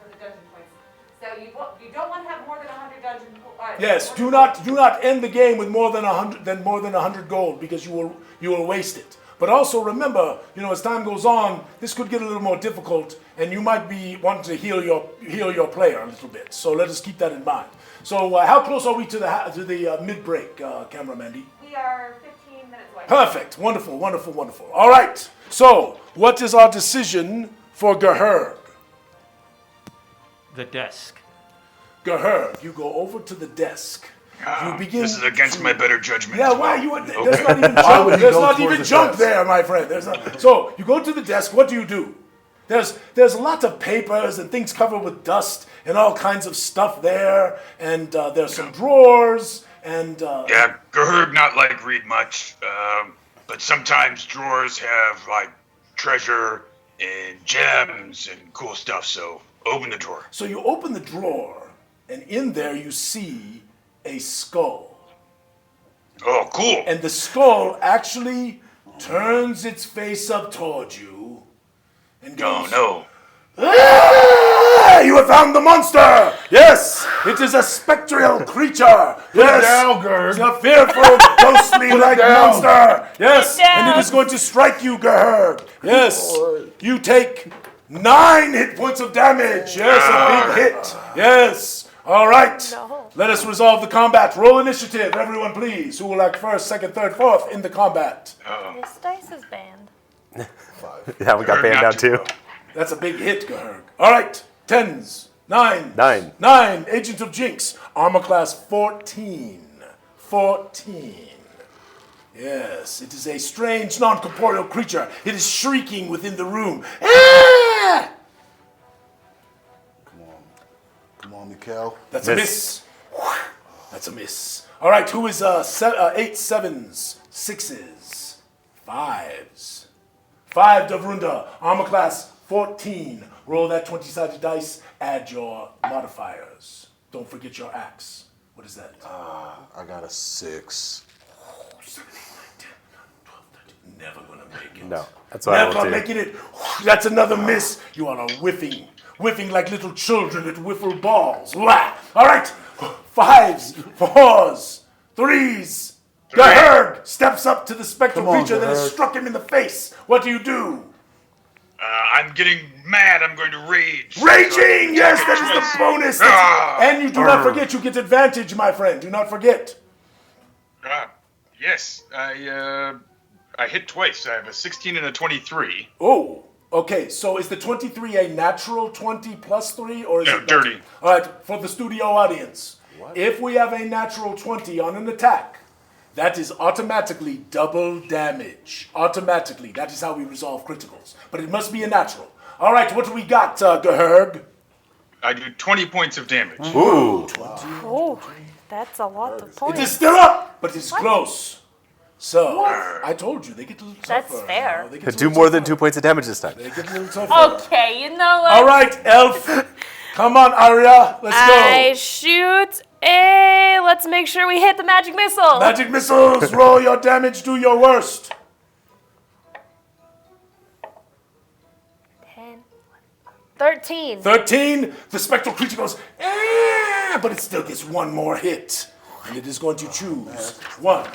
for the dungeon points. So you don't want to have more than 100 dungeon points. Yes, do not end the game with more than 100 gold because you will waste it. But also remember, as time goes on, this could get a little more difficult, and you might be wanting to heal your player a little bit. So let us keep that in mind. So how close are we to the mid break, Camera Mandy? We are 15 minutes away. Perfect. Wonderful, wonderful, wonderful. All right. So what is our decision for Gahurg? The desk. Gahurg, you go over to the desk. You begin. This is against my better judgment. Yeah, as why well. you? Okay. There's not even Why junk. would he There's go not towards even the junk desk? there, my friend. There's not. So you go to the desk. What do? There's lots of papers and things covered with dust and all kinds of stuff there. And there's some drawers and. Yeah, Gahurg not like read much, but sometimes drawers have like treasure and gems and cool stuff. So open the drawer. So you open the drawer, and in there you see a skull. Oh, cool. And the skull actually turns its face up toward you and goes, No. You have found the monster! Yes! It is a spectral creature! Yes! Down, Gerg. It's a fearful, ghostly-like monster! Yes! And it is going to strike you, Gerg! Yes! You take 9 hit points of damage! Yes, a big hit! Yes! Alright! Let us resolve the combat. Roll initiative, everyone, please. Who will act first, second, third, fourth in the combat? This dice is banned. Yeah, we got banned down too. That's a big hit, Gerg. Alright, 10s. 9. 9. Agent of Jinx. Armor class 14. 14. Yes, it is a strange, non-corporeal creature. It is shrieking within the room. Ah! Come on, Mikhail. That's a miss. That's a miss. All right, who is 8 7s, 6s, 5s? 5 Davrunda. Armor class 14. Roll that 20-sided dice. Add your modifiers. Don't forget your axe. What is that? I got a 6. 7, 8, 9, 10, 11, 12, 13. Never gonna make it. No, that's what I will Never do. making it. That's another miss. You are a whiffing like little children at wiffle balls. Wah. All right, 5s, 4s, 3s. Gerg steps up to the spectral Come on, creature that has Gerg. struck him in the face. What do? I'm getting mad. I'm going to rage. Raging! Yes, that is the bonus. And you do not forget, you get advantage, my friend. Do not forget. Yes, I hit twice. I have a 16 and a 23. Oh, okay. So is the 23 a natural 20 plus 3, or is No, it dirty. All right, for the studio audience, if we have a natural 20 on an attack, that is automatically double damage. Automatically. That is how we resolve criticals. But it must be a natural. All right, what do we got, Gerg? I do 20 points of damage. Ooh. Oh, that's a lot of points. It is still up, but it's close. So, I told you, they get a little tougher. That's fair. They get a Do little more than tougher. 2 points of damage this time. They get a little tougher. Okay, you know what? All right, Elf. Come on, Arya. Let's I go. shoot a. Let's make sure we hit the magic missile. Magic missiles, roll your damage, do your worst. 10, 13. 13, the spectral creature goes, but it still gets one more hit. And it is going to choose 1,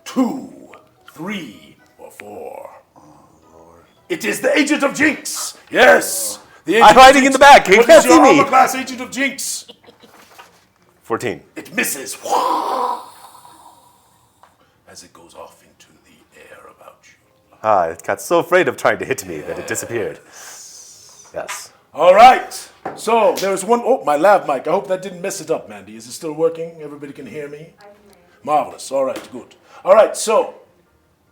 2, 3, or 4. It is the Agent of Jinx. Yes. The Agent I'm of hiding Jinx. in the back. You What can't is your see me. armor class, Agent of Jinx? 14. It misses. As it goes off into the air about you. It got so afraid of trying to hit me that it disappeared. Yes. All right. So there's one. Oh, my lav mic. I hope that didn't mess it up, Mandy. Is it still working? Everybody can hear me? Marvelous. All right, good. All right, so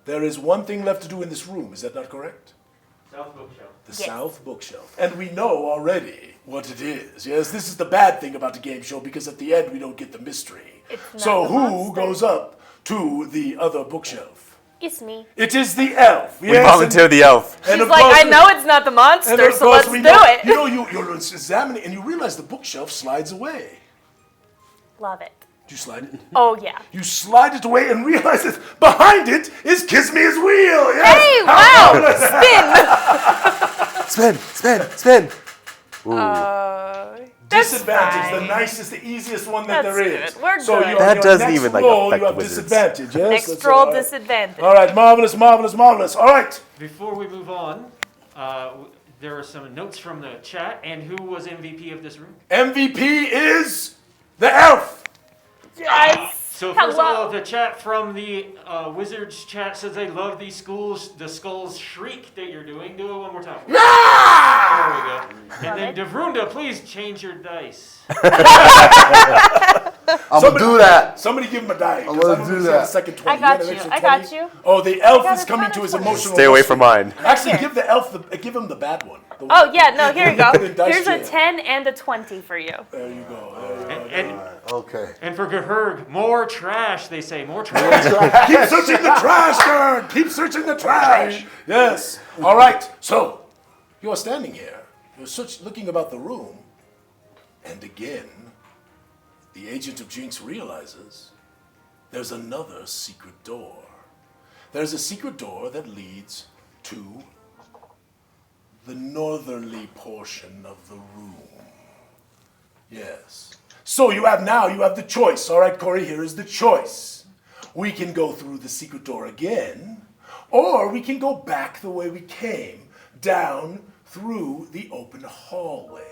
there is one thing left to do in this room. Is that not correct? South bookshelf. The south bookshelf. And we know already what it is. Yes, this is the bad thing about the game show, because at the end we don't get the mystery. So who goes up to the other bookshelf? It's me. It is the elf. We volunteer the elf. She's like, I know it's not the monster, so let's do it. You know, you're examining, and you realize the bookshelf slides away. Love it. Do you slide it? Oh, yeah. You slide it away and realize that behind it is Kiss Me His Wheel. Yes. Hey, wow! Spin. Ooh. That's Disadvantage, fine. the nicest, the easiest one that That's there is. good. We're so good. Your, That your doesn't next even, like, roll, affect you have the wizards. disadvantage. Yes, Next that's roll, all right. disadvantage. All right, marvelous. All right. Before we move on, there are some notes from the chat. And who was MVP of this room? MVP is the elf. Yes. So first Hello. of all, the chat from the Wizards chat says they love the skulls shriek that you're doing. Do it one more time. There we go. And then Devrunda, please change your dice. I'm gonna do that. Somebody give him a die. I'm gonna do that. Second 20. I got You got an you. extra I got 20? you. Oh, the elf got is a coming ton to of his 20. emotional. Stay away from mine. Actually, Here. give the elf give him the bad one. The one Oh, yeah, no, here you go. the dice Here's a jail. 10 and a 20 for you. There you go. Okay. And for Geherg, more trash, they say. More trash. Keep searching the trash, Gerd. Keep searching the trash. Yes. All right. So you are standing here. You're looking about the room, and again, the Agent of Jinx realizes there's another secret door. There's a secret door that leads to the northerly portion of the room. Yes. So you have the choice. All right, Corey, here is the choice. We can go through the secret door again, or we can go back the way we came, down through the open hallway.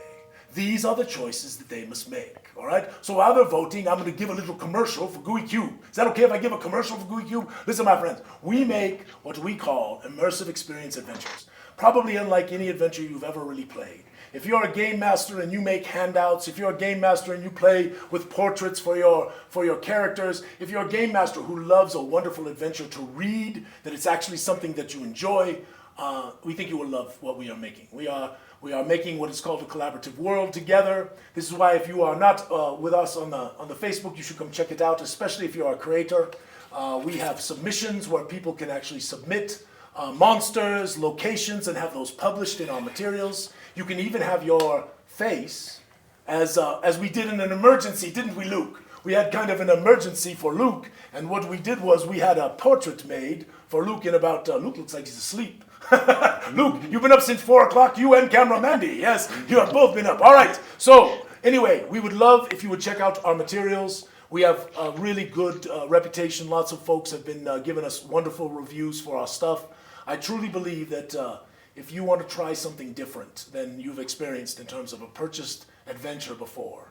These are the choices that they must make, all right? So while they're voting, I'm going to give a little commercial for Gooey Cube. Is that okay if I give a commercial for Gooey Cube? Listen, my friends, we make what we call immersive experience adventures. Probably unlike any adventure you've ever really played. If you're a game master and you make handouts, if you're a game master and you play with portraits for your characters, if you're a game master who loves a wonderful adventure to read, that it's actually something that you enjoy, we think you will love what we are making. We are making what is called a collaborative world together. This is why if you are not with us on the Facebook, you should come check it out, especially if you're a creator. We have submissions where people can actually submit monsters, locations, and have those published in our materials. You can even have your face, as we did in an emergency, didn't we, Luke? We had kind of an emergency for Luke, and what we did was we had a portrait made for Luke in about, Luke looks like he's asleep. Luke, you've been up since 4 o'clock, you and Camera Mandy. Yes, you have both been up. All right, so anyway, we would love if you would check out our materials. We have a really good reputation. Lots of folks have been giving us wonderful reviews for our stuff. I truly believe that if you want to try something different than you've experienced in terms of a purchased adventure before,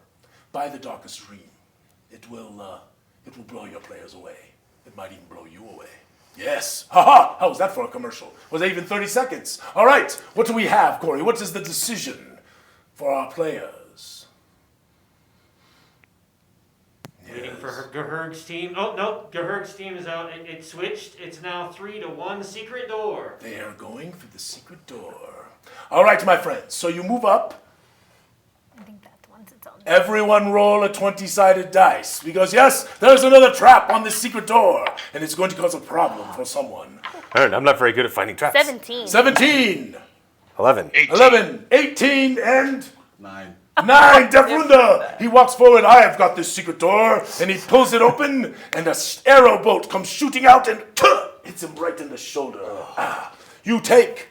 buy The Darkest Dream. It will blow your players away. It might even blow you away. Yes. Ha-ha! How was that for a commercial? Was that even 30 seconds? All right. What do we have, Corey? What is the decision for our players? Waiting for Gahurg's team. Oh, no. Gahurg's team is out. It switched. It's now 3-1 secret door. They are going through the secret door. All right, my friends. So you move up. I think that one's its own. Everyone roll a 20-sided dice. Because, yes, there's another trap on this secret door. And it's going to cause a problem for someone. I'm not very good at finding traps. 17. 17. 11. 11. 18 and... 9. 9, Devrunda! He walks forward, I have got this secret door, and he pulls it open, and a arrow bolt comes shooting out and hits him right in the shoulder. You take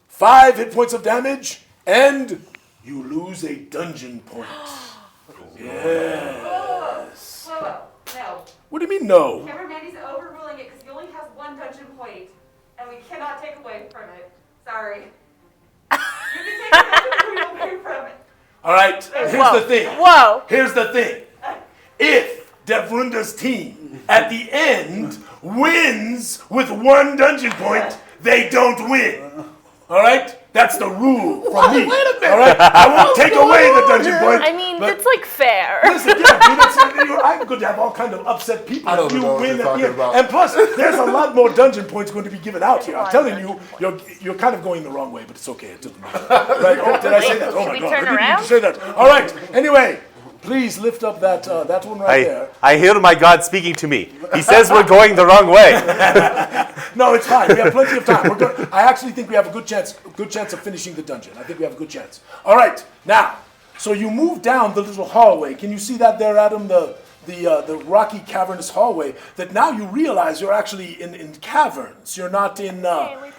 5 hit points of damage, and you lose a dungeon point. Yes. Whoa, no. What do you mean, no? Cameron Mandy's overruling it because he only has 1 dungeon point, and we cannot take away from it. Sorry. You can take a dungeon point away from it. All right, here's the thing. Whoa. Here's the thing. If Devrunda's team at the end wins with 1 dungeon point, they don't win. All right? That's the rule from me. Wait a minute. All right? I won't take away the dungeon point. I mean, that's like fair. Listen, yeah, I'm going to have all kind of upset people I don't if you know what win you're at the talking end. about. And plus, there's a lot more dungeon points going to be given out here. I'm telling you, you're kind of going the wrong way, but it's okay. It doesn't matter. Right? Oh, did I say that? Oh my we God! turn I didn't around? need to say that. All right. Anyway, please lift up that one right there. I hear my God speaking to me. He says we're going the wrong way. No, it's fine. We have plenty of time. I actually think we have a good chance of finishing the dungeon. I think we have a good chance. All right, now, so you move down the little hallway. Can you see that there, Adam? The rocky cavernous hallway. That now you realize you're actually in caverns. You're not in the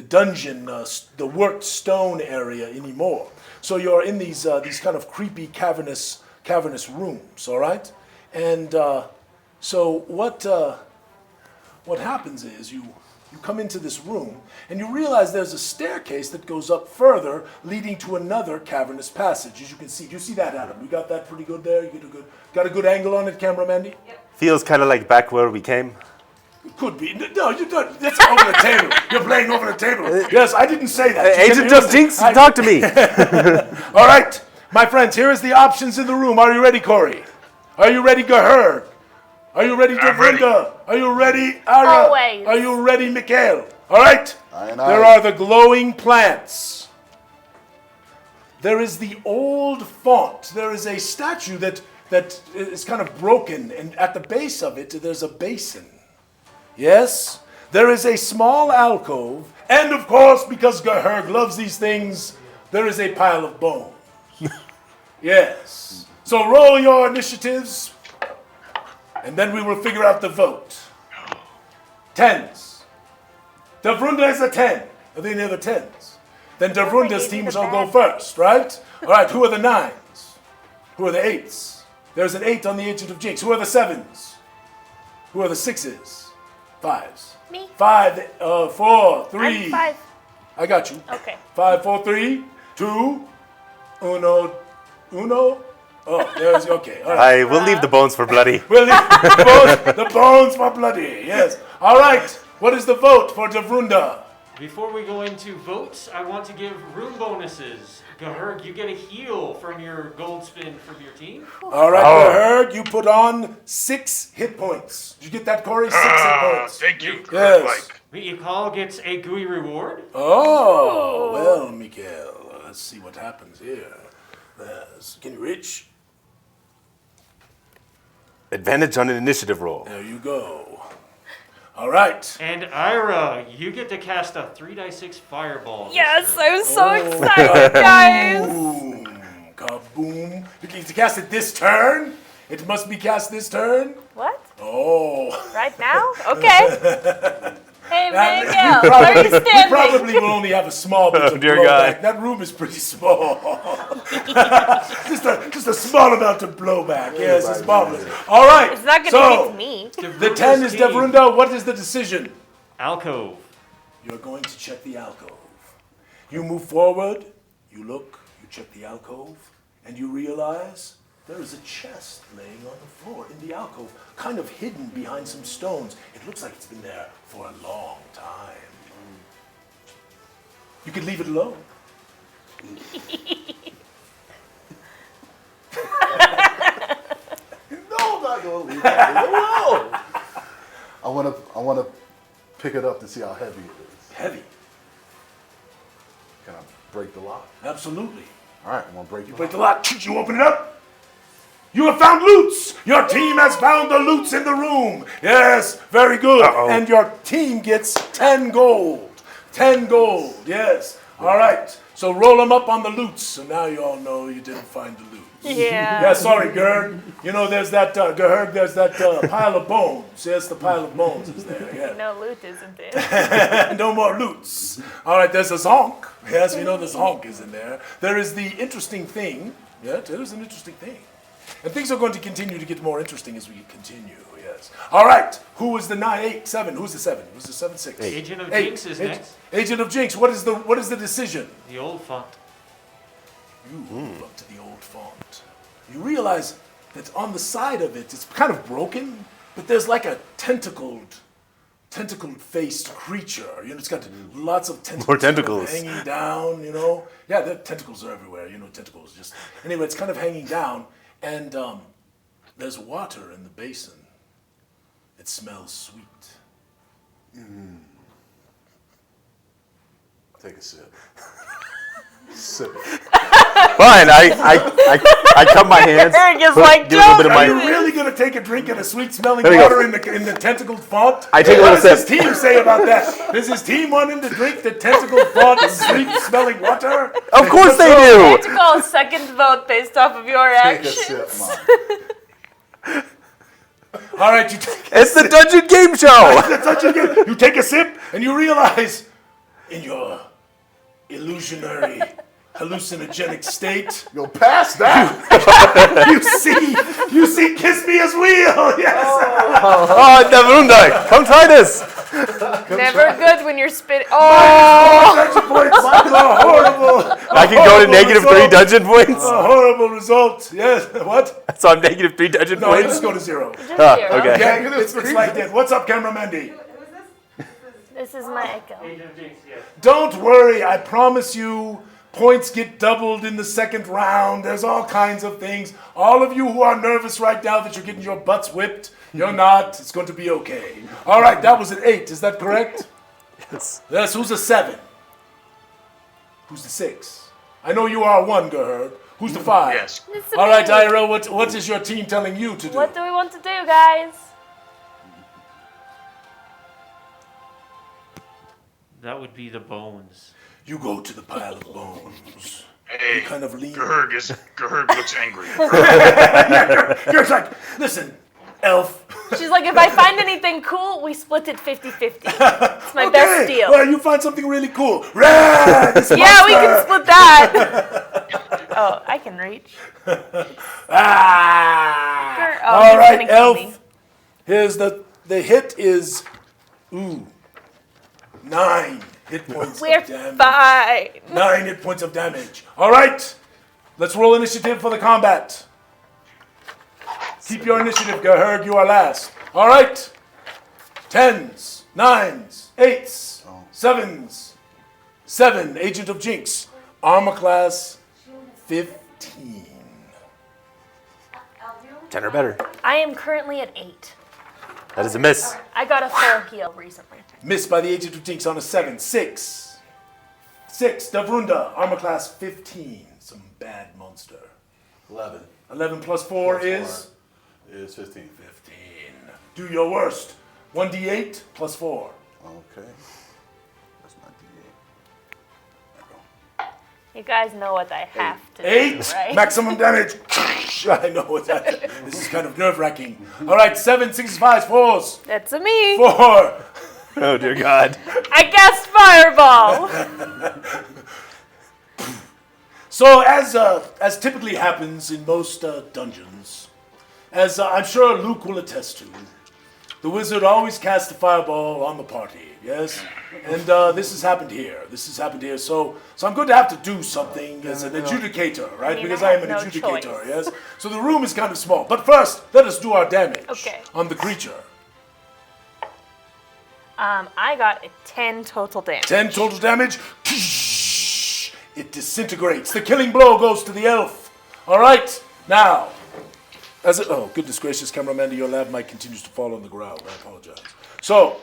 dungeon, the worked stone area anymore. So you're in these kind of creepy cavernous rooms. All right, and so what happens is you come into this room and you realize there's a staircase that goes up further, leading to another cavernous passage. As you can see, do you see that, Adam? You got that pretty good there. You got a good angle on it, Camera Mandy. Feels kind of like back where we came. Could be. No, you don't. That's over the table. You're playing over the table. Yes, I didn't say that. Agent Just Jinx, talk to me. All right, my friends, here is the options in the room. Are you ready, Corey? Are you ready, Gahurg? Are you ready, Devrunda? Are you ready, Ara? Always. Are you ready, Mikhail? All right. Aye. There are the glowing plants. There is the old font. There is a statue that is kind of broken, and at the base of it, there's a basin. Yes, there is a small alcove, and of course, because Gahurg loves these things, there is a pile of bones. Yes. So roll your initiatives, and then we will figure out the vote. 10s, Devrunda is a 10. Are they near the 10s? Then Devrunda's team shall go first, right? All right, who are the 9s? Who are the 8s? There's an 8 on the Agent of Jinx. Who are the 7s? Who are the 6s? 5s? Me. 5, 4, 3. I'm 5. I got you. Okay. 5, 4, 3, 2, uno. Oh, there's, okay. All right. We'll leave the bones for Bloody. We'll leave the bones for Bloody, yes. All right, what is the vote for Devrunda? Before we go into votes, I want to give room bonuses. Gahurg, you get a heal from your gold spin from your team. All right, Gahurg, you put on 6 hit points. Did you get that, Corey? 6 hit points. Thank you. Yes. Mikhail gets a gooey reward. Oh, well, Mikhail, let's see what happens here. Can you reach? Advantage on an initiative roll. There you go. All right. And Ira, you get to cast a 3d6 fireball. Yes, I'm so excited, guys. Boom. Kaboom. You get to cast it this turn? It must be cast this turn? What? Oh. Right now? Okay. Hey, Miguel, we where are you we standing? probably will only have a small bit of dear blowback. God. That room is pretty small. just a small amount of blowback. Yes, it's marvelous. All right. It's not going to so, hit me. the 10 is Devrunda. What is the decision? Alcove. You're going to check the alcove. You move forward, you look, you check the alcove, and you realize there is a chest laying on the floor in the alcove, kind of hidden behind some stones. It looks like it's been there for a long time. You could leave it alone. No, I'm not gonna leave it alone. I wanna pick it up to see how heavy it is. Heavy. Can I break the lock? Absolutely. All right, I'm gonna break You the break lock. the lock, you open it up. You have found loots! Your team has found the loots in the room. Yes, very good. Uh-oh. And your team gets 10 gold. 10 gold, yes. All right, so roll them up on the loots. So now you all know you didn't find the loot. Yeah. Yeah, sorry, Gerd. You know, there's that, Gerd, there's that pile of bones. Yes, the pile of bones is there, yeah. No loot, isn't it? No more loots. All right, there's a zonk. Yes, we know the zonk is in there. There is the interesting thing. Yeah, there is an interesting thing. And things are going to continue to get more interesting as we continue, yes. All right, who is the 9, 8, 7? Who's the 7? Who's the 7, 6? Agent of Jinx is next. Agent of Jinx, what is the decision? The old font. You move up to the old font. You realize that on the side of it, it's kind of broken, but there's like a tentacled-faced creature. You know, it's got lots of tentacles. More tentacles. Hanging down, you know. Yeah, the tentacles are everywhere. You know, tentacles just... Anyway, it's kind of hanging down, and there's water in the basin. It smells sweet. Take a sip. Sip it. Fine, I cup my hands. Eric is put- like, give a little bit of Are you my. really going to take a drink of the sweet-smelling There you water go. in the tentacled font? I take a little What does sip. his team say about that? Does his team want him to drink the tentacled font sweet-smelling water? Of course they I do. have to call a second vote based off of your Take a actions. sip, Mom. All right, you take It's the Dungeon Game Show. that's what you get. You take a sip and you realize in your illusionary, hallucinogenic state, Yo, pass that. you see Kiss Me As Wheel. Yes. Oh, Devrunda, come try this. Never good when you're spitting. Oh! Dungeon points. A horrible. I can go to horrible negative 3 result. dungeon points. A horrible result. Yes. What? So I'm negative 3 dungeon No, you points. just go to 0. Okay. Yeah, it's like that. What's up, Camera Mandy? This is my echo. Agent of Jinx, yes. Don't worry, I promise you, points get doubled in the second round. There's all kinds of things. All of you who are nervous right now that you're getting your butts whipped, you're not. It's going to be okay. All right, that was an 8. Is that correct? Yes. Yes, who's a 7? Who's the 6? I know you are 1, Gaherd. Who's the 5? Yes. It's All right, me. Ira, what is your team telling you to do? What do we want to do, guys? That would be the bones. You go to the pile of bones. Hey, kind of lean. Gahurg looks angry. You're like, listen, elf. She's like, if I find anything cool, we split it 50-50. It's my best deal. Well, you find something really cool. Red! Yeah, we can split that. Oh, I can reach. Ah! Oh, All you're right, gonna kill Elf. me. Here's the hit is 9 hit points We're of damage. fine. 9 hit points of damage. All right, let's roll initiative for the combat. Keep your initiative, Gerherg. You are last. All right. 10s, 9s, 8s, 7s. 7, Agent of Jinx. Armor class 15. 10 or better. I am currently at 8. That is a miss. I got a full heal recently. Missed by the Agent of Jinx on a 7. 6. 6, Davrunda. Armor class 15. Some bad monster. 11. 11 plus 4 is? Is 15. 15. Do your worst. 1d8 plus 4. Okay. That's not D8. You guys know what I have to 8 do, right? maximum damage. I know what that is. This is kind of nerve-wracking. All right, 7, 6, 5, 4s. That's a me. 4. Oh, dear God. I guessed fireball. So, as typically happens in most dungeons, as I'm sure Luke will attest to, the wizard always casts a fireball on the party, yes? And this has happened here. So I'm going to have to do something as an adjudicator, right? Because I am an adjudicator, yes? So the room is kind of small. But first, let us do our damage on the creature. I got a 10 total damage. 10 total damage. It disintegrates. The killing blow goes to the elf. All right, now, oh, goodness gracious, cameraman, your lav mic continues to fall on the ground. I apologize. So,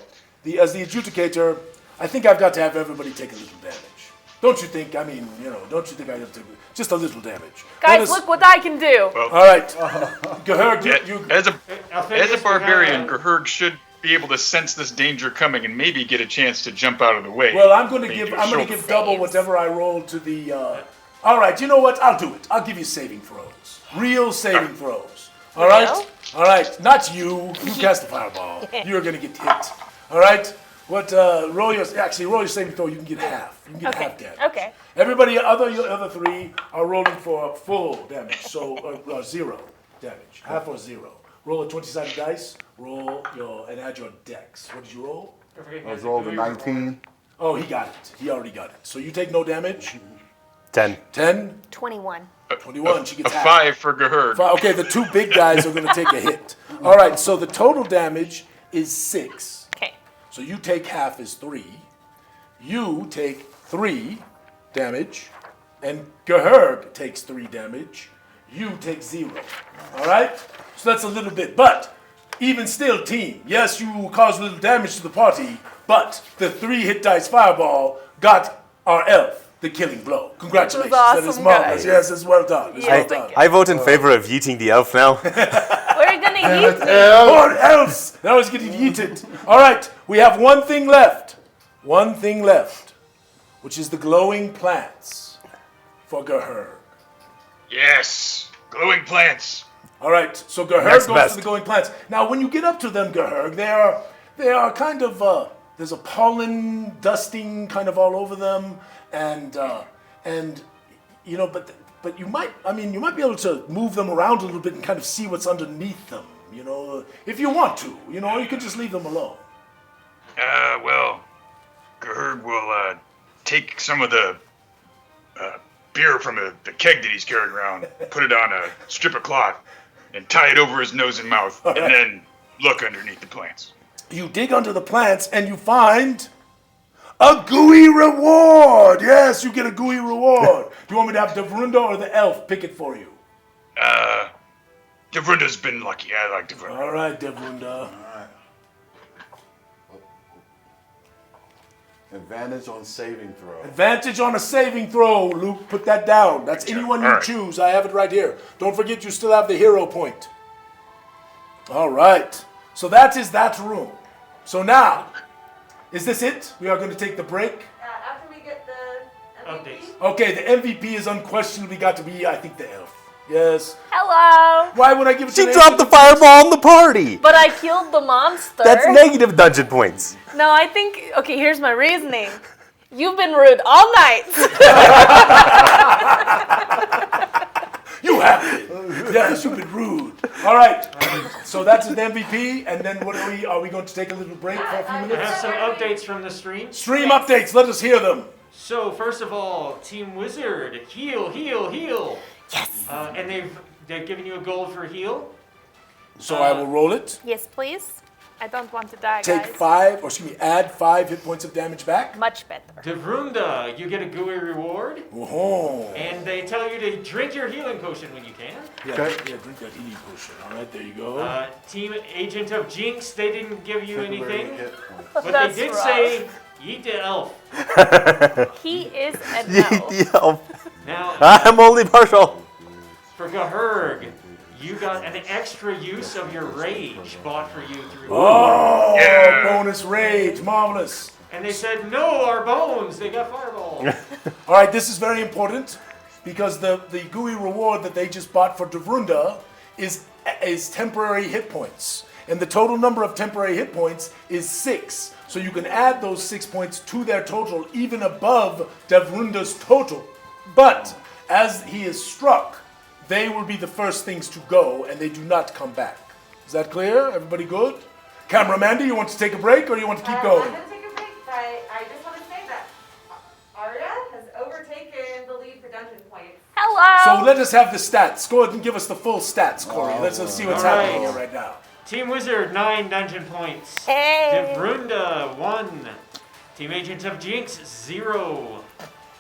as the adjudicator, I think I've got to have everybody take a little damage. Don't you think? I mean, don't you think I have to just a little damage? Guys, look what I can do. Well, all right, Gerherg, as a barbarian, Gerherg should be able to sense this danger coming and maybe get a chance to jump out of the way. Well, I'm going to give double whatever I roll to the. All right, you know what? I'll do it. I'll give you saving throws, real saving throws. All right, all right. Not you. You cast the fireball. You're going to get hit. All right. What? Roll your saving throw. You can get half. You can get half damage. Okay. Everybody, your other 3 are rolling for full damage. So 0 damage, half or 0. Roll a 20-sided dice. And add your dex. What did you roll? I was rolled a 19. Oh, he got it. He already got it. So you take no damage. 10. 10. 21. 21. She gets a half. 5 for Gerherg. Okay, the 2 big guys are going to take a hit. All right. So the total damage is 6. Okay. So you take half is 3. You take 3 damage, and Gerherg takes 3 damage. You take 0. All right. So that's a little bit, but even still, team. Yes, you caused a little damage to the party, but the 3 hit dice fireball got our elf the killing blow. Congratulations. Awesome, that is marvelous. guys. Yes, it's well done. It's well done. I vote in favor of yeeting the elf now. We're gonna eat me. Poor elves! Now it's getting yeeted. All right, we have one thing left. One thing left, which is the glowing plants for Gerherg. Yes, glowing plants. All right, so Gerherg goes to the glowing plants. Now, when you get up to them, Gerherg, they are kind of there's a pollen dusting kind of all over them, and you know, but you might be able to move them around a little bit and kind of see what's underneath them, you know, if you want to, you know, or you can just leave them alone. Well, Gerherg will take some of the beer from the keg that he's carrying around, put it on a strip of cloth, and tie it over his nose and mouth, and then look underneath the plants. You dig under the plants and you find a gooey reward. Yes, you get a gooey reward. Do you want me to have Davrunda or the elf pick it for you? Davrunda's been lucky. I like Davrunda. All right, Davrunda. Advantage on saving throw. Advantage on a saving throw, Luke. Put that down. That's anyone you choose. I have it right here. Don't forget you still have the hero point. All right. So that is that room. So now, is this it? We are going to take the break. After we get the MVP. Okay, the MVP is unquestionably got to be, I think, the elf. Yes. Hello. Why would I give it to She an dropped the agent of jinx? fireball in the party. But I killed the monster. That's negative dungeon points. No, I think. Okay, here's my reasoning. You've been rude all night. You have been. Yes, you've been rude. All right. So that's an MVP, and then what are we going to take a little break for a few I minutes? have some updates from the stream. Stream updates. Let us hear them. So first of all, Team Wizard, heal. Yes. And they've given you a gold for heal. So I will roll it. Yes, please. I don't want to die, Take guys. add 5 hit points of damage back. Much better. Devrunda, you get a gooey reward. Oh. And they tell you to drink your healing potion when you can. Yeah, drink that healing potion. All right, there you go. Team Agent of Jinx, they didn't give you anything. But That's they did rough. say, eat the elf. He is an The elf. elf. Now, I'm only partial. for Gahurg, you got an extra use of your rage bought for you through. Oh, bonus rage. Marvelous. And they said, no, our bones, they got fireball. All right, this is very important because the gooey reward that they just bought for Devrunda is temporary hit points. And the total number of temporary hit points is 6. So you can add those 6 points to their total, even above Devrunda's total. But as he is struck, they will be the first things to go, and they do not come back. Is that clear? Everybody good? Camera Mandy, you want to take a break, or you want to keep going? I'm going to take a break, but I just want to say that Arya has overtaken the lead for dungeon points. Hello. So let us have the stats. Go ahead and give us the full stats, Corey. Let's see what's All right. happening here right now. Team Wizard, 9 dungeon points. Hey. Devrunda, 1. Team Agent of Jinx, 0.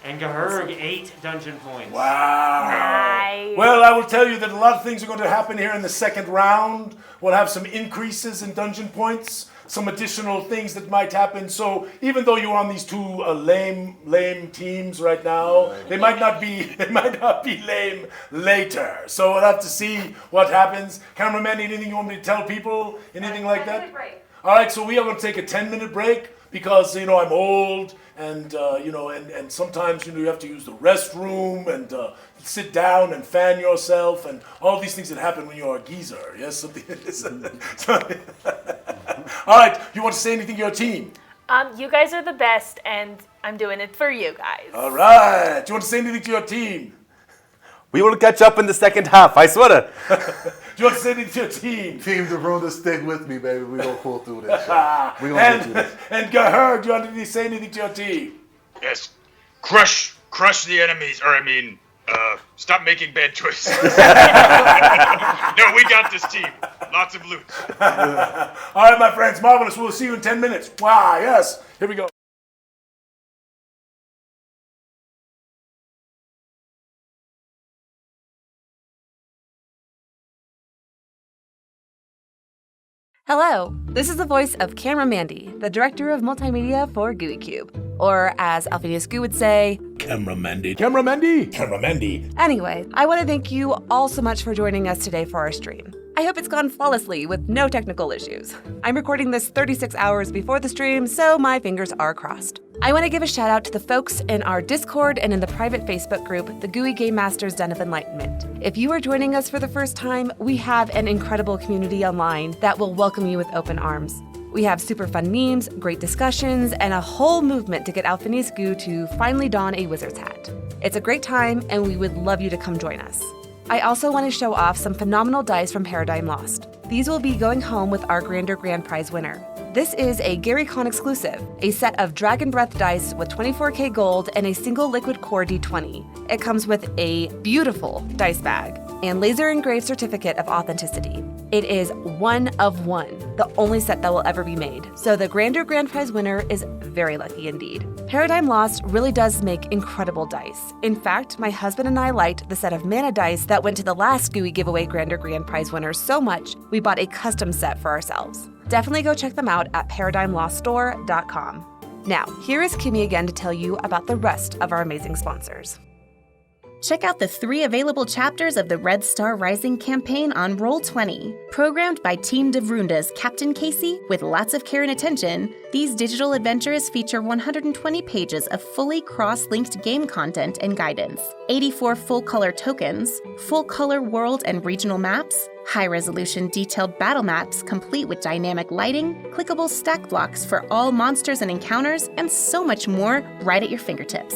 And Gahurg, 8 dungeon points. Wow. Nice. Well, I will tell you that a lot of things are going to happen here in the second round. We'll have some increases in dungeon points, some additional things that might happen. So even though you're on these two lame teams right now, they might not be lame later. So we'll have to see what happens. Cameraman, anything you want me to tell people? Anything like that? Break. All right, so we are going to take a 10-minute break because, I'm old and, and sometimes, you have to use the restroom and sit down and fan yourself and all these things that happen when you're a geezer. Yes, something. All right, you want to say anything to your team? You guys are the best, and I'm doing it for you guys. All right, do you want to say anything to your team? We will catch up in the second half, I swear. Do you want to say anything to your team? Team Devrunda, stick with me, baby. We're going to pull through this. We're going to get through this. And Gahurg, do you want to say anything to your team? Yes. Crush the enemies, stop making bad choices. No, we got this team. Lots of loot. All right, my friends, marvelous. We'll see you in 10 minutes. Wow, yes. Here we go. Hello, this is the voice of Camera Mandy, the director of multimedia for Gooey Cube. Or as Alphinius Goo would say, Camera Mandy. Camera Mandy. Camera Mandy. Anyway, I want to thank you all so much for joining us today for our stream. I hope it's gone flawlessly with no technical issues. I'm recording this 36 hours before the stream, so my fingers are crossed. I want to give a shout out to the folks in our Discord and in the private Facebook group, the Gooey Game Masters Den of Enlightenment. If you are joining us for the first time, we have an incredible community online that will welcome you with open arms. We have super fun memes, great discussions, and a whole movement to get Alphinius Goo to finally don a wizard's hat. It's a great time, and we would love you to come join us. I also want to show off some phenomenal dice from Paradigm Lost. These will be going home with our Grander Grand Prize winner. This is a GaryCon exclusive, a set of Dragon Breath dice with 24k gold and a single liquid core d20. It comes with a beautiful dice bag and laser engraved certificate of authenticity. It is one of one, the only set that will ever be made, so the Grander Grand Prize winner is very lucky indeed. Paradigm Lost really does make incredible dice. In fact, my husband and I liked the set of mana dice that went to the last Gooey giveaway Grander Grand Prize winners so much, we bought a custom set for ourselves. Definitely go check them out at ParadigmLostStore.com. Now, here is Kimmy again to tell you about the rest of our amazing sponsors. Check out the 3 available chapters of the Red Star Rising campaign on Roll20. Programmed by Team Devrunda's Captain Casey with lots of care and attention, these digital adventures feature 120 pages of fully cross-linked game content and guidance, 84 full-color tokens, full-color world and regional maps, high-resolution detailed battle maps complete with dynamic lighting, clickable stack blocks for all monsters and encounters, and so much more right at your fingertips.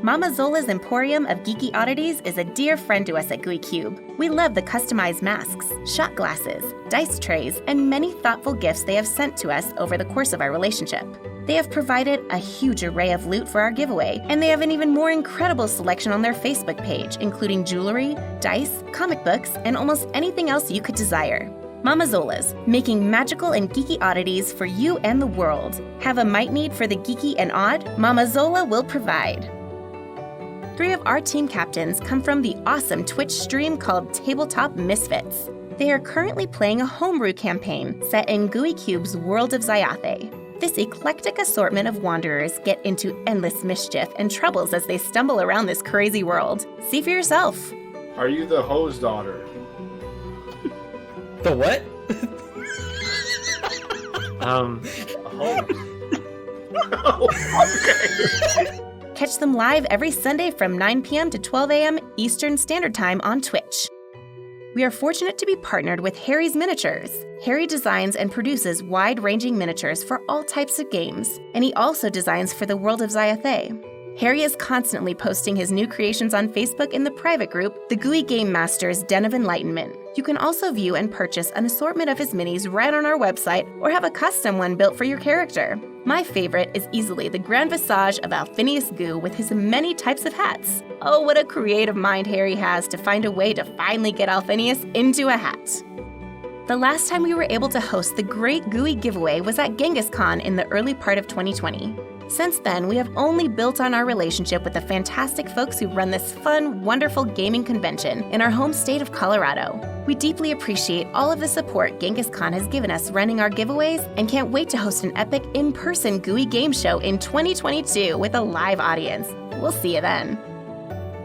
Mama Zola's Emporium of Geeky Oddities is a dear friend to us at Gooey Cube. We love the customized masks, shot glasses, dice trays, and many thoughtful gifts they have sent to us over the course of our relationship. They have provided a huge array of loot for our giveaway, and they have an even more incredible selection on their Facebook page, including jewelry, dice, comic books, and almost anything else you could desire. Mama Zola's, making magical and geeky oddities for you and the world. Have a might need for the geeky and odd? Mama Zola will provide. 3 of our team captains come from the awesome Twitch stream called Tabletop Misfits. They are currently playing a homebrew campaign set in Gooey Cube's world of Zyathé. This eclectic assortment of wanderers get into endless mischief and troubles as they stumble around this crazy world. See for yourself. Are you the Ho's daughter? The what? Okay. Catch them live every Sunday from 9 p.m. to 12 a.m. Eastern Standard Time on Twitch. We are fortunate to be partnered with Harry's Miniatures. Harry designs and produces wide-ranging miniatures for all types of games, and he also designs for the world of Zyathé. Harry is constantly posting his new creations on Facebook in the private group, the Gooey Game Masters Den of Enlightenment. You can also view and purchase an assortment of his minis right on our website or have a custom one built for your character. My favorite is easily the Grand Visage of Alphinius Goo with his many types of hats. Oh, what a creative mind Harry has to find a way to finally get Alphinius into a hat. The last time we were able to host the Great Gooey Giveaway was at Genghis Con in the early part of 2020. Since then, we have only built on our relationship with the fantastic folks who run this fun, wonderful gaming convention in our home state of Colorado. We deeply appreciate all of the support Genghis Con has given us running our giveaways and can't wait to host an epic in-person Gooey game show in 2022 with a live audience. We'll see you then.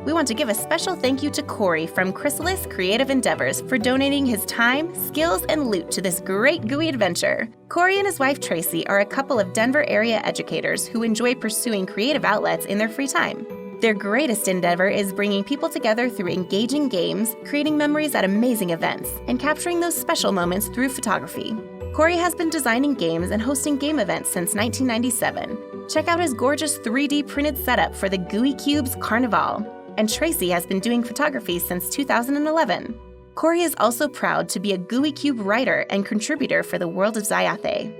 We want to give a special thank you to Corey from Chrysalis Creative Endeavors for donating his time, skills, and loot to this great Gooey adventure. Corey and his wife Tracy are a couple of Denver area educators who enjoy pursuing creative outlets in their free time. Their greatest endeavor is bringing people together through engaging games, creating memories at amazing events, and capturing those special moments through photography. Corey has been designing games and hosting game events since 1997. Check out his gorgeous 3D printed setup for the Gooey Cube's Carnival. And Tracy has been doing photography since 2011. Corey is also proud to be a Gooey Cube writer and contributor for the world of Zyathé.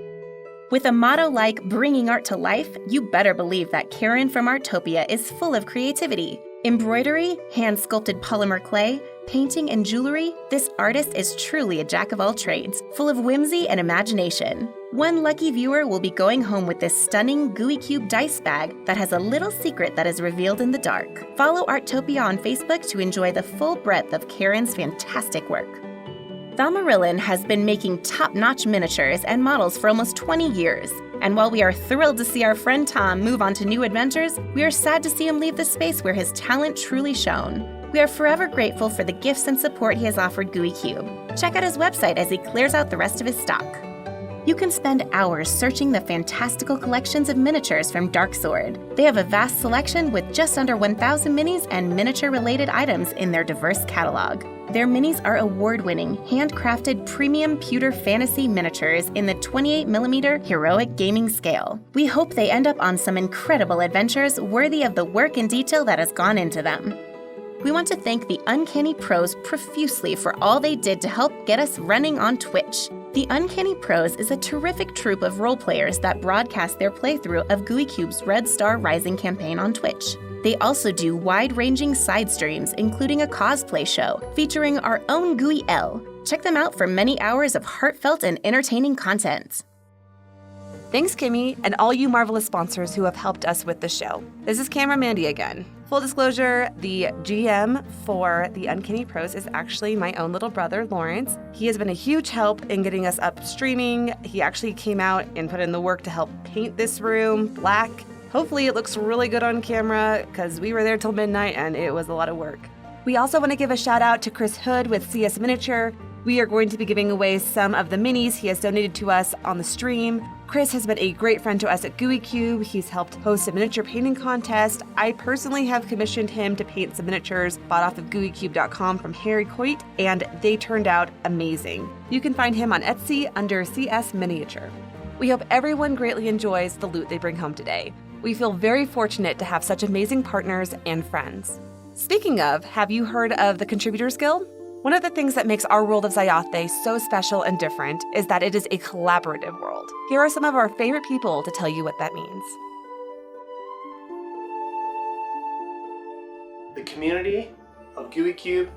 With a motto like bringing art to life, you better believe that Karen from Artopia is full of creativity. Embroidery, hand-sculpted polymer clay, painting, and jewelry, this artist is truly a jack of all trades, full of whimsy and imagination. One lucky viewer will be going home with this stunning Gooey Cube dice bag that has a little secret that is revealed in the dark. Follow Artopia on Facebook to enjoy the full breadth of Karen's fantastic work. Thalmarillin has been making top-notch miniatures and models for almost 20 years. And while we are thrilled to see our friend Tom move on to new adventures, we are sad to see him leave the space where his talent truly shone. We are forever grateful for the gifts and support he has offered Gooey Cube. Check out his website as he clears out the rest of his stock. You can spend hours searching the fantastical collections of miniatures from Darksword. They have a vast selection with just under 1,000 minis and miniature-related items in their diverse catalog. Their minis are award-winning, handcrafted premium pewter fantasy miniatures in the 28mm heroic gaming scale. We hope they end up on some incredible adventures worthy of the work and detail that has gone into them. We want to thank the Uncanny Pros profusely for all they did to help get us running on Twitch. The Uncanny Pros is a terrific troupe of role players that broadcast their playthrough of Gooey Cube's Red Star Rising campaign on Twitch. They also do wide-ranging side streams, including a cosplay show featuring our own Gooey L. Check them out for many hours of heartfelt and entertaining content. Thanks, Kimmy, and all you marvelous sponsors who have helped us with the show. This is Camera Mandy again. Full disclosure, the GM for the Uncanny Pros is actually my own little brother, Lawrence. He has been a huge help in getting us up streaming. He actually came out and put in the work to help paint this room black. Hopefully it looks really good on camera, because we were there till midnight and it was a lot of work. We also want to give a shout out to Chris Hood with CS Miniature. We are going to be giving away some of the minis he has donated to us on the stream. Chris has been a great friend to us at Gooey Cube. He's helped host a miniature painting contest. I personally have commissioned him to paint some miniatures bought off of gooeycube.com from Harry Coit, and they turned out amazing. You can find him on Etsy under CS Miniature. We hope everyone greatly enjoys the loot they bring home today. We feel very fortunate to have such amazing partners and friends. Speaking of, have you heard of the Contributors Guild? One of the things that makes our world of Zyathé so special and different is that it is a collaborative world. Here are some of our favorite people to tell you what that means. The community of Gooey Cube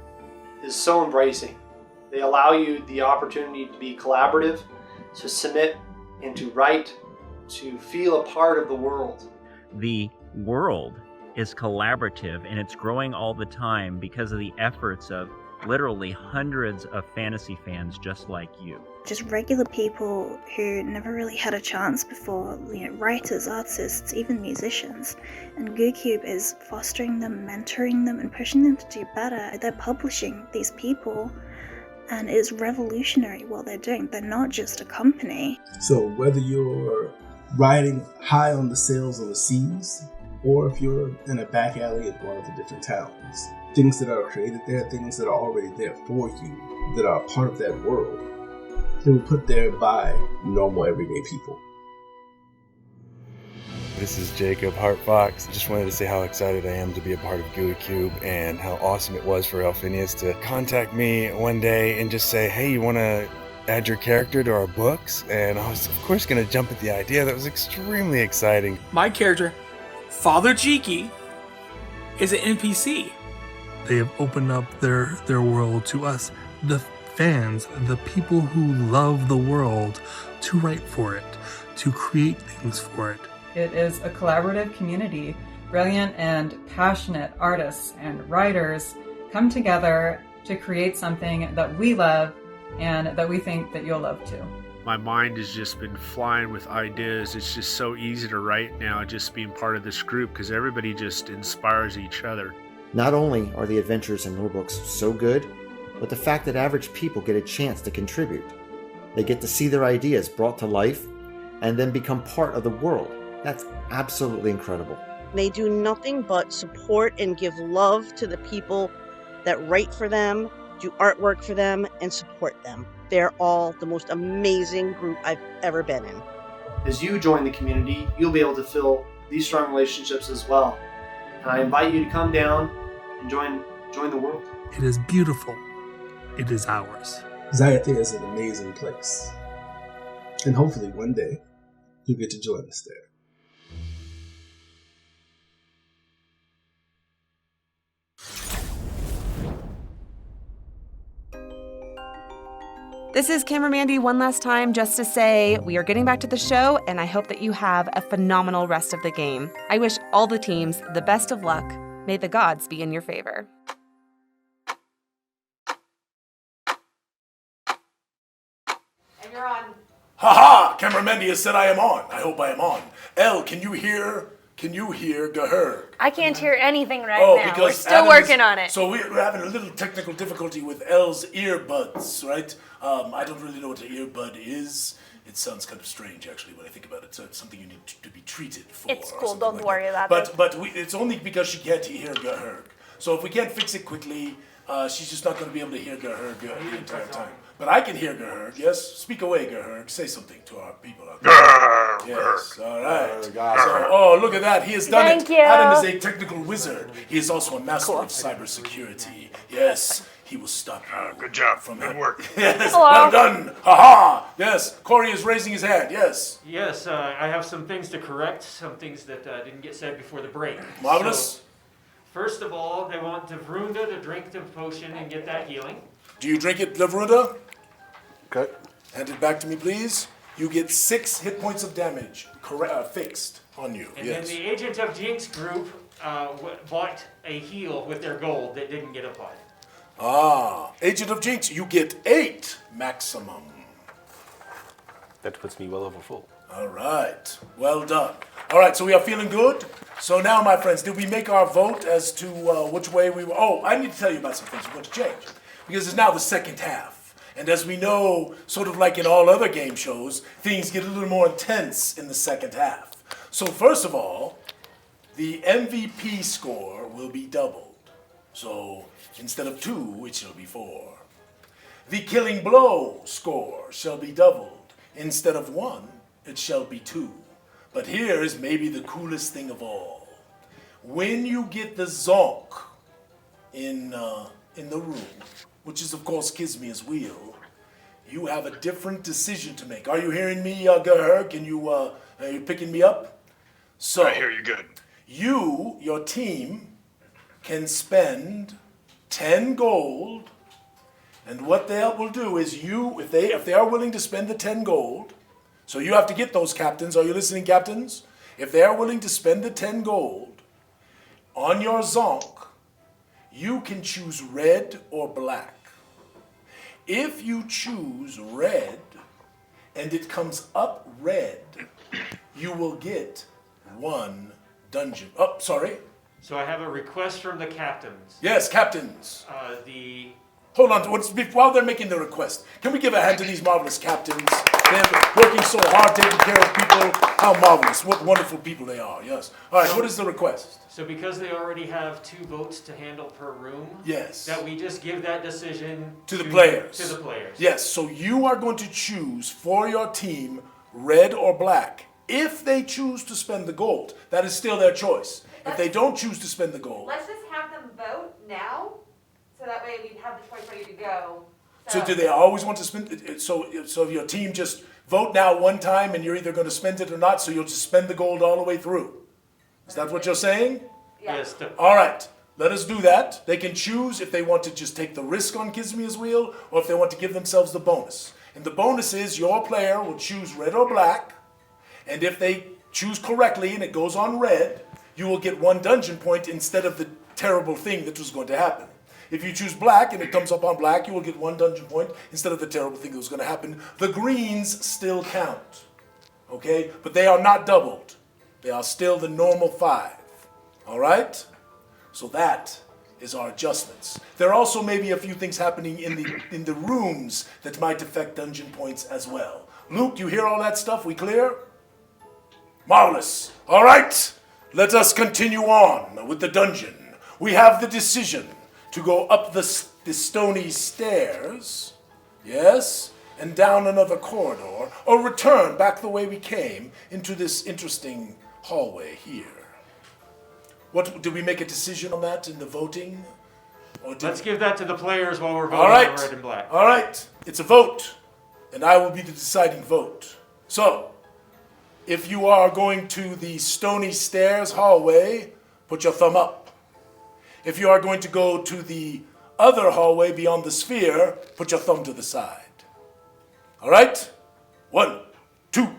is so embracing. They allow you the opportunity to be collaborative, to submit and to write, to feel a part of the world. The world is collaborative and it's growing all the time because of the efforts of literally hundreds of fantasy fans just like you. Just regular people who never really had a chance before, writers, artists, even musicians. And Goo Cube is fostering them, mentoring them, and pushing them to do better. They're publishing these people, and it's revolutionary what they're doing. They're not just a company. So whether you're riding high on the sails on the seas, or if you're in a back alley at one of the different towns, things that are created there, things that are already there for you, that are a part of that world, they were put there by normal everyday people. This is Jacob Hartfox. Just wanted to say how excited I am to be a part of Gooey Cube and how awesome it was for Alphinius to contact me one day and just say, hey, you want to add your character to our books? And I was, of course, going to jump at the idea. That was extremely exciting. My character, Father Cheeky, is an NPC. They have opened up their world to us, the fans, the people who love the world, to write for it, to create things for it. It is a collaborative community. Brilliant and passionate artists and writers come together to create something that we love and that we think that you'll love too. My mind has just been flying with ideas. It's just so easy to write now, just being part of this group, because everybody just inspires each other. Not only are the adventures and rulebooks so good, but the fact that average people get a chance to contribute. They get to see their ideas brought to life and then become part of the world. That's absolutely incredible. They do nothing but support and give love to the people that write for them, do artwork for them, and support them. They're all the most amazing group I've ever been in. As you join the community, you'll be able to feel these strong relationships as well. And I invite you to come down and join the world. It is beautiful. It is ours. Zyathé is an amazing place. And hopefully one day, you'll get to join us there. This is Camera Mandy one last time just to say we are getting back to the show, and I hope that you have a phenomenal rest of the game. I wish all the teams the best of luck. May the gods be in your favor. And you're on. Ha! Camera Mandy has said I am on. I hope I am on. Elle, can you hear Gahurg? I can't hear anything right now. Because We're still working on it. So we're having a little technical difficulty with Elle's earbuds, right? I don't really know what an earbud is. It sounds kind of strange, actually, when I think about it. So it's something you need to be treated for. It's cool. Don't worry about it. But it's only because she can't hear Gahurg. So if we can't fix it quickly, she's just not going to be able to hear Gahurg the entire time. But I can hear Gahurg, yes? Speak away, Gahurg. Say something to our people out there. Yes, all right. So, look at that. He has done Thank it. you. Adam is a technical wizard. He is also a master of cybersecurity. Yes, he will stop you. Good job. Good work. Yes, Hello. well done. Ha-ha. Yes, Corey is raising his hand. Yes. Yes, I have some things to correct, some things that didn't get said before the break. Marvelous. So, first of all, they want Devrunda to drink the potion and get that healing. Do you drink it, Devrunda? Okay. Hand it back to me, please. You get 6 hit points of damage fixed on you. And yes. then the Agent of Jinx group bought a heal with their gold that didn't get applied. Agent of Jinx, you get 8 maximum. That puts me well over full. All right. Well done. All right, so we are feeling good. So now, my friends, did we make our vote as to which way we were? Oh, I need to tell you about some things we're going to change. Because it's now the second half. And as we know, sort of like in all other game shows, things get a little more intense in the second half. So first of all, the MVP score will be doubled. So instead of 2, it shall be 4. The killing blow score shall be doubled. Instead of 1, it shall be 2. But here is maybe the coolest thing of all. When you get the zonk in the room, which is of course Kizmia's wheel, you have a different decision to make. Are you hearing me, Gahur? Are you picking me up? So I hear you good. Your team, can spend 10 gold, and what they will do is if they are willing to spend the 10 gold, so you have to get those captains. Are you listening, captains? If they are willing to spend the 10 gold, on your zonk, you can choose red or black. If you choose red, and it comes up red, you will get 1 dungeon. Oh, sorry. So I have a request from the captains. Yes, captains. Hold on, while they're making the request, can we give a hand to these marvelous captains? They're working so hard, taking care of people. How marvelous, what wonderful people they are, yes. All right, what is the request? So because they already have 2 votes to handle per room, yes, that we just give that decision to the players. To the players. Yes, so you are going to choose for your team red or black. If they choose to spend the gold, that is still their choice. If they don't choose to spend the gold. Let's just have them vote now, so that way we have the choice ready to go. So do they always want to spend it? So if your team just vote now one time and you're either going to spend it or not, so you'll just spend the gold all the way through. Is that what you're saying? Yes. All right, let us do that. They can choose if they want to just take the risk on Kizmia's wheel or if they want to give themselves the bonus. And the bonus is your player will choose red or black, and if they choose correctly and it goes on red, you will get 1 dungeon point instead of the terrible thing that was going to happen. If you choose black and it comes up on black, you will get 1 dungeon point instead of the terrible thing that was going to happen. The greens still count, okay? But they are not doubled. They are still the normal 5, all right? So that is our adjustments. There also may be a few things happening in the rooms that might affect dungeon points as well. Luke, you hear all that stuff? We clear? Marvelous. All right, let us continue on with the dungeon. We have the decision to go up the stony stairs, yes, and down another corridor, or return back the way we came into this interesting hallway here. What did we make a decision on that in the voting? Let's give that to the players while we're voting all right. on red and black. All right, it's a vote, and I will be the deciding vote. So, if you are going to the stony stairs hallway, put your thumb up. If you are going to go to the other hallway beyond the sphere, put your thumb to the side. All right? 1, 2,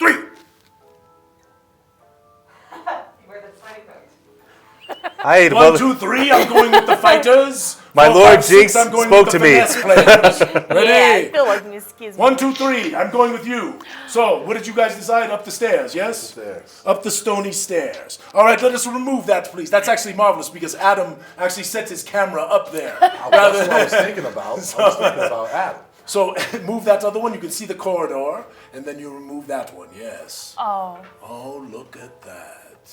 3. You wear the smiling vote. 1, 2, 3. I'm going with the fighters. My 4, Lord 5, 6, Jinx I'm going spoke with to the me. finesse players. Ready? Yeah, I feel like Miss Kizmi. 1, 2, 3. I'm going with you. So, what did you guys decide? Up the stairs, yes? Stairs. Up the stony stairs. All right, let us remove that, please. That's actually marvelous because Adam actually sets his camera up there. That's what I was thinking about. I was thinking about Adam. So, move that other one. You can see the corridor, and then you remove that one, yes. Oh. Oh, look at that.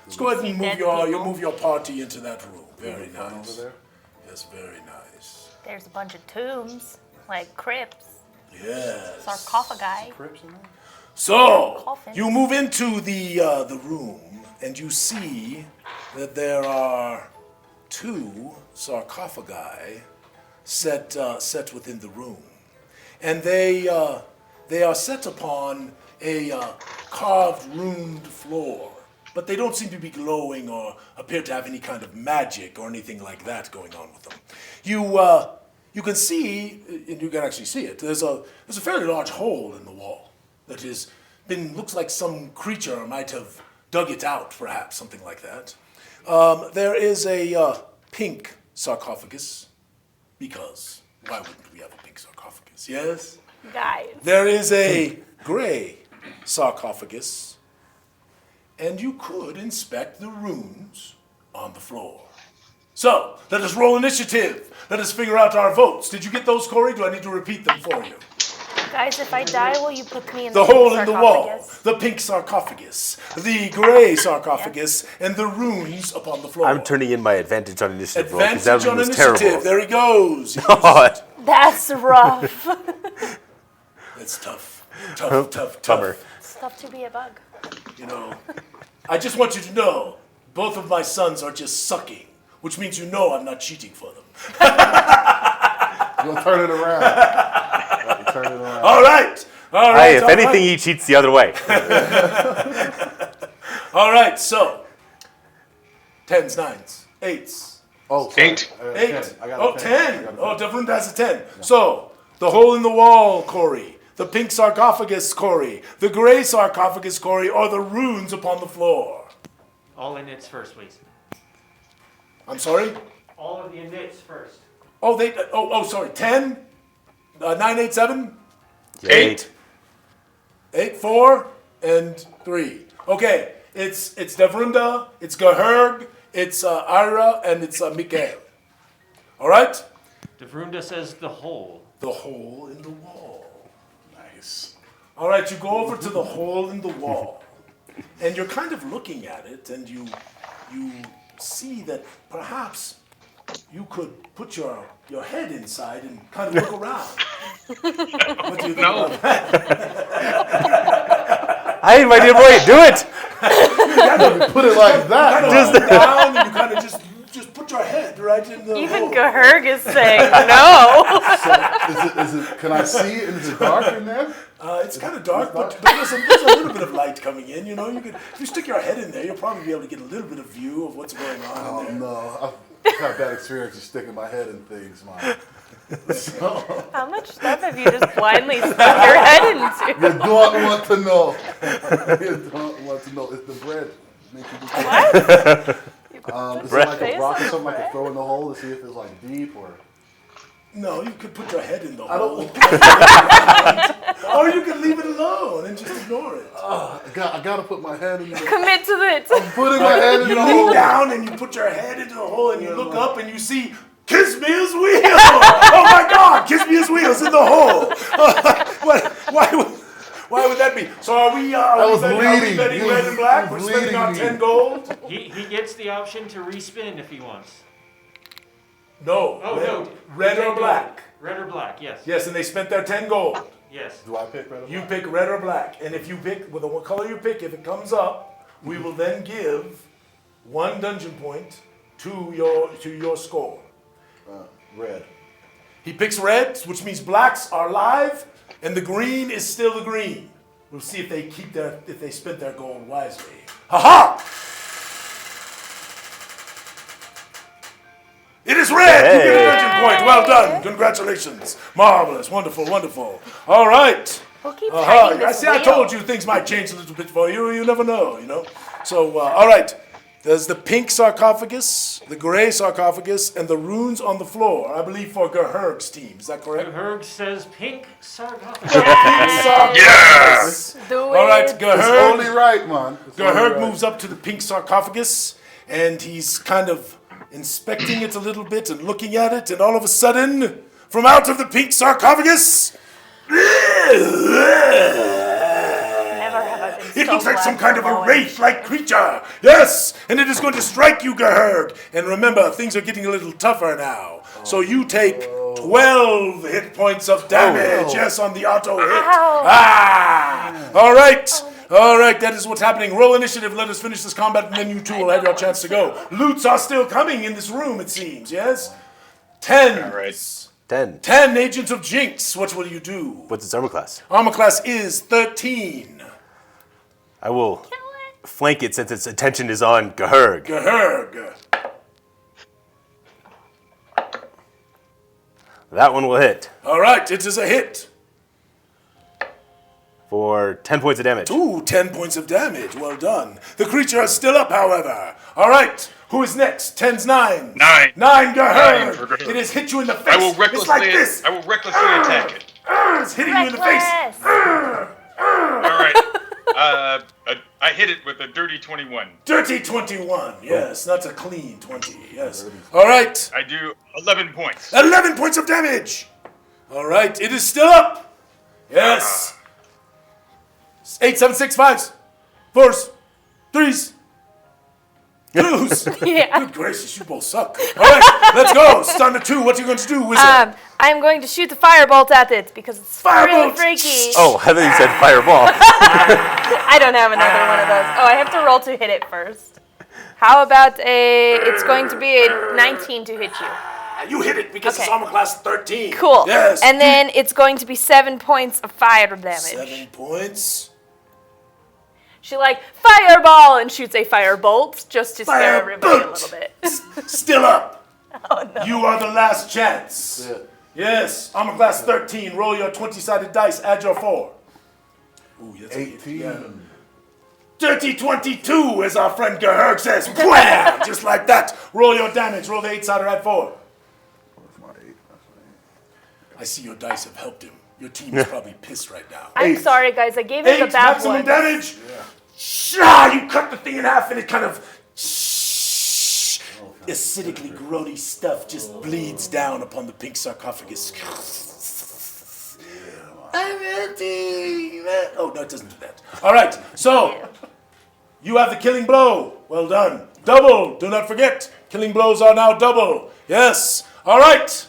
Let's go ahead and move your party into that room. Very nice. Over there? Yes, very nice. There's a bunch of tombs, like crypts. Yes. Sarcophagi. So, Coffins. you move into the room, and you see that there are 2 sarcophagi set within the room. And they are set upon a carved, runed floor. But they don't seem to be glowing or appear to have any kind of magic or anything like that going on with them. You can see, and you can actually see it, there's a fairly large hole in the wall that looks like some creature might have dug it out, perhaps, something like that. There is a pink sarcophagus, because why wouldn't we have a pink sarcophagus, yes? Guys. There is a gray sarcophagus, and you could inspect the runes on the floor. So, let us roll initiative. Let us figure out our votes. Did you get those, Corey? Do I need to repeat them for you? Guys, if I die, will you put me in The the hole in the wall, sarcophagus? the pink sarcophagus, the gray sarcophagus, and the runes upon the floor. I'm turning in my advantage on initiative roll because Advantage that on one was initiative. terrible. There he goes. God. That's rough. It's tough. Tough. Bummer. It's tough to be a bug. You know, I just want you to know, both of my sons are just sucking, which means you know I'm not cheating for them. You'll turn it around. Turn it around. All right. Hey, if anything, he cheats the other way. All right, so 10s, 9s, 8s. Oh, sorry. 8. 8. I got Oh, a 10. pen. Oh, Devlin has a 10. So, the hole in the wall, Corey. The pink sarcophagus, Corey. The gray sarcophagus, Corey. Or the runes upon the floor. All inits first, please. I'm sorry? All of the inits first. Oh, sorry. 10? 9, 8, 7? 8. 8, 4, and 3. Okay, it's Devrunda, it's Gahurg, it's Ira, and it's Mikael. All right? Devrunda says the hole. The hole in the wall. Nice. All right, you go over to the hole in the wall, and you're kind of looking at it, and you see that perhaps you could put your head inside and kind of look around. What do you think about that? Hey, my dear boy, do it! You put it like that. Just down, and you kind of just put your head right in the Even hole. Gahurg is saying no. So, is it? Can I see it? Is it dark in there? It's kind of dark, but there's a little bit of light coming in. You know, if you stick your head in there, you'll probably be able to get a little bit of view of what's going on Oh in there. no, I've had bad experiences sticking my head in things, man. So, How much stuff have you just blindly stuck your head into? you don't want to know. You don't want to know. It's the bread. Make you do What? Is it like a rock or something I can throw in the hole to see if it's like deep or? No, you could put your head in the I hole. don't. Or you could leave it alone and just ignore it. I gotta put my head in the Commit to it. I'm putting my head in You the lean hole. down and you put your head into the hole and you look up and you see Kismia's wheel. Oh my God, Kismia's wheel's in the hole. Why would that be? So are we betting red and black? We're spending our 10 gold? He gets the option to respin if he wants. No. Oh, no. Red or black? Red or black, yes. Yes, and they spent their 10 gold. Yes. Do I pick red or black? You pick red or black. And if you pick, with what color you pick, if it comes up, we will then give 1 dungeon point to your score. Red. He picks red, which means blacks are live, and the green is still the green. We'll see if they spent their gold wisely. Ha-ha! It is red! Hey. You get a dungeon point. Well done. Congratulations. Marvelous. Wonderful, wonderful. All right. We'll keep hiding I this see, I wheel. told you things might change a little bit for you. You never know, you know. So, all right. There's the pink sarcophagus, the gray sarcophagus, and the runes on the floor, I believe, for Gahurg's team. Is that correct? Gahurg says pink sarcophagus. Yes! Do All right, it. It's only Gahurg. right, man. It's only Gahurg right. moves up to the pink sarcophagus, and he's kind of inspecting it a little bit and looking at it, and all of a sudden, from out of the pink sarcophagus, Never have I been it so looks like glad some kind for of a Bowen. wraith-like creature. Yes, and it is going to strike you, Gahurg. And remember, things are getting a little tougher now. So you take 12 hit points of damage. Yes, on the auto hit. Ow. Ah! All right. All right, that is what's happening. Roll initiative. Let us finish this combat, and then you two will have your chance to go. Loots are still coming in this room, it seems. Yes? 10. All right. 10. 10 Agents of Jinx. What will you do? What's its armor class? Armor class is 13. I will flank it since its attention is on Gahurg. Gahurg. That one will hit All right, it is a hit. for 10 points of damage. Ooh, 10 points of damage. Well done. The creature is still up, however. All right, who is next? 10's 9. 9. 9, Gahurg. for Gahurg. It has hit you in the face. I will recklessly. It's like this. Attack it. It's hitting you in the face. All right. I hit it with a dirty 21. Dirty 21. Yes, that's a clean 20. Yes. All right. I do 11 points. 11 points of damage. All right. It is still up. Yes. 8, 7, 6, 5s, 4s, 3s, 2s. Yeah. Good gracious, you both suck. All right, let's go. Start at 2. What are you going to do, wizard? I'm going to shoot the firebolt at it because it's really Firebolt! freaky. Oh, I thought you said fireball. I don't have another one of those. Oh, I have to roll to hit it first. How about it's going to be a 19 to hit you. You hit it because it's armor class 13. Cool. Yes. And then it's going to be 7 points of fire damage. 7 points. She fireball and shoots a firebolt just to scare everybody a little bit. Still up. Oh no. You are the last chance. Yeah. Yes. Armor class 13. Roll your 20-sided dice. Add your 4. Ooh, that's 18. Yeah. Dirty 22, as our friend Gerherg says. Blam! Just like that. Roll your damage. Roll the 8-sider. Add 4. I see your dice have helped him. Your team is probably pissed right now. I'm sorry, guys. I gave him the bad maximum one. damage. Yeah. You cut the thing in half, and it kind of acidically grody stuff just bleeds down upon the pink sarcophagus. I'm empty. Oh no, it doesn't do that. All right, so you have the killing blow. Well done. Double. Do not forget, killing blows are now double. Yes. All right.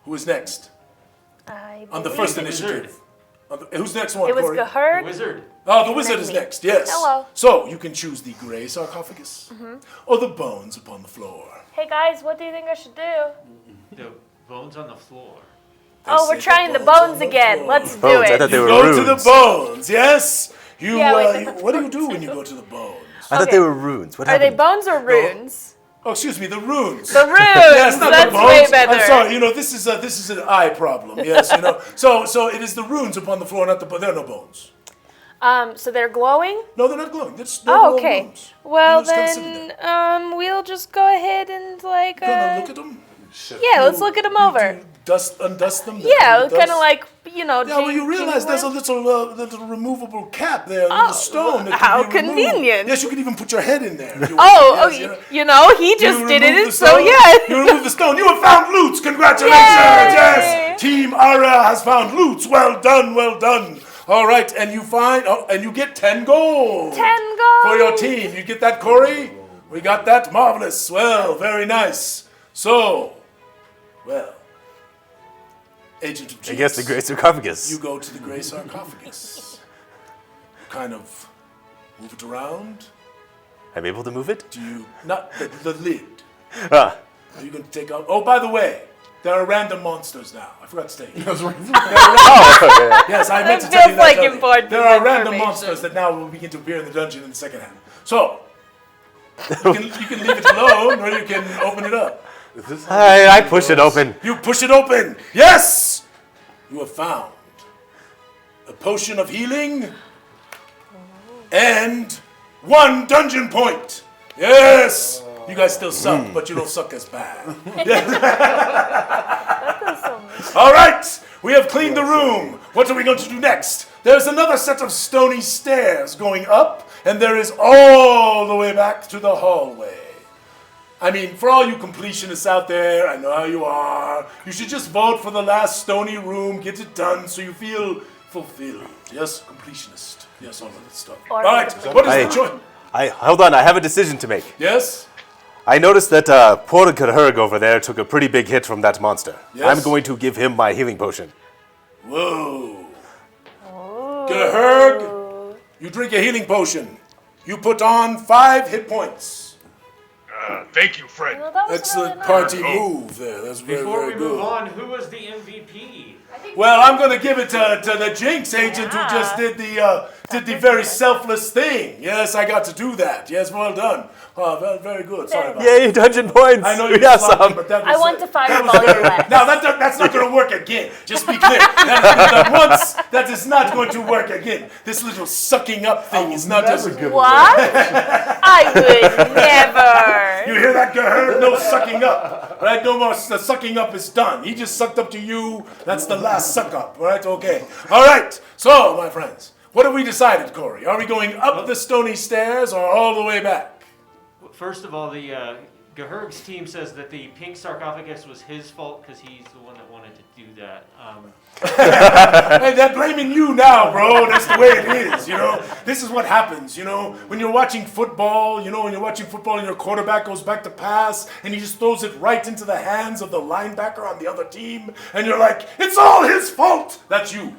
Who is next? On the first initiative. Who's next one, It was Corey? Gaherd. The wizard. Oh, the wizard is next, yes. Hello. So, you can choose the gray sarcophagus or the bones upon the floor. Hey guys, what do you think I should do? The bones on the floor. Oh, we're trying the bones again. Let's do Bones, I it. thought they You were go runes. to the bones, yes? Yeah, What do you do when you go to the bones? I thought they were runes. What Are they happened? bones or runes? Oh, excuse me, the runes. The runes. Yes, not That's the bones. way better. I'm sorry. This is an eye problem. Yes, So it is the runes upon the floor, not the bones. There are no bones. So they're glowing? No, they're not glowing. They're Oh, okay. Runes. Well You just then, we'll just go ahead and Gonna look at them. yeah, let's look at them over. Undust them. Yeah, kind of Yeah, well, you realize there's a little removable cap there, a little stone. That how can be removed. convenient. Yes, you can even put your head in there. If you Oh, want. Yes, he just You did remove the it, so stone. yeah. You remove the stone. You have found loots. Congratulations. Yes. Team Ara has found loots. Well done, well done. All right, and you get 10 gold. 10 gold. For your team. You get that, Corey? We got that? Marvelous. Well, very nice. So, Agent of I guess the gray sarcophagus. You go to the gray sarcophagus. Kind of move it around. I'm able to move it? Do you not the lid? Ah. Are you going to take out? Oh, by the way, there are random monsters now. I forgot to say. Yes, I meant to tell you that. Important There are random information. monsters that now will begin to appear in the dungeon in the second hand. So you can leave it alone, or you can open it up. I push it open. You push it open. Yes! You have found a potion of healing and 1 dungeon point. Yes! You guys still suck, but you don't suck as bad. All right! We have cleaned the room. What are we going to do next? There's another set of stony stairs going up, and there is all the way back to the hallway. I mean, for all you completionists out there, I know how you are. You should just vote for the last stony room, get it done, so you feel fulfilled. Yes, completionist. Yes, all of that stuff. All right, what is the choice? Hold on, I have a decision to make. Yes? I noticed that poor Gerherg over there took a pretty big hit from that monster. Yes? I'm going to give him my healing potion. Whoa. Gerherg, you drink a healing potion. You put on 5 hit points. Thank you, Fred. Excellent party move there. That's very, Before very we good. move on, who was the MVP? Well, I'm going to give it to the Jinx agent who just did the did the very selfless thing. Yes, I got to do that. Yes, well done. Oh, very, very good. Sorry about Yay, dungeon points. I know We you got sloppy, some. but that was I want to that was fireball your very- left. Now, that's not going to work again. Just be clear. That is not going to work again. This little sucking up thing is not just... What? I would never. You hear that, Gerhard? No sucking up. Right? No more. The sucking up is done. He just sucked up to you. That's the last suck up. Right? Okay. All right. So, my friends, what have we decided, Corey? Are we going up the stony stairs or all the way back? First of all, the Gahurg's team says that the pink sarcophagus was his fault because he's the one that wanted to do that. Hey, they're blaming you now, bro. That's the way it is, you know. This is what happens, you know. When you're watching football, and your quarterback goes back to pass and he just throws it right into the hands of the linebacker on the other team, and you're like, it's all his fault. That's you.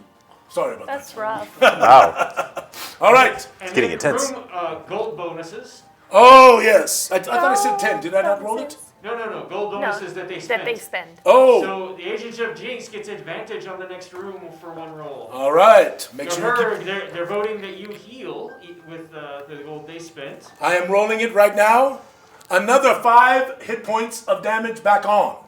Sorry about That's rough. Wow. All right. And getting in intense. Room, gold bonuses. Oh, yes. I thought I said 10. Did I not roll it? No. Gold bonuses that they spend. Oh. So the Agent of Jinx gets advantage on the next room for one roll. All right. Make sure you Gahurg, they're voting that you heal with the gold they spent. I am rolling it right now. Another 5 hit points of damage back on.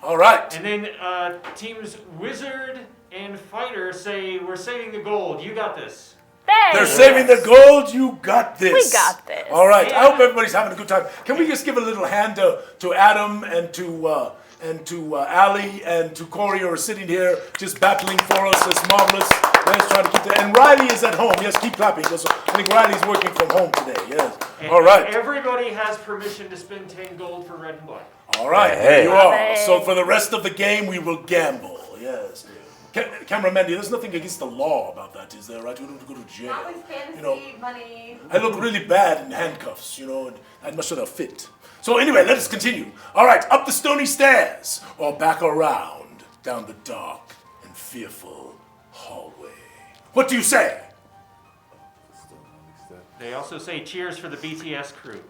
All right. And then teams Wizard and Fighter say, we're saving the gold. You got this. Thanks. They're saving the gold. You got this. We got this. All right. Yeah. I hope everybody's having a good time. Can we just give a little hand to Adam and to Ali and to Corey who are sitting here just battling for us? It's marvelous. Let's try to keep it. And Riley is at home. Yes, keep clapping. I think Riley's working from home today. Yes. And All right. Everybody has permission to spend 10 gold for red and black. All right. Hey. There you are. Hey. So for the rest of the game, we will gamble. Yes. Camera Mandy, there's nothing against the law about that, is there? Right? We don't have to go to jail. Not with fantasy, You know, money. I look really bad in handcuffs, you know, and I'm not sure they'll fit. So anyway, let us continue. All right, up the stony stairs, or back around, down the dark and fearful hallway. What do you say? They also say cheers for the BTS crew.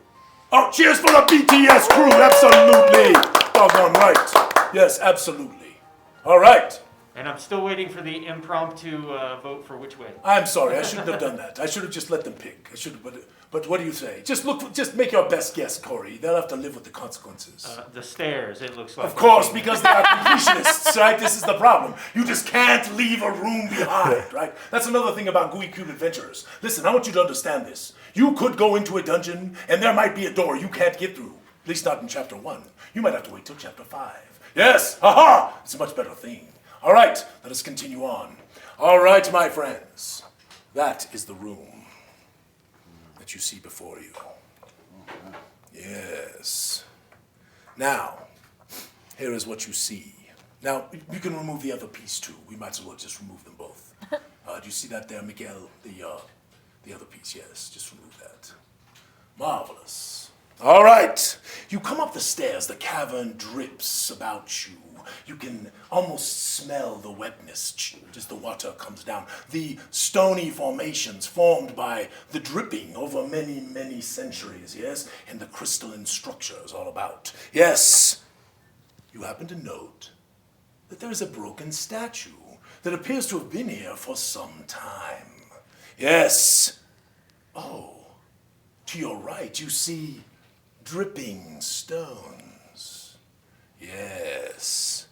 Oh, cheers for the BTS crew, absolutely. Doggone right. Yes, absolutely. All right. And I'm still waiting for the impromptu vote for which way. I'm sorry, I shouldn't have done that. I should have just let them pick. I should have, but what do you say? Just make your best guess, Corey. They'll have to live with the consequences. The stairs, it looks like. Of course, because they are completionists, right? This is the problem. You just can't leave a room behind, right? That's another thing about Gooey Cube Adventurers. Listen, I want you to understand this. You could go into a dungeon, and there might be a door you can't get through. At least not in Chapter 1. You might have to wait till Chapter 5. Yes, haha! It's a much better thing. All right, let us continue on. All right, my friends. That is the room that you see before you. Yes. Now, here is what you see. Now, you can remove the other piece too. We might as well just remove them both. Do you see that there, Miguel? The other piece, yes. Just remove that. Marvelous. All right. You come up the stairs. The cavern drips about you. You can almost smell the wetness as the water comes down. The stony formations formed by the dripping over many, many centuries, yes? And the crystalline structures all about. Yes. You happen to note that there is a broken statue that appears to have been here for some time. Yes. Oh, to your right, you see dripping stones. Yes.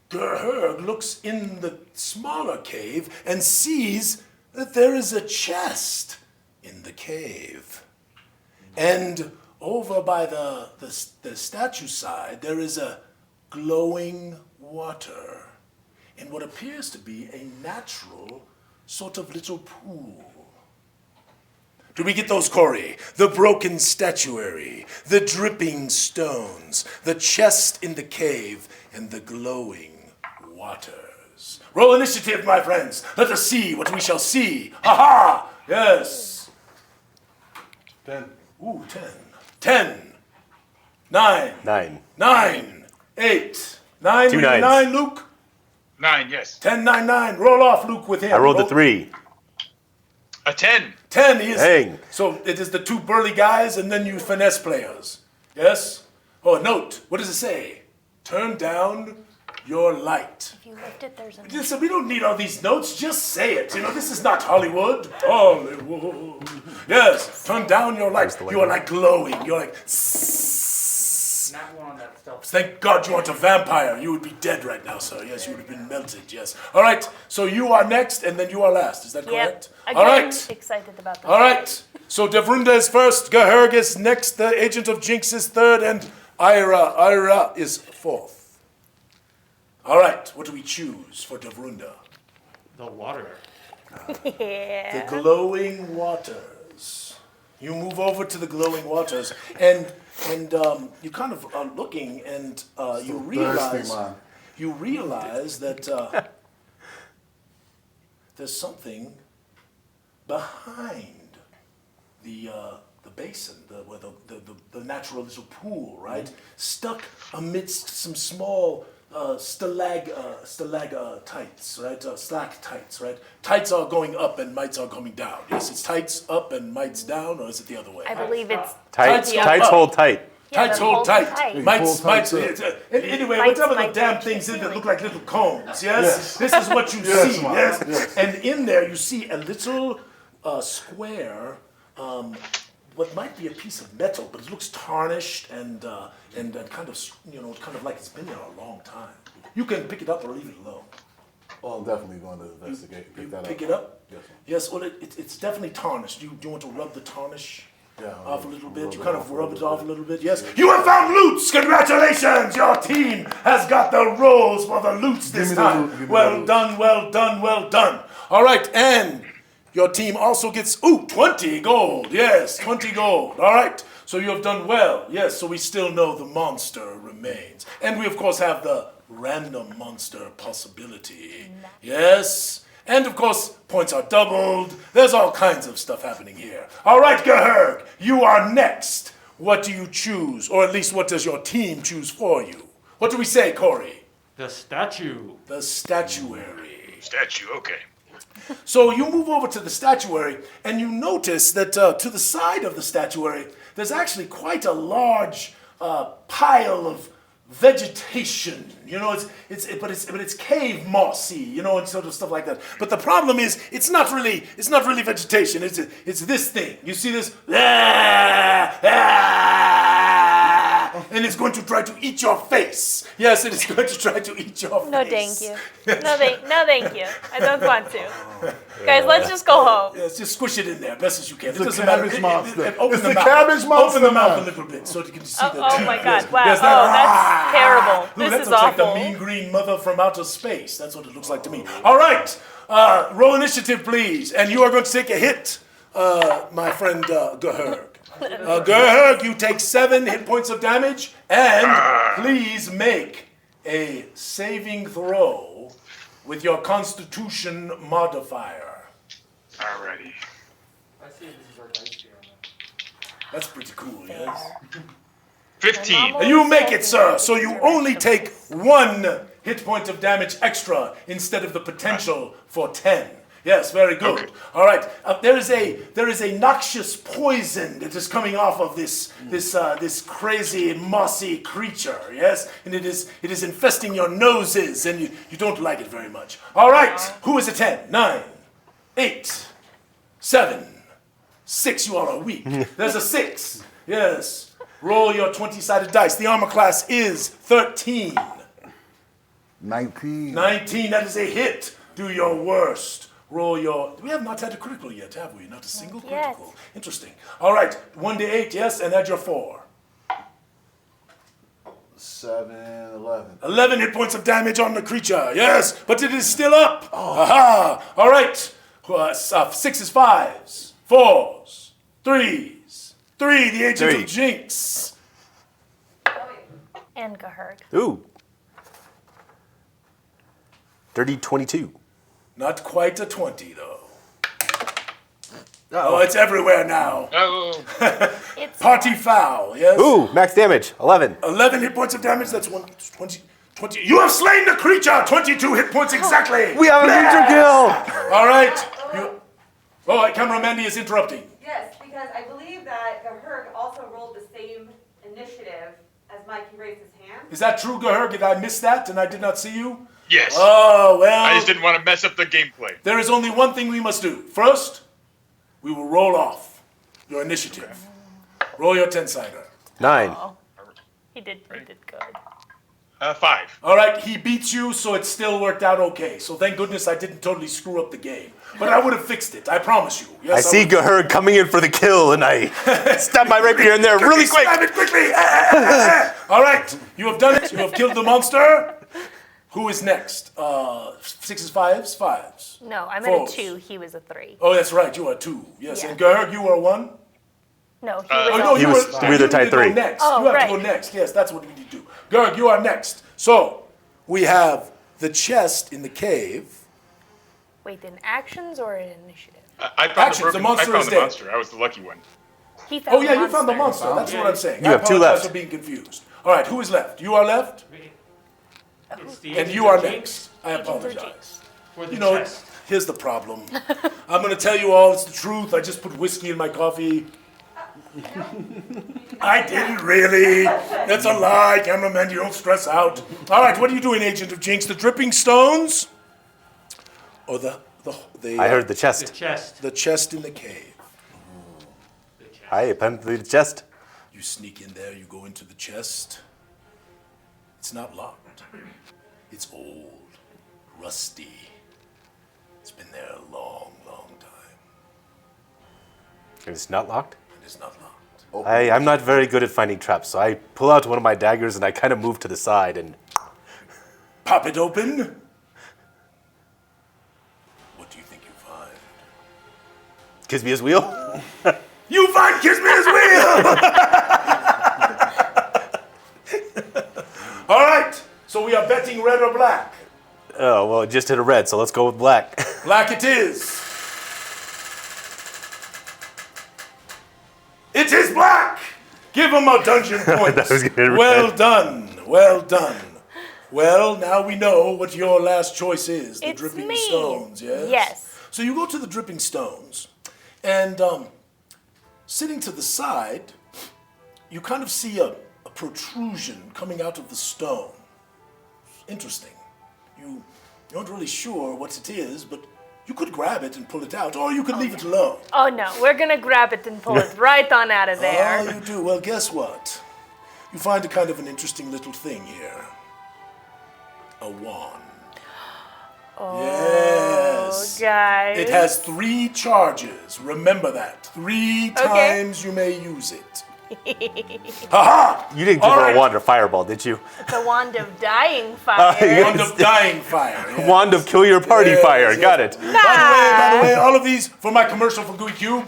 Gerhurg looks in the smaller cave and sees that there is a chest in the cave. And over by the statue side, there is a glowing water in what appears to be a natural sort of little pool. Do we get those, Corey? The broken statuary, the dripping stones, the chest in the cave, and the glowing waters. Roll initiative, my friends. Let us see what we shall see. Ha-ha! Yes. 10. Ooh, 10. 10. 9. 9. 9. 8. 9. 2 Were you nines. 9, Luke? 9, yes. 10, 9, 9. Roll off, Luke, with him. I rolled Roll. a 3. A 10. 10, he is. Dang. So it is the 2 burly guys and then you finesse players. Yes? Oh, a note. What does it say? Turn down your light. If you lift it, there's a. Listen, we don't need all these notes. Just say it. You know, this is not Hollywood. Hollywood. Yes, turn down your light. You are like glowing. You're like. Not one on that stuff. Thank God you aren't a vampire. You would be dead right now, sir. Yes, you would have been melted. Yes. All right. So you are next, and then you are last. Is that correct? Yep. All Again, right. excited about this. All right. So Devrunda is first. Gahurg is next. The Agent of Jinx is third, and Ira is fourth. All right. What do we choose for Devrunda? The water. Yeah. The glowing waters. You move over to the glowing waters, and you kind of are looking, and you realize that there's something behind the basin, where the natural little pool, right? Mm-hmm. Stuck amidst some small stalactites, right? Stalactites, right? Tights are going up and mites are coming down. Yes, it's tights up and mites down, or is it the other way? I believe it's Tights up. hold tight. Yeah, Tights they're hold holding tight. tight. Mites. Anyway, Mites, whatever the mites, damn mites. things in that look like little cones, yes? Yes. This is what you Yes, see, Mom. yes? Yes. And in there you see a little square, what might be a piece of metal, but it looks tarnished and kind of like it's been there a long time. You can pick it up or leave it alone. Well, I'm definitely going to investigate. Pick that up. Pick it up? Yes. Yes, well, it's definitely tarnished. Do you want to rub the tarnish off a little bit? rub You it kind off of a rub it little off a bit. little bit, yes? You have found loots! Congratulations! Your team has got the rolls for the loots Give this me the time. loot, give me the Well loot. done, well done, well done. All right, and your team also gets, 20 gold. Yes, 20 gold. All right, so you have done well. Yes, so we still know the monster remains. And we, of course, have the random monster possibility. Yes, and of course, points are doubled. There's all kinds of stuff happening here. All right, Gahurg, you are next. What do you choose? Or at least what does your team choose for you? What do we say, Corey? The statue. The statuary. Statue, okay. So you move over to the statuary, and you notice that to the side of the statuary, there's actually quite a large pile of vegetation. You know, but it's cave mossy, you know, and sort of stuff like that. But the problem is, it's not really vegetation. It's this thing. You see this? And it's going to try to eat your face. Yes, it is going to try to eat your No, face. thank you. No, thank you. I don't want to. Guys, let's just go home. Yes, just squish it in there best as you can. It's It a doesn't matter. cabbage monster. Open It's the the mouth. cabbage monster, Open the mouth man. a little bit so you can see the. Oh my God! Wow. Yes, That's terrible. Ooh, This that is looks awful. like the mean green mother from outer space. That's what it looks like to me. All right, roll initiative, please, and you are going to take a hit, my friend Gahurg. Gahurg, you take 7 hit points of damage, and please make a saving throw with your Constitution modifier. Alrighty. I see this is our dice here. That's pretty cool, yes. 15. And you make it, sir. So you only take 1 hit point of damage extra instead of the potential for 10. Yes, very good. Okay. All right. There is a noxious poison that is coming off of this crazy mossy creature. Yes, and it is infesting your noses, and you don't like it very much. All right. Who is a 10? 9, 8, 7, 6. You all are weak. There's a 6. Yes. Roll your 20-sided dice. The armor class is 13. 19. 19. That is a hit. Do your worst. Roll your. We have not had a critical yet, have we? Not a single critical. Yes. Interesting. All right. 1d8, yes, and add your 4. 7, 11. 11 hit points of damage on the creature. Yes, but it is still up. Aha. All right. 6 is 5s, 4s, 3s. 3, the Agent of Jinx. And Gahurg. Ooh. Dirty 22. Not quite a 20, though. Oh, it's everywhere now. Oh. Party foul, yes? Ooh, max damage, 11. 11 hit points of damage, that's 20. You have slain the creature! 22 hit points exactly! We have a creature kill! All right. Camera Mandy is interrupting. Yes, because I believe that Gahurg also rolled the same initiative as as Mike raised his hand. Is that true, Gahur? Did I miss that and I did not see you? Yes. Oh, well. I just didn't want to mess up the gameplay. There is only one thing we must do. First, we will roll off your initiative. Roll your 10-sider. 9. He did good. 5. All right, he beats you, so it still worked out okay. So thank goodness I didn't totally screw up the game. But I would have fixed it, I promise you. Yes, I see Gahur coming in for the kill, and I stab my rapier in there really quick. Stab it quickly! All right, you have done it. You have killed the monster. Who is next? 6s, 5s, 5s. No, I'm at a 2. He was a 3. Oh, that's right. You are 2. Yes, Yeah. and Gahur, you are 1. No, he was. no, He was you the need tight to go 3. next. Oh, you have right. to go next. Yes, that's what we need to do. Gahur, you are next. So we have the chest in the cave. Wait, in actions or in initiative? I found Actions, the the monster I found is the dead. monster. I was the lucky one. He found Oh, yeah, the you found the monster. monster. That's what I'm saying. You I have 2 apologize left. for being confused. All right, who is left? You are left, It's the and agents you are of Jinx next. I apologize. for the You know, chest. here's the problem. I'm going to tell you all it's the truth. I just put whiskey in my coffee. I didn't really. That's a lie, cameraman. You don't stress out. All right, what are you doing, Agent of Jinx? The dripping stones? Or the I heard the chest. The chest. the chest in the cave. I apparently the chest. You sneak in there, you go into the chest. It's not locked. It's old, rusty. It's been there a long, long time. It's not locked? It is not locked. I'm not very good at finding traps, so I pull out one of my daggers and I kind of move to the side and... Pop it open. What do you think you find? Kismia's wheel? You find Kismia's wheel! All right, so we are betting red or black. Oh, well, it just hit a red, so let's go with black. Black it is. It is black! Give him a dungeon point. That was gonna be Well red. done, well done. Well, now we know what your last choice is. The It's dripping me. stones, yes? Yes. So you go to the dripping stones, and sitting to the side, you kind of see a protrusion coming out of the stone. Interesting. You aren't really sure what it is, but you could grab it and pull it out, or you could leave it alone. Oh no, we're gonna grab it and pull it right on out of there. Oh, you do? Well, guess what? You find a kind of an interesting little thing here. A wand. Oh, Yes. guys. It has 3 charges. Remember that. 3 times you may use it. Ha-ha! You didn't give her a wand or fireball, did you? It's a wand of dying fire. Wand of dying fire. Yes. Wand of kill your party Yes, fire. yes. Got it. By the way, all of these for my commercial for Gooey Cube.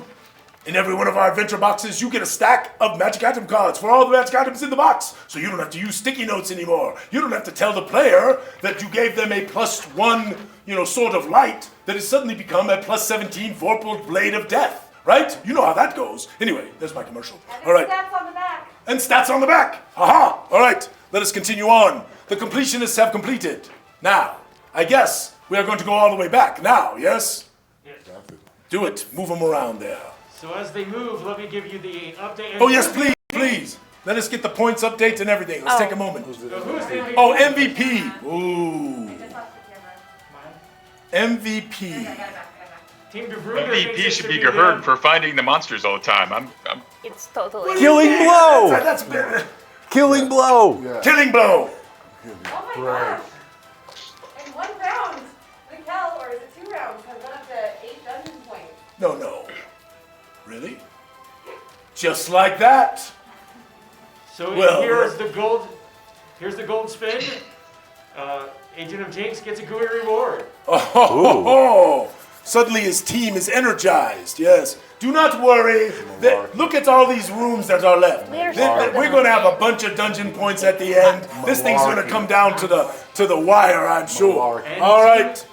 In every one of our adventure boxes, you get a stack of magic item cards for all the magic items in the box. So you don't have to use sticky notes anymore. You don't have to tell the player that you gave them a +1, sword of light that has suddenly become a +17 vorpal blade of death. Right? You know how that goes. Anyway, there's my commercial. All right. Stats on the back. And stats on the back. Aha! All right, let us continue on. The completionists have completed. Now, I guess we are going to go all the way back now, yes? Do it. Move them around there. So as they move, let me give you the update. Oh, yes, please, please. Let us get the points update and everything. Let's take a moment. So who's the MVP? Oh, MVP. Ooh. MVP. Team DeVruder MVP should be Gahurg for finding the monsters all the time. I'm It's totally Killing blow! That's better. Killing blow! Killing blow. Oh my gosh. In 1 round, Mikkel, or is it 2 rounds, has won up to 8 dungeon points. No. Really? Just like that. So Well, here's the gold. Here's the gold spin. Agent of Jinx gets a gooey reward. Oh. Suddenly his team is energized, yes. Do not worry. Look at all these rooms that are left. We're going to have a bunch of dungeon points at the end. This thing's going to come down to the wire, I'm sure. And All right.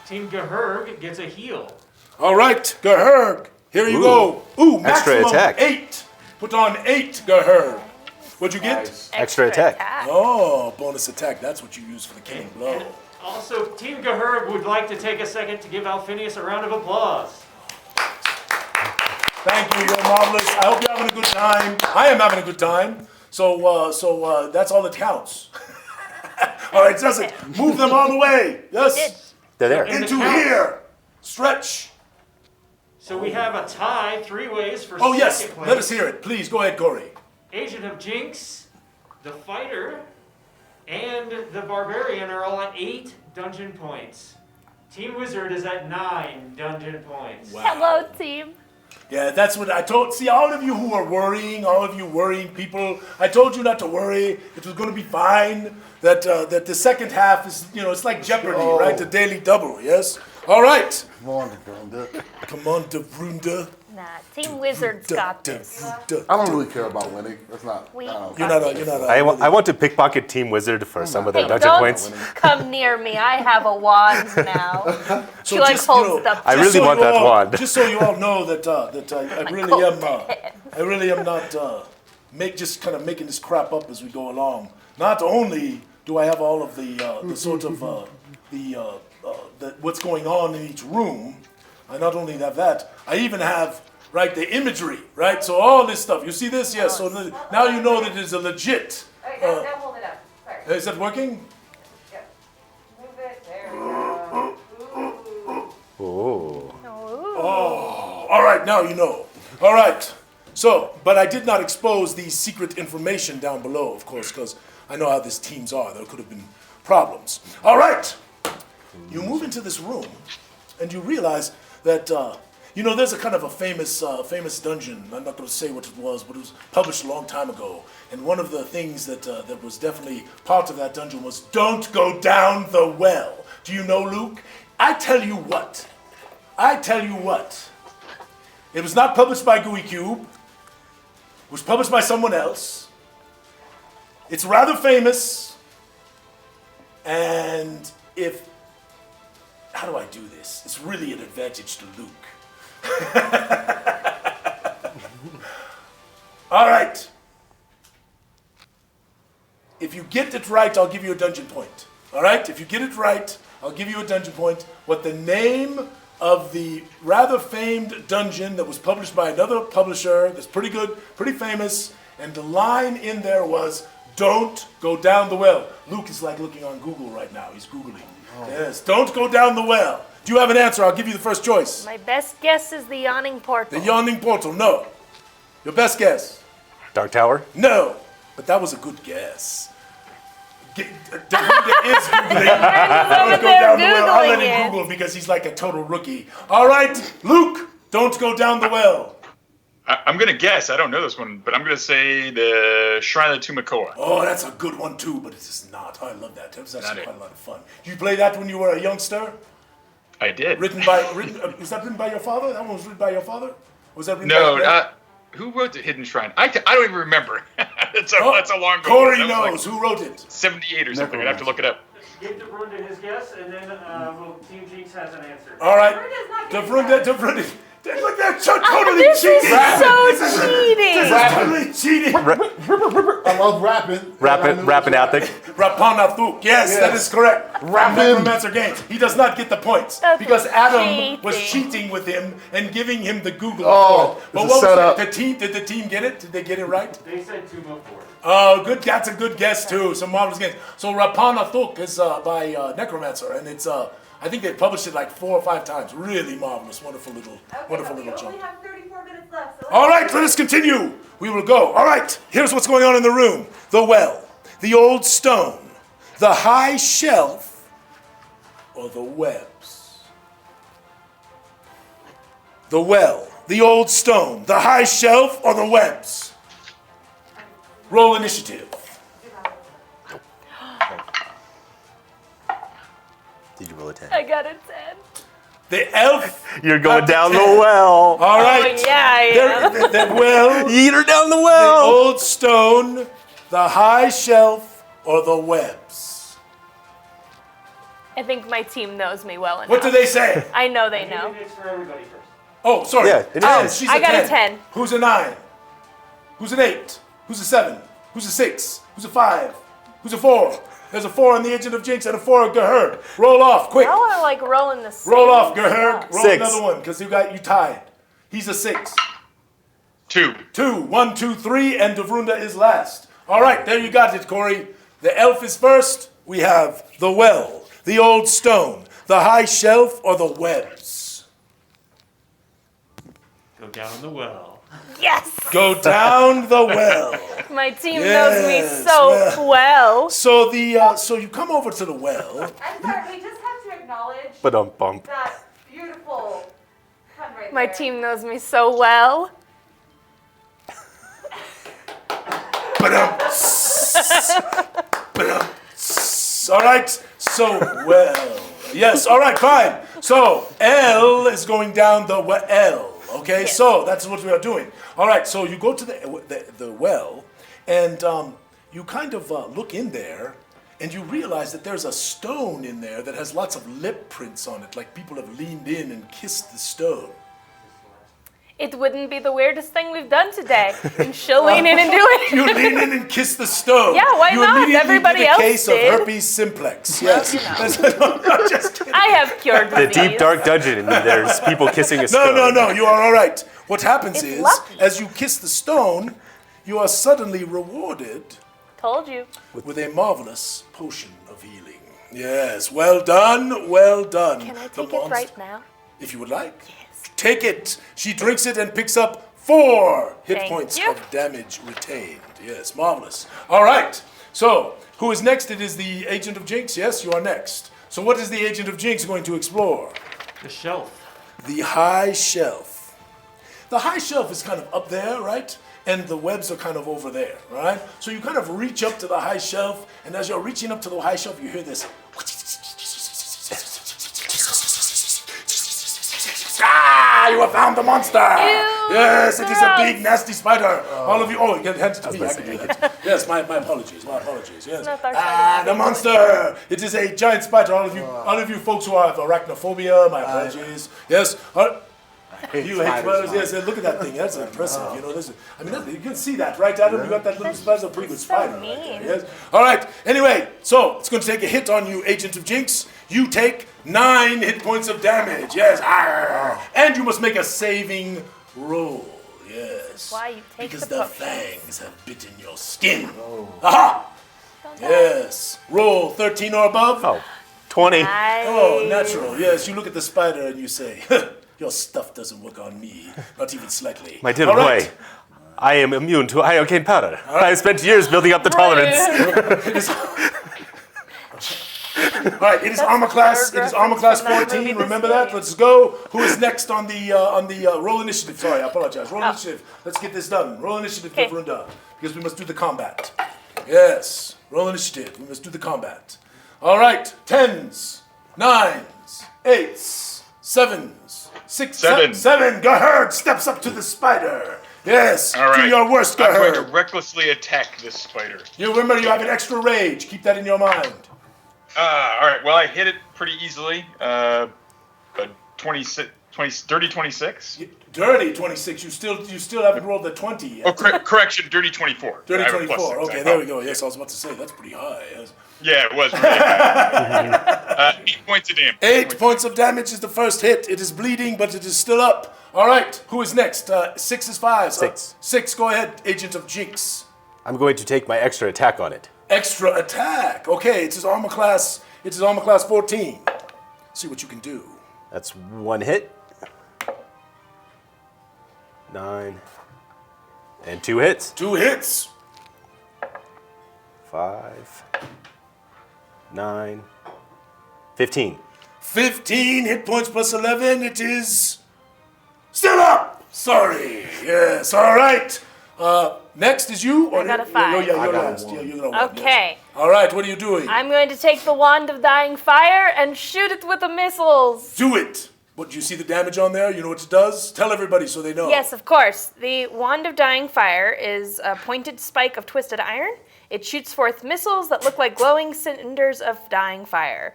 Team Gahurg gets a heal. All right, Gahurg. Here you go. Ooh, Extra maximum attack. 8. Put on 8, Gahurg. What'd you get? Extra attack. Oh, bonus attack. That's what you use for the killing blow. Also, Team Gahurg would like to take a second to give Alphinius a round of applause. Thank you, you're marvelous. I hope you're having a good time. I am having a good time. So that's all that counts. All right, does it? Move them on the way. Yes. They're there. Into here. Stretch. So we have a tie, 3 ways for Oh, yes. second place. Let us hear it. Please, go ahead, Corey. Agent of Jinx, the Fighter, and the Barbarian are all at 8 dungeon points. Team Wizard is at 9 dungeon points. Wow. Hello, team. Yeah, that's what I told. See, all of you who are worrying, all of you worrying people, I told you not to worry. It was going to be fine. That the second half is, it's like Jeopardy, right? The daily double, yes? All right. Come on, Brunda. Come on, Brunda. Nah, Team Wizard's got this. I don't really care about winning. That's not. We You're not a I want to pickpocket Team Wizard for some of their Hey, dungeon don't points. come near me. I have a wand now. So she like just, holds the. I really want that wand. Just so you all know that I really am not just kind of making this crap up as we go along. Not only do I have all of the sort of what's going on in each room, I not only have that, I even have the imagery, right? So all this stuff. You see this? Yes. So now you know that it is a legit. Now hold it up. Sorry. Is that working? Yep. Move it. There we go. Oh. Oh, all right, now you know. All right. So, but I did not expose the secret information down below, of course, because I know how these teams are. There could have been problems. All right. You move into this room, and you realize that, there's a kind of a famous dungeon. I'm not going to say what it was, but it was published a long time ago. And one of the things that was definitely part of that dungeon was don't go down the well. Do you know, Luke? I tell you what. It was not published by Gooey Cube. It was published by someone else. It's rather famous. And how do I do this? It's really an advantage to Luke. All right. If you get it right, I'll give you a dungeon point. All right? If you get it right, I'll give you a dungeon point. What the name of the rather famed dungeon that was published by another publisher that's pretty good, pretty famous, and the line in there was, don't go down the well. Luke is like looking on Google right now. He's Googling. Yes, don't go down the well. Do you have an answer? I'll give you the first choice. My best guess is the Yawning Portal. The Yawning Portal, no. Your best guess? Dark Tower? No, but that was a good guess. Davida is Googling. Don't go down the well. I'll let him Google because he's like a total rookie. All right, Luke, don't go down the well. I'm going to guess. I don't know this one, but I'm going to say the Shrine of the Tumakoa. Oh, that's a good one too, but it's just not. Oh, I love that. It was actually quite a lot of fun. Did you play that when you were a youngster? I did. Was that written by your father? That one was written by your father? Was that written by who wrote the Hidden Shrine? I don't even remember. That's a long ago. Corey knows. Who wrote it? 78 or something. I'd have to look it up. Give DeBrunda his guess, and then Team Jinx has an answer. All right. DeBrunda. Look, they're totally this cheating. Is so cheating. This is totally cheating. I love rapping. Rapping out there. Rapanathuk. Yes, that is correct. Necromancer Games. He does not get the points because Adam was cheating with him and giving him the Google. Oh, but it's a setup. Did the team get it? Did they get it right? They said Tumakoa. Oh, good. That's a good guess too. Some marvelous games. So Rapanathuk is by Necromancer, and it's I think they published it like 4 or 5 times. Really marvelous, wonderful little jump. We only have 34 minutes left. So all right, let us continue. We will go. All right, here's what's going on in the room. The well, the old stone, the high shelf, or the webs. The well, the old stone, the high shelf, or the webs. Roll initiative. Did you roll a 10? I got a 10. The elf. You're going down the well. All right. Oh, yeah, I am. The well. Eat her down the well. The old stone, the high shelf, or the webs. I think my team knows me well enough. What do they say? I know they know. It's for everybody first. Oh, sorry. Yeah, it is. She's I got a 10. 10. Who's a 9? Who's an 8? Who's a 7? Who's a 6? Who's a 5? Who's a 4? There's a 4 on the Agent of Jinx and a 4 on Gaherd. Roll off, quick. Y'all are like rolling the same. Roll off, Gaherd. Roll 6. another one, because you tied. He's a 6. 2. 2. 1, 2, 3, and Devrunda is last. All right, there you got it, Corey. The elf is first. We have the well, the old stone, the high shelf, or the webs. Go down the well. Yes! Go down the well. My team knows me so well. So so you come over to the well. I'm sorry, we just have to acknowledge Ba-dum-bum. that beautiful pun right My there. team knows me so well. All right, so well. Yes, all right, fine. So L is going down the well. Okay, so that's what we are doing. All right, so you go to the well, and you kind of look in there, and you realize that there's a stone in there that has lots of lip prints on it, like people have leaned in and kissed the stone. It wouldn't be the weirdest thing we've done today. And she'll lean in and do it. You lean in and kiss the stone. Yeah, why you not? Immediately Everybody get a else case did. of herpes simplex. Yes. I have cured The disease. deep dark dungeon, and there's people kissing a stone. No, you are all right. What happens It's is, lucky. as you kiss the stone, you are suddenly rewarded Told you. with a marvelous potion of healing. Yes, well done, well done. Can I The take it right now? If you would like. Yes. Take it. She drinks it and picks up 4 hit Thank points you. of damage retained. Yes, marvelous. All right. So, who is next? It is the Agent of Jinx. Yes, you are next. So, what is the Agent of Jinx going to explore? The shelf. The high shelf. The high shelf is kind of up there, right? And the webs are kind of over there, right? So you kind of reach up to the high shelf, and as you're reaching up to the high shelf, you hear this. Ah, you have found the monster! Yes, it is a big, nasty spider. All of you, you can hand it to me. I can do that. Yes, my apologies, Yes. The monster! It is a giant spider. All of you folks who have arachnophobia, my apologies. Yes. You hate spiders? Yes, look at that thing. That's impressive. You know, you can see that, right, Adam? You got that little spider. That's a pretty good spider. Right there, yes. All right. Anyway, so it's going to take a hit on you, Agent of Jinx. You take 9 hit points of damage. Yes. Arr. And you must make a saving roll. Yes. Why you take because the the potion. fangs have bitten your skin. Aha! Yes. Roll 13 or above. Oh, 20. Nice. Oh, natural. Yes. You look at the spider and you say, your stuff doesn't work on me, not even slightly. My dear boy, I am immune to iocane powder. I have spent years building up the tolerance. All right, it is armor class. It is armor class 14. Remember that. Let's go. Who is next on the roll initiative? Sorry, I apologize. Roll initiative. Let's get this done. Roll initiative, Vrunda, because we must do the combat. Yes, roll initiative. We must do the combat. All right, 10s, 9s, 8s, 7s, 6, 7. Gaherd steps up to the spider. Yes, All right. do your worst, I'm going Gaherd. to recklessly attack this spider. You remember you have an extra rage. Keep that in your mind. All right. Well, I hit it pretty easily. A 26, dirty 26. Dirty 26. You still haven't rolled the 20 yet. Oh, correction. Dirty 24. Dirty I have a 24. +6. Okay, there we go. Yes, I was about to say that's pretty high. Yes. Yeah, it was really high. 8 points of damage. 8 points of damage is the first hit. It is bleeding, but it is still up. All right, who is next? 6 is 5. 6. 6. Go ahead, Agent of Jinx. I'm going to take my extra attack on it. Extra attack. Okay, it's his armor class. It's his armor class 14. See what you can do. That's 1 hit. 9. And 2 hits. 2 hits. 5. 9. 15. 15 hit points plus 11. It is still up. Sorry. Yes. All right. Next is you. I got a 5. Yeah, you're last. Yeah, you're gonna win. Okay. Yes. All right. What are you doing? I'm going to take the Wand of Dying Fire and shoot it with the missiles. Do it. What, do you see the damage on there? You know what it does? Tell everybody so they know. Yes, of course. The Wand of Dying Fire is a pointed spike of twisted iron. It shoots forth missiles that look like glowing cinders of dying fire.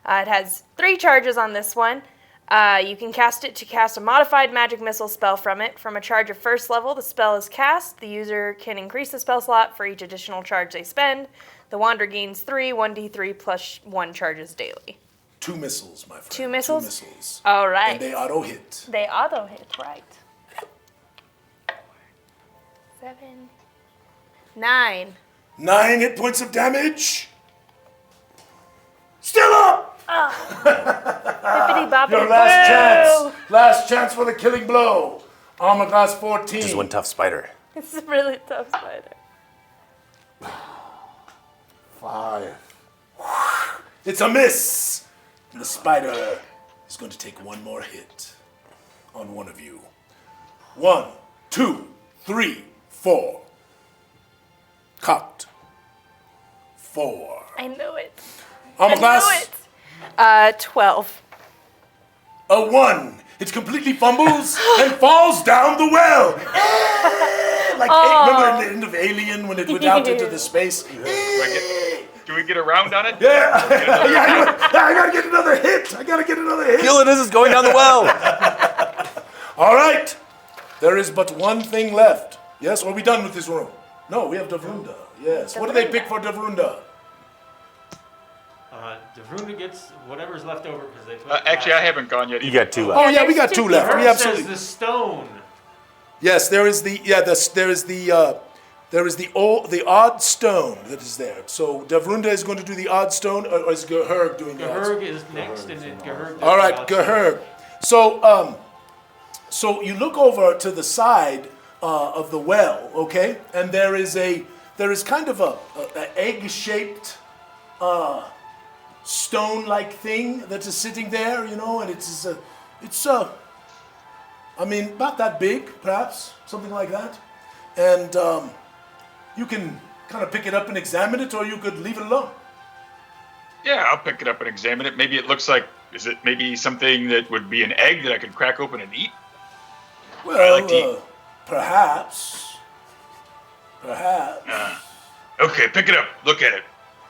It has 3 charges on this one. You can cast it to cast a modified magic missile spell from it. From a charge of first level, the spell is cast. The user can increase the spell slot for each additional charge they spend. The wand regains 3 1d3 plus 1 charges daily. 2 missiles, my friend. 2 missiles? 2 missiles. All right. And they auto hit. They auto hit, right. 7, 9. 9 hit points of damage. Still up! Your last chance. Last chance for the killing blow. Armor class 14. This is one tough spider. It's a really tough spider. 5. It's a miss. And the spider is going to take one more hit on one of you. 1, 2, 3, 4. Cocked. 4. I know it. Armor I class? know it. 12. A 1. It completely fumbles and falls down the well. Like, remember in the end of Alien when it went out into the space? Do we get a round on it? Yeah. I gotta get another hit. Gillidas is going down the well. All right. There is but one thing left. Yes, are we done with this room? No, we have Davrunda. Yes. What do they pick for Davrunda? Davrunda gets whatever's left over because they put actually, I haven't gone yet. You got 2 left. Oh yeah, we got 2 left. We Says absolutely. the stone. Yes, there is the odd stone that is there. So Davrunda is going to do the odd stone, or is Gahurg doing the odd stone? Gahurg is next, and then Gahurg does All the right, odd stone. Gahurg. So you look over to the side of the well, okay, and there is kind of a egg-shaped stone-like thing that is sitting there, you know, and it's about that big, perhaps, something like that. And you can kind of pick it up and examine it, or you could leave it alone. Yeah, I'll pick it up and examine it. Maybe it looks like, is it maybe something that would be an egg that I could crack open and eat? Well, I like to eat. Perhaps. Okay, pick it up, look at it,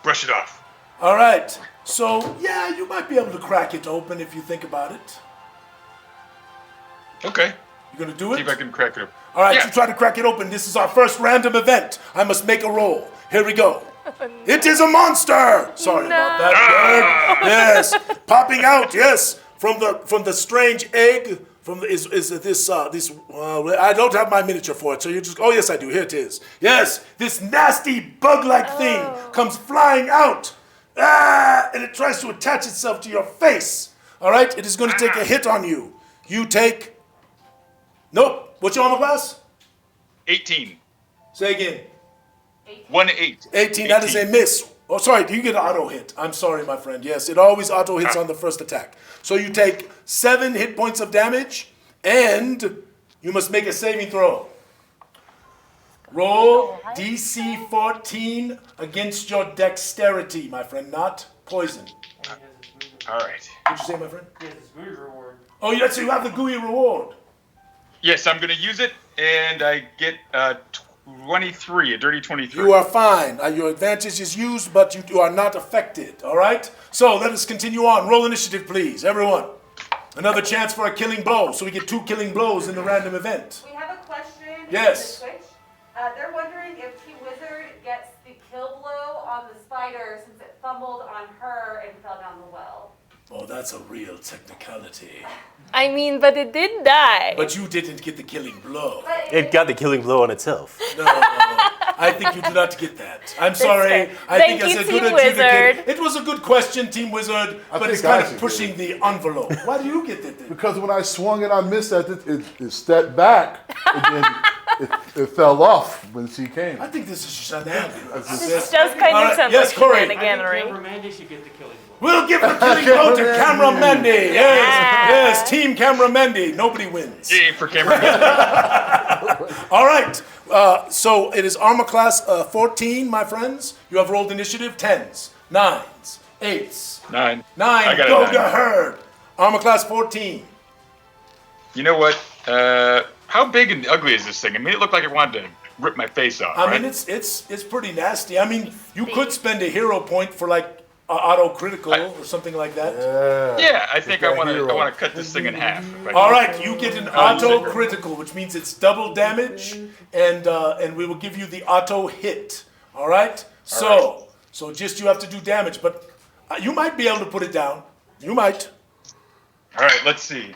brush it off. All right. So, yeah, you might be able to crack it open if you think about it. Okay. You gonna do it? See if I can crack it open. All right, Yeah. you try to crack it open. This is our first random event. I must make a roll. Here we go. It is a monster. Sorry about that. Bird. Yes, popping out. Yes, from the strange egg. I don't have my miniature for it, so you just. Oh yes, I do. Here it is. Yes, this nasty bug-like thing comes flying out, and it tries to attach itself to your face. All right, it is going to take a hit on you. You take. Nope. What's your armor class? 18. Say again. 1-8. 18, that is a miss. Oh, sorry, you get an auto hit. I'm sorry, my friend. Yes, it always auto hits on the first attack. So you take 7 hit points of damage, and you must make a saving throw. Roll DC 14 against your dexterity, my friend, not poison. All right. What'd you say, my friend? Yes, it's Gooey reward. Oh, yes, so you have the gooey reward. Yes, I'm going to use it, and I get 23, a dirty 23. You are fine. Your advantage is used, but you are not affected, all right? So let us continue on. Roll initiative, please, everyone. Another chance for a killing blow, so we get 2 killing blows in the random event. We have a question. Yes. On the Twitch. They're wondering if Team Wizard gets the kill blow on the spider since it fumbled on her and fell down the well. Oh, that's a real technicality. I mean, but it did die. But you didn't get the killing blow. It got the killing blow on itself. No, I think you do not get that. I'm sorry. fair. I Thank think you, as a Team good Wizard. adjudicator, it was a good question, Team Wizard, but think it's kind I of should pushing the envelope. Why do you get that? Because when I swung and I missed that, it stepped back, and then it fell off when she came. I think this is shenanigans. This does kind of sound yes, like Corey. shenaniganery. Camera Mandy should get the killing blow. We'll give the killing blow to Camera Mendy. Yes, Team Camera Mendy. Nobody wins. Yay for Camera All right. So it is armor class 14, my friends. You have rolled initiative 10s, 9s, 8s. 9. 9. I got Go a 9. to herd. Armor class 14. You know what? How big and ugly is this thing? I mean, it looked like it wanted to rip my face off. I right? mean, it's pretty nasty. I mean, you could spend a hero point for like auto critical or something like that. Yeah, I think I want to cut this thing in half. All right, you get an auto critical, which means it's double damage, and we will give you the auto hit. All right. So just you have to do damage, but you might be able to put it down. You might. All right, let's see.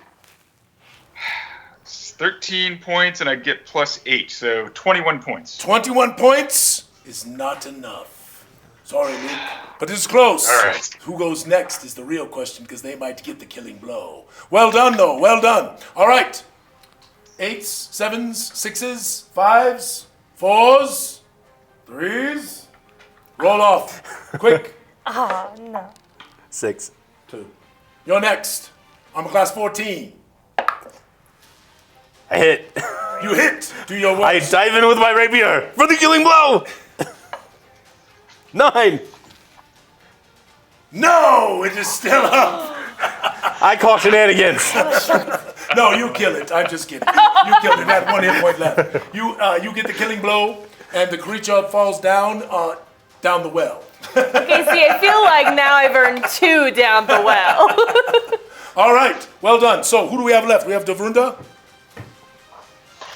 It's 13 points, and I get plus 8, so 21 points. 21 points. is not enough. Sorry, Luke, but it's close. All right. Who goes next is the real question, because they might get the killing blow. Well done, though. Well done. All right. 8s, 7s, 6s, 5s, 4s, 3s. Roll off. Quick. Oh, no. 6. 2. You're next. I'm a class 14. I hit. You hit. Do your work. I dive in with my rapier for the killing blow. 9. No, it is still up. I call shenanigans. No, you kill it. I'm just kidding. You killed it. Had 1 hit point left. You get the killing blow, and the creature falls down the well. Okay, see, I feel like now I've earned 2 down the well. All right. Well done. So who do we have left? We have Devrunda.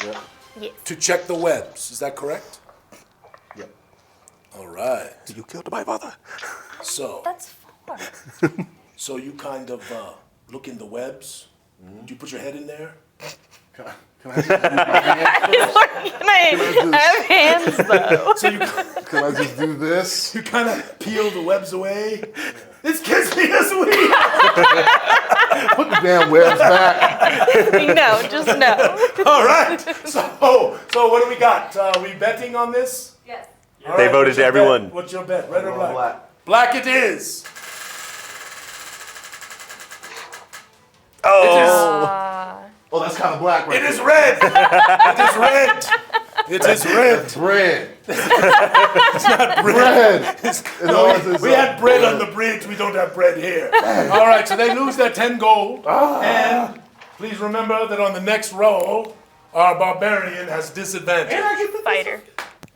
Yep. Yes. To check the webs. Is that correct? Yep. All right. You killed my father. So. That's 4. So you kind of look in the webs. Do you put your head in there? Can I have hands though. So you can I just do this? You kind of peel the webs away. It's Kiss Me As We. Put the damn webs back. No, just no. All right. So what do we got? We betting on this? Yes. All They right, voted what's your everyone. bet? What's your bet? Red or black? Black. Black it is. Oh. Oh, that's kind of black right It is there. red. It is red. It is red. That's bread. It's not bread. Bread. We had bread on the bridge. We don't have bread here. All right, so they lose their 10 gold. And please remember that on the next roll, our barbarian has disadvantage. Fighter.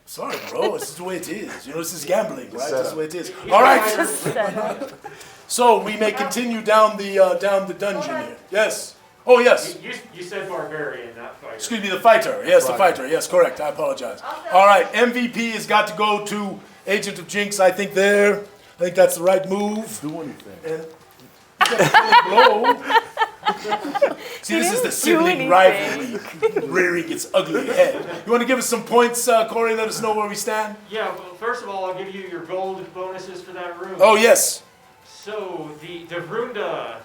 Sorry, bro. This is the way it is. You know, this is gambling, right? This is the way it is. All right. So we may continue down the dungeon here. Yes. Oh, yes. You said barbarian, not fighter. Excuse me, the fighter. Yes, the fighter. Yes, correct. I apologize. All right, MVP has got to go to Agent of Jinx. I think that's the right move. Do anything. And you got a blow. See, this is the sibling rivalry rearing its ugly head. You want to give us some points, Corey? Let us know where we stand. Yeah, well, first of all, I'll give you your gold bonuses for that room. Oh, yes. So, the Devrunda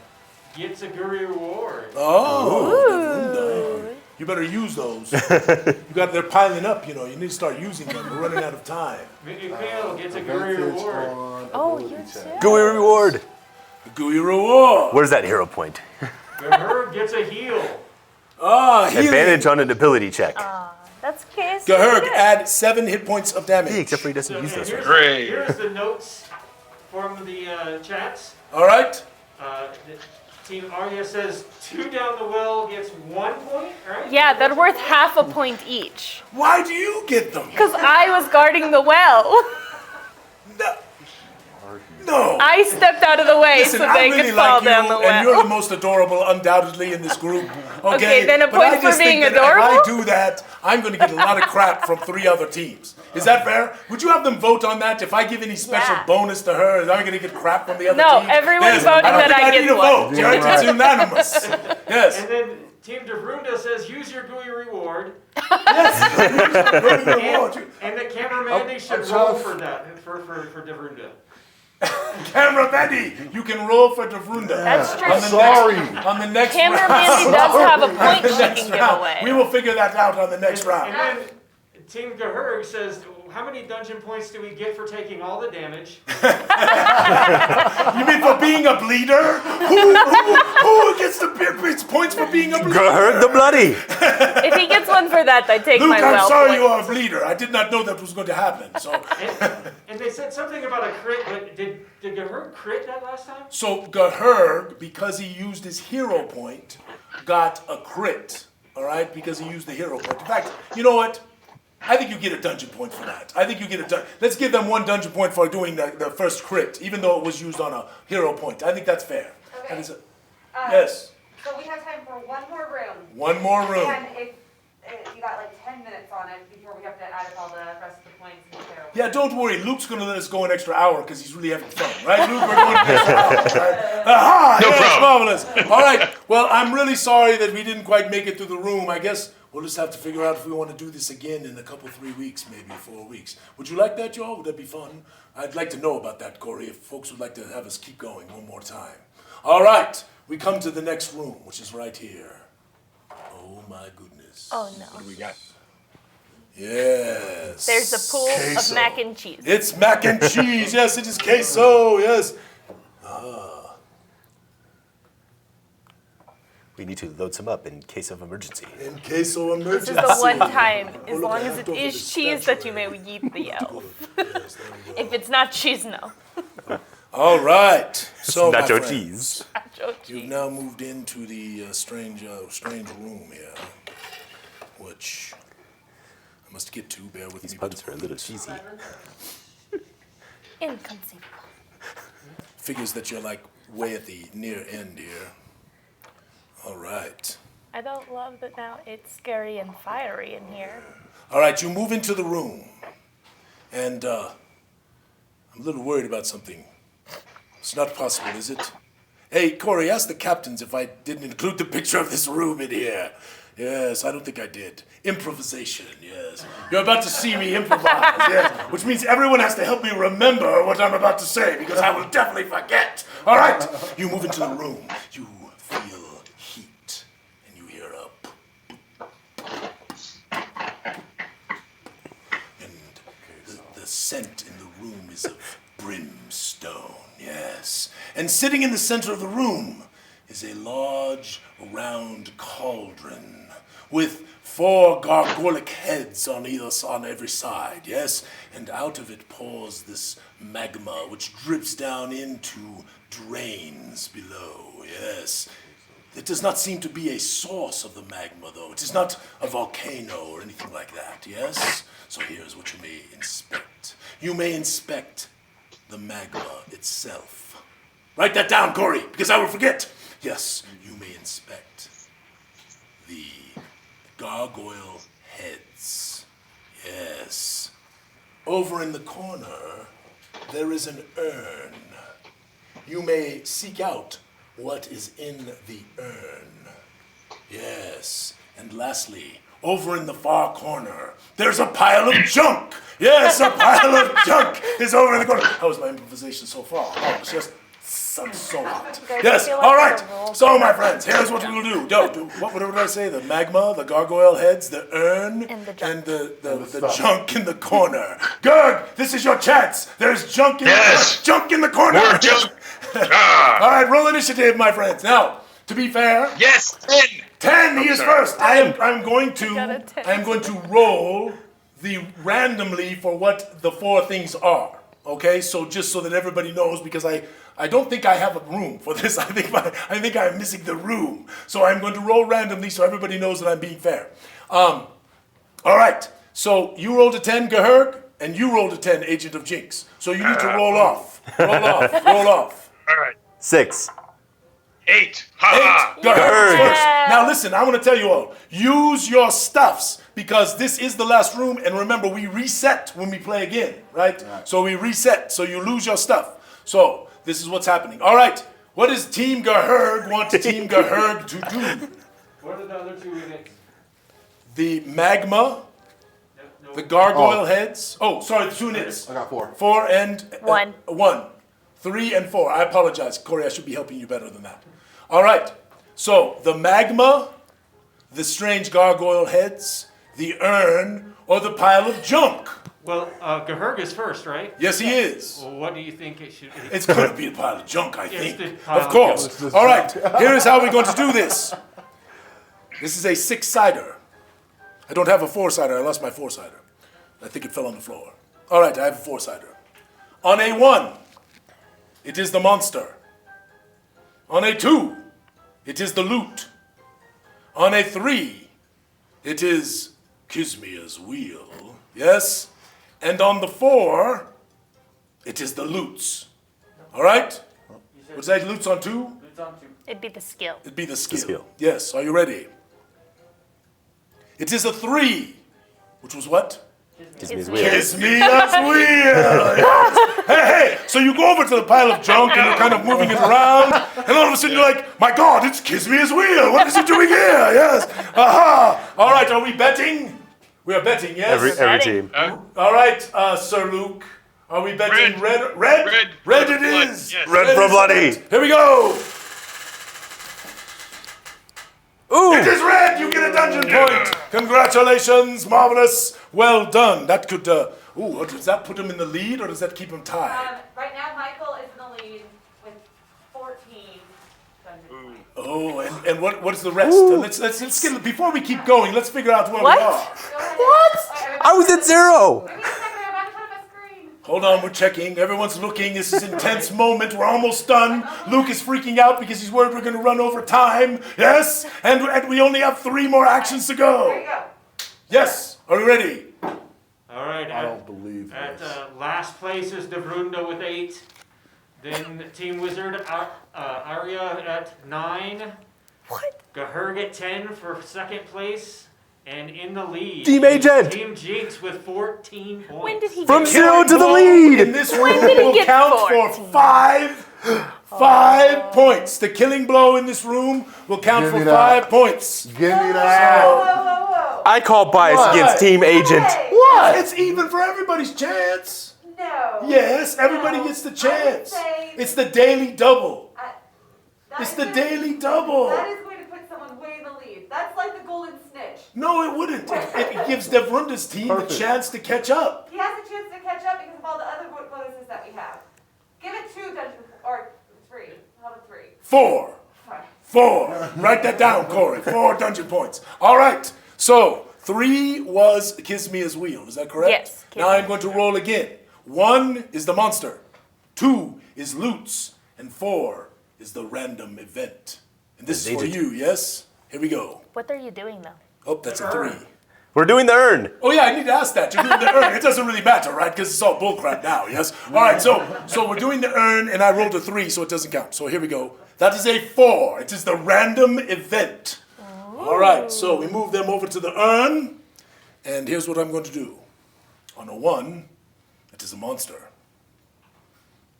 gets a Gooey reward. Oh, you better use those. They're piling up, you know. You need to start using them. We're running out of time. Mikhail gets a Gooey reward. Oh, you too. Gooey reward. Gooey reward. Where's that hero point? Gahurg gets a heal. Advantage on an ability check. That's case. Gahurg, add 7 hit points of damage. Yeah, except for he doesn't use those. Great. Here's the notes from the chats. All right. Team Arya says 2 down the well gets 1 point, right? Yeah, they're worth half a point each. Why do you get them? Because I was guarding the well. No. I stepped out of the way Listen, so I they really could fall like you, down the well. and you're the most adorable, undoubtedly, in this group. Okay, then a but I point for just being think that adorable? If I do that, I'm going to get a lot of crap from 3 other teams. Is that fair? Would you have them vote on that? If I give any special bonus to her, am I going to get crap from the other teams? No, everyone's voting I don't that think I need get a one. vote. Right? It's unanimous. Yes. And then Team Devrunda says use your Gooey reward. And that Camera Mandy should roll for that, for Devrunda. Camera Mandy, you can roll for Devrunda. That's true. On the next Camera round. Mandy does have a point On the she next can give round. away. We will figure that out on the next round. And then Team Gahurg says, how many dungeon points do we get for taking all the damage? You mean for being a bleeder? Who gets the points for being a bleeder? Gahurg the bloody. If he gets one for that, I take Luke, my I'm well sorry point. you are a bleeder. I did not know that was going to happen. So, And they said something about a crit, but did Gahurg crit that last time? so Gahurg, because he used his hero point, got a crit. All right, because he used the hero point. In fact, you know what? I think you get a dungeon point for that. I think you get a Let's give them 1 dungeon point for doing the first crit, even though it was used on a hero point. I think that's fair. Okay. That is yes. So we have time for 1 more room. 1 more room. And you got like 10 minutes on it before we have to add up all the rest of the points and share. Yeah, don't worry. Luke's going to let us go an extra hour because he's really having fun. Right, Luke? We're going an extra hour. Right? Aha! No yes, problem. marvelous. All right. Well, I'm really sorry that we didn't quite make it to the room. I guess we'll just have to figure out if we want to do this again in a couple, 3 weeks, maybe 4 weeks. Would you like that, y'all? Would that be fun? I'd like to know about that, Corey, if folks would like to have us keep going one more time. All right, we come to the next room, which is right here. Oh, my goodness. Oh, no. What do we got? Yes. There's a pool of mac and cheese. It's mac and cheese. Yes, it is queso. Yes. We need to load some up in case of emergency. In case of emergency. This is the one time, as long as it is cheese, that you may eat the elf. If it's not cheese, no. All right. So, my Nacho friends, cheese. You've now moved into the strange room here, which I must get to. Bear with me. These puns are a little cheesy. Inconceivable. Figures that you're like way at the near end here. All right. I don't love that now it's scary and fiery in here. All right, you move into the room, and I'm a little worried about something. It's not possible, is it? Hey, Corey, ask the captains if I didn't include the picture of this room in here. Yes, I don't think I did. Improvisation, yes. You're about to see me improvise, yes. Which means everyone has to help me remember what I'm about to say, because I will definitely forget. All right, you move into the room. You feel heat, and you hear up. And the scent in the room is of brimstone, yes. And sitting in the center of the room is a large, round cauldron with 4 gargolic heads on every side, yes? And out of it pours this magma, which drips down into drains below, yes? It does not seem to be a source of the magma, though. It is not a volcano or anything like that, yes? So here's what you may inspect. You may inspect the magma itself. Write that down, Corey, because I will forget. Yes, you may inspect the gargoyle heads. Yes. Over in the corner, there is an urn. You may seek out what is in the urn. Yes. And lastly, over in the far corner, there's a pile of junk. Yes, a pile of junk is over in the corner. How was my improvisation so far? Oh, it's just so hot. Yes, all right. So, my friends, here's what we will do. What did I say? The magma, the gargoyle heads, the urn, and the junk in the corner. Good. This is your chance. There's junk in the corner. More junk. All right, roll initiative, my friends. Now, to be fair. Yes, 10. 10. He is first. I'm going to roll randomly for what the 4 things are. Okay, so just so that everybody knows, because I don't think I have a room for this. I think I'm missing the room. So I'm going to roll randomly so everybody knows that I'm being fair. All right, so you rolled a 10, Gahurg, and you rolled a 10, Agent of Jinx. So you need to roll off. Roll off. All right. 6. 8. 8. Gahurg first. Now listen, I'm going to tell you all, use your stuffs, because this is the last room, and remember, we reset when we play again, right? So we reset, so you lose your stuff. So this is what's happening. All right, what does Team Gahurg want Team Gahurg to do? What are the other 2 units? The magma, the gargoyle heads. Oh, sorry, the 2 units. I got 4. 4 and 1. 1. 3 and 4. I apologize, Corey. I should be helping you better than that. All right. So the magma, the strange gargoyle heads, the urn, or the pile of junk. Well, Gahurg is first, right? Yes, he is. Well, what do you think it should be? It's going to be a pile of junk, I think. the pile Of course. of junk. All right. Here is how we're going to do this. This is a 6-sider. I don't have a 4-sider. I lost my 4-sider. I think it fell on the floor. All right, I have a 4-sider. On a 1, it is the monster. On a 2, it is the loot. On a 3, it is Kismia's wheel. Yes? And on the 4, it is the loots. All right? Was that loots on 2? It'd be the skill. It'd be the skill. Yes. Are you ready? It is a 3, which was what? Kiss me as wheel. Kiss me as wheel. Yes. Hey, so you go over to the pile of junk and you're kind of moving it around, and all of a sudden you're like, my God, it's Kiss me as wheel. What is he doing here? Yes. Aha. All right, are we betting? We are betting, yes? Every team. All right, Sir Luke. Are we betting red? Red it is. Yes. Red for bloody. Here we go. Ooh. It is red. You get a dungeon point. Congratulations. Marvelous. Well done. That could, does that put him in the lead or does that keep him tied? Right now, Michael is in the lead with 14 dungeon points. Oh, and what's the rest? Let's get, before we keep going, let's figure out where we are. What? I was at 0. Hold on, we're checking. Everyone's looking. This is an intense moment. We're almost done. Luke is freaking out because he's worried we're going to run over time. Yes? And we only have 3 more actions to go. There you go. Yes. Are we ready? All right. I don't believe At this. last place is Devrunda with 8. Then Team Wizard Arya at 9. What? Gahurg at 10 for second place. And in the lead, Team Agent. Team Jinx with 14 points. When did he From get 0 to the Ball lead. in this room When did he will get count 14? for 5 points. The killing blow in this room will count Give for me that. 5 points. Give me that. Whoa. I call bias What? against Team Agent. What? It's even for everybody's chance. No. Yes, everybody No. gets the I would chance. say It's the daily double. that It's is the going- daily double. That is going to put someone way in the lead. That's like the golden snitch. No, it wouldn't. It gives Devrunda's team Perfect. the chance to catch up. He has a chance to catch up because of all the other bonuses that we have. Give it 2 dungeon or 3. How about 3? 4. Fine. 4. Write that down, Corey. 4 dungeon points. All right. So 3 was Kiss Me as Wheel. Is that correct? Yes, kiss Now me. I'm going to roll again. 1 is the monster. 2 is loots. And 4 is the random event. And this is for Agent. you, yes? Here we go. What are you doing though? Oh, that's a 3. We're doing the urn. Oh yeah, I need to ask that. You're doing the urn. It doesn't really matter, right? Because it's all bullcrap now, yes? All right, so we're doing the urn, and I rolled a 3, so it doesn't count. So here we go. That is a 4. It is the random event. All right, so we move them over to the urn, and here's what I'm going to do. On a 1, it is a monster.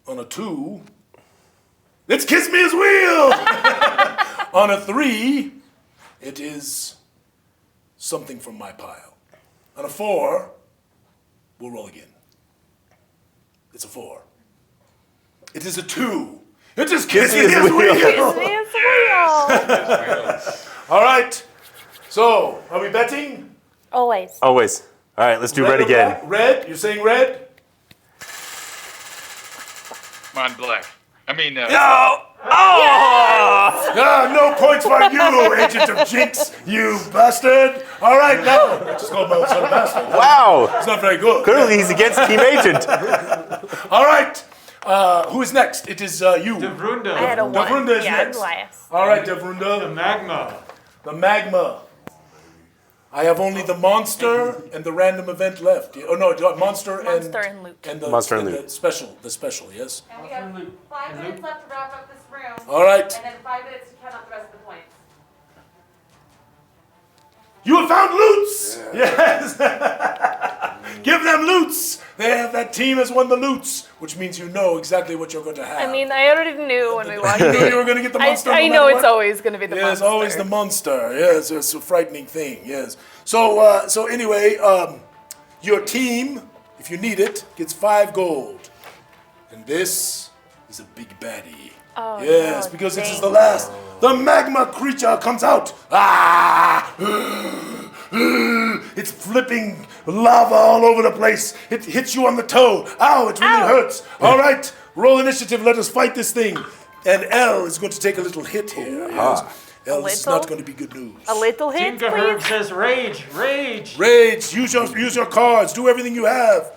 On a 2, it's Kiss Me as Wheel! On a 3, it is something from my pile. On a 4, we'll roll again. It's a 4. It is a 2. It is Kiss Me as Wheel! Kiss me as wheel. All right. So, are we betting? Always. Always. All right, let's do red or again. black? Red? You're saying red? Come on, black. I mean, No! Oh! No points for you, Agent of Jinx, you bastard. All right, now. Just called my son a bastard. Wow. It's not very good. Clearly he's against Team Agent. All right. Who is next? It is you. Devrunda. I had a 1. Devrunda is yeah, next. Elias. All right, Devrunda. The magma. The magma. I have only the monster and the random event left. Oh no, monster and loot. And the, Monster and and loot. the special, yes? And we have 5 minutes left to wrap up this room. All right. And then 5 minutes to count up the rest of the points. You have found loots! Yes! Give them loots! That team has won the loots, which means you know exactly what you're going to have. I mean, I already knew when we watched You knew it. you were going to get the monster. I no know matter it's what? always going to be the Yes, monster. always the monster. Yes, it's a frightening thing. Yes. So anyway, your team, if you need it, gets 5 gold, and this is a big baddie. Oh, yes, no, because this is dang. the last. The magma creature comes out. Ah! It's flipping lava all over the place. It hits you on the toe. Ow, it really hurts. All right, roll initiative. Let us fight this thing. And L is going to take a little hit here. Yes. L, this is not going to be good news. A little hit, Team Gahurg please. says rage, rage. Rage. Use your cards. Do everything you have.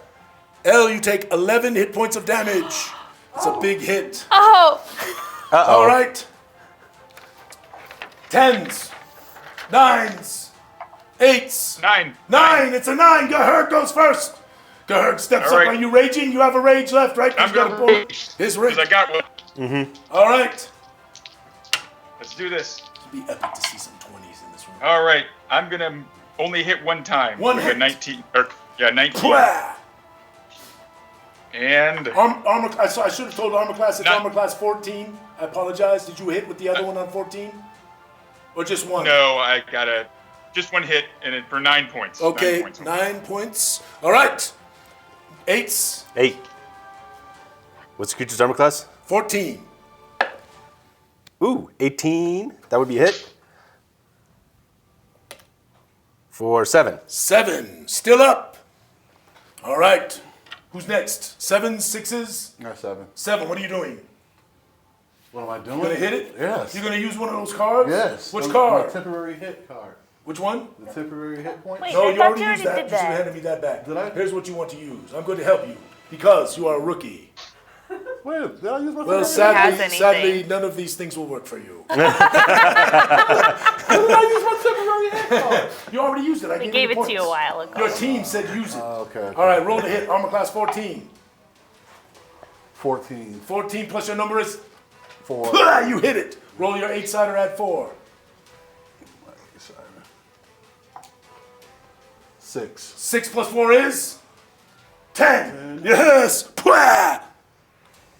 L, you take 11 hit points of damage. It's a big hit. Oh. Uh-oh. All right. 10s, 9s, 8s. 9. 9. It's a 9. Gahurg goes first. Gahurg steps All up. right. Are you raging? You have a rage left, right? I'm He's got a gonna pull. rage. His rage. Because I got one. Mm-hmm. All right. Let's do this. It'd be epic to see some 20s in this room. All right. I'm going to only hit one time. One with hit. a 19 or Yeah, 19. Pwah! And armor. I should have told armor class. It's armor class 14. I apologize. Did you hit with the other one on 14, or just one? No, I got just one hit, and it for 9 points. Okay, 9 points. 9 points. All right. 8s. 8. What's the creature's armor class? 14. Ooh, 18. That would be a hit. For 7. 7. Still up. All right. Who's next? 7s, 6s? No, 7. 7. What are you doing? What am I doing? You gonna hit it? Yes. You're gonna use one of those cards? Yes. Which My card? temporary hit card. Which one? The temporary hit point? No, you already used that. You should have handed me that back. Did I? Here's what you want to use. I'm going to help you because you are a rookie. Wait, did I use my Well, sadly, none of these things will work for you. How did I use my temporary hit card? You already used it. I We gave gave you it to you a points. while ago. Your team said use it. Okay. All right, roll the hit. Armor class 14. 14. 14 plus your number is 4. You hit it. Roll your 8-sider at 4. 6. 6 plus 4 is 10. Yes. Pwah!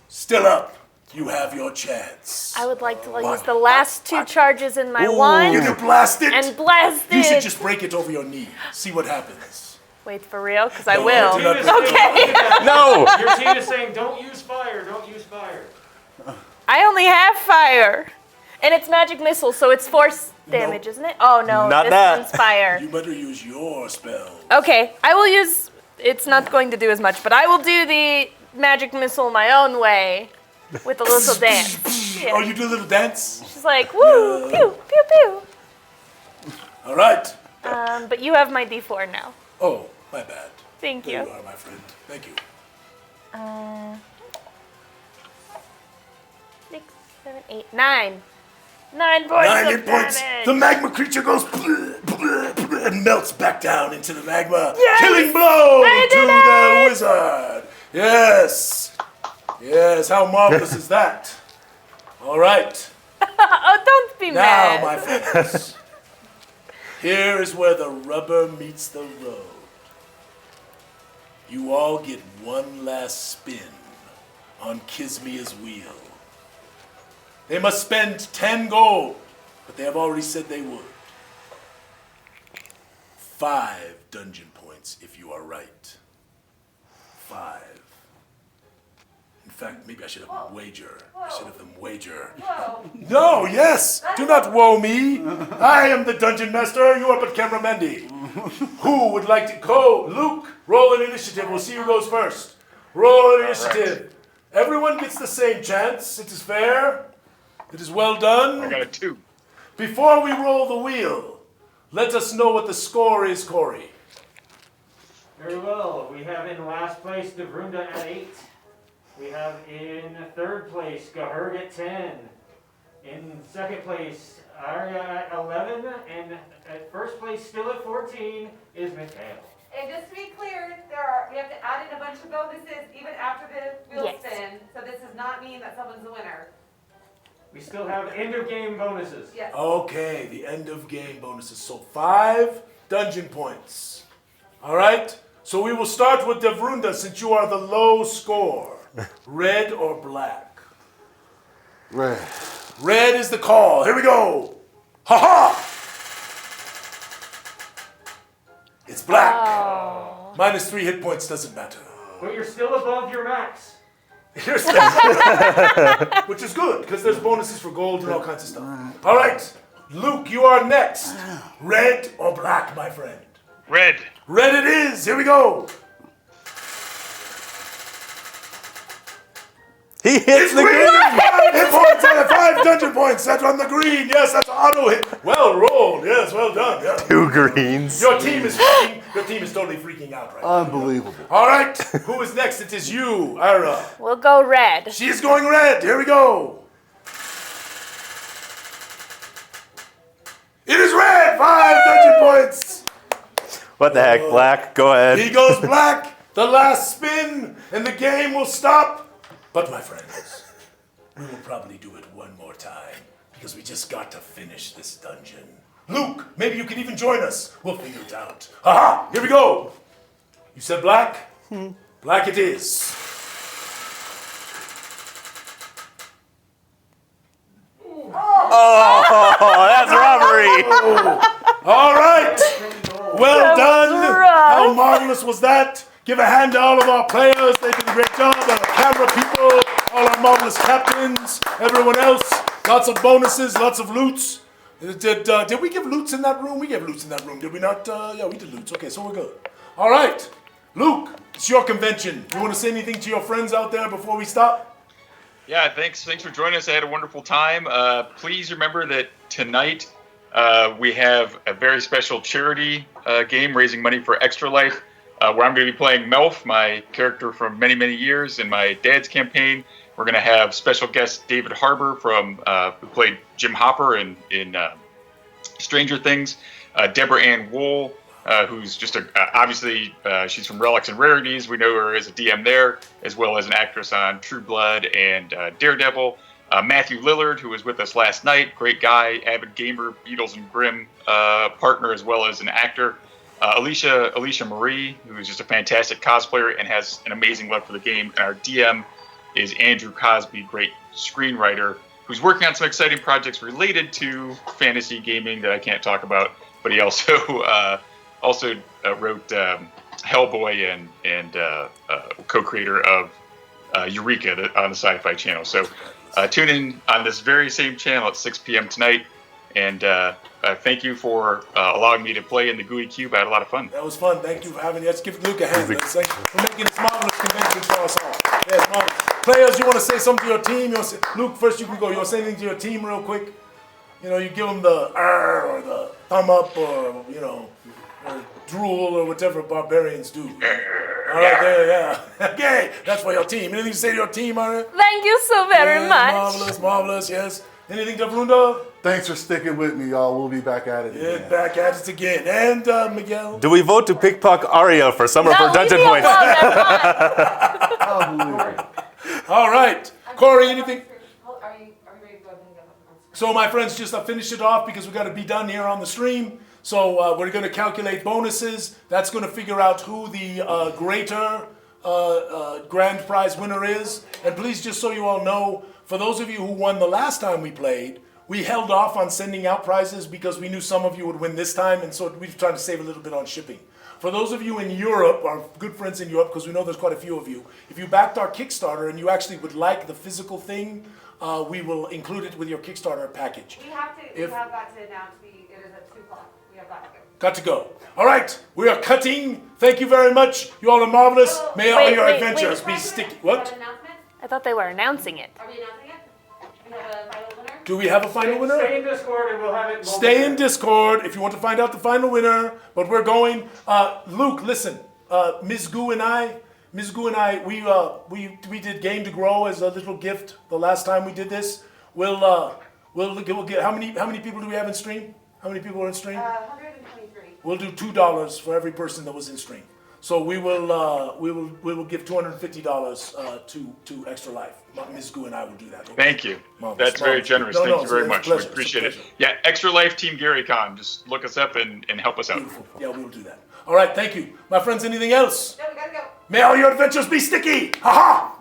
Still up. You have your chance. I would like to use the last 2 charges in my Ooh, wand. you can blast it. And blast it. You should just break it over your knee. See what happens. Wait, for real? Because I No, will. do not break it. Okay. No. Your team is saying, don't use fire, don't use fire. I only have fire. And it's magic missile, so it's force damage, isn't it? Oh, no. Not this that. one's fire. You better use your spell. Okay, I will use... It's not going to do as much, but I will do the magic missile my own way with a little dance. Yeah. Oh, you do a little dance? She's like, woo, pew, pew, pew. All right. But you have my D4 now. Oh, my bad. Thank you. There you are, my friend. Thank you. 6, 7, 8, 9. 9 points 9 of hit points. damage. The magma creature goes and melts back down into the magma. Yes! Killing blow I to did the wizard. Yes. Yes, how marvelous is that? All right. Oh, don't be Now, mad. my friends, here is where the rubber meets the road. You all get one last spin on Kismia's wheel. They must spend 10 gold, but they have already said they would. 5 dungeon points if you are right. 5. In fact, maybe I should have them wager. I should have them wager. No, yes! Do not woe me! I am the dungeon master, you are but Cameramendi. Who would like to go? Luke, roll an initiative. We'll see who goes first. Roll an initiative. Everyone gets the same chance. It is fair. It is well done. I got a 2. Before we roll the wheel, let us know what the score is, Corey. Very well. We have in last place Devrunda at 8. We have in third place Gahurg at 10. In second place Arya at 11. And at first place, still at 14, is Mikhail. And just to be clear, we have to add in a bunch of bonuses even after the wheel spin. So this does not mean that someone's the winner. We still have end of game bonuses. Yes. Okay, the end of game bonuses. So 5 dungeon points. All right? So we will start with Devrunda since you are the low score. Red or black? Red. Red is the call. Here we go. Ha ha! It's black. Oh. Minus 3 hit points doesn't matter. But you're still above your max. You're still which is good because there's bonuses for gold and all kinds of stuff. All right, Luke, you are next. Red or black, my friend? Red. Red it is. Here we go. He hits the green. green. 5 hit points out of 5 dungeon points. That's on the green. Yes, that's an auto hit. Well rolled. Yes, well done. Yeah. 2 greens. Your team is totally freaking out right now. Unbelievable. All right, who is next? It is you, Ira. We'll go red. She is going red. Here we go. It is red. 5 dungeon points. What the heck, black? Go ahead. He goes black. The last spin, and the game will stop. But my friends, we will probably do it one more time because we just got to finish this dungeon. Luke, maybe you can even join us. We'll figure it out. Aha! Here we go. You said black? Black it is. Oh, that's robbery. All right. Well done. How marvelous was that? Give a hand to all of our players. They did a great job. Our camera people, all our marvelous captains, everyone else. Lots of bonuses, lots of loots. Did we give loots in that room? We gave loots in that room, did we not? Yeah, we did loots. Okay, so we're good. All right. Luke, it's your convention. You want to say anything to your friends out there before we stop? Yeah, thanks for joining us. I had a wonderful time. Please remember that tonight we have a very special charity game raising money for Extra Life, where I'm going to be playing Melf, my character from many, many years in my dad's campaign. We're going to have special guest David Harbour who played Jim Hopper in Stranger Things, Deborah Ann Wool, who's just obviously she's from Relics and Rarities. We know her as a DM there, as well as an actress on True Blood and Daredevil. Matthew Lillard, who was with us last night, great guy, avid gamer, Beatles and Grimm partner, as well as an actor. Alicia Marie, who is just a fantastic cosplayer and has an amazing love for the game. And our DM is Andrew Cosby, great screenwriter, who's working on some exciting projects related to fantasy gaming that I can't talk about. But he also wrote Hellboy and co-creator of Eureka on the Sci-Fi Channel. So tune in on this very same channel at 6 p.m. tonight. And thank you for allowing me to play in the Gooey Cube. I had a lot of fun. That was fun. Thank you for having me. Let's give Luke a hand. Thank you for making this marvelous convention for us all. Yeah, it's marvelous. Players, you want to say something to your team? Luke, first you can go. You want to say anything to your team real quick? You know, you give them the or the thumb up or, or drool or whatever barbarians do. All right, there, yeah. Okay, that's for your team. Anything to say to your team, Ari? Thank you so very much. Marvelous, yes. Anything to Bruno? Thanks for sticking with me, y'all. We'll be back at it again. Back at it again. And Miguel? Do we vote to pickpock Aria for summer for dungeon points? All right. Corey, anything? So my friends, just finish it off because we've got to be done here on the stream. So we're going to calculate bonuses. That's going to figure out who the greater grand prize winner is. And please, just so you all know, for those of you who won the last time we played, we held off on sending out prizes because we knew some of you would win this time, and so we were trying to save a little bit on shipping. For those of you in Europe, our good friends in Europe, because we know there's quite a few of you, if you backed our Kickstarter and you actually would like the physical thing, we will include it with your Kickstarter package. We have got to announce it is at 2 o'clock. We have got to go. Got to go. All right, we are cutting. Thank you very much. You all are marvelous. May all your adventures be sticky. What? I thought they were announcing it. Are we announcing it? We have a final winner? Do we have a final winner? Stay in Discord and we'll have it. Stay in Discord if you want to find out the final winner. But we're going. Luke, listen. Ms. Goo and I, we did Game to Grow as a little gift the last time we did this. We'll get how many people do we have in stream? How many people are in stream? 123. We'll do $2 for every person that was in stream. So we will give $250 to Extra Life. Ms. Goo and I will do that. Okay? Thank you. That's very generous. Thank you very much. We appreciate it. Yeah, Extra Life Team GaryCon. Just look us up and help us out. Beautiful. Yeah, we'll do that. All right, thank you. My friends, anything else? No, we gotta go. May all your adventures be sticky. Ha ha!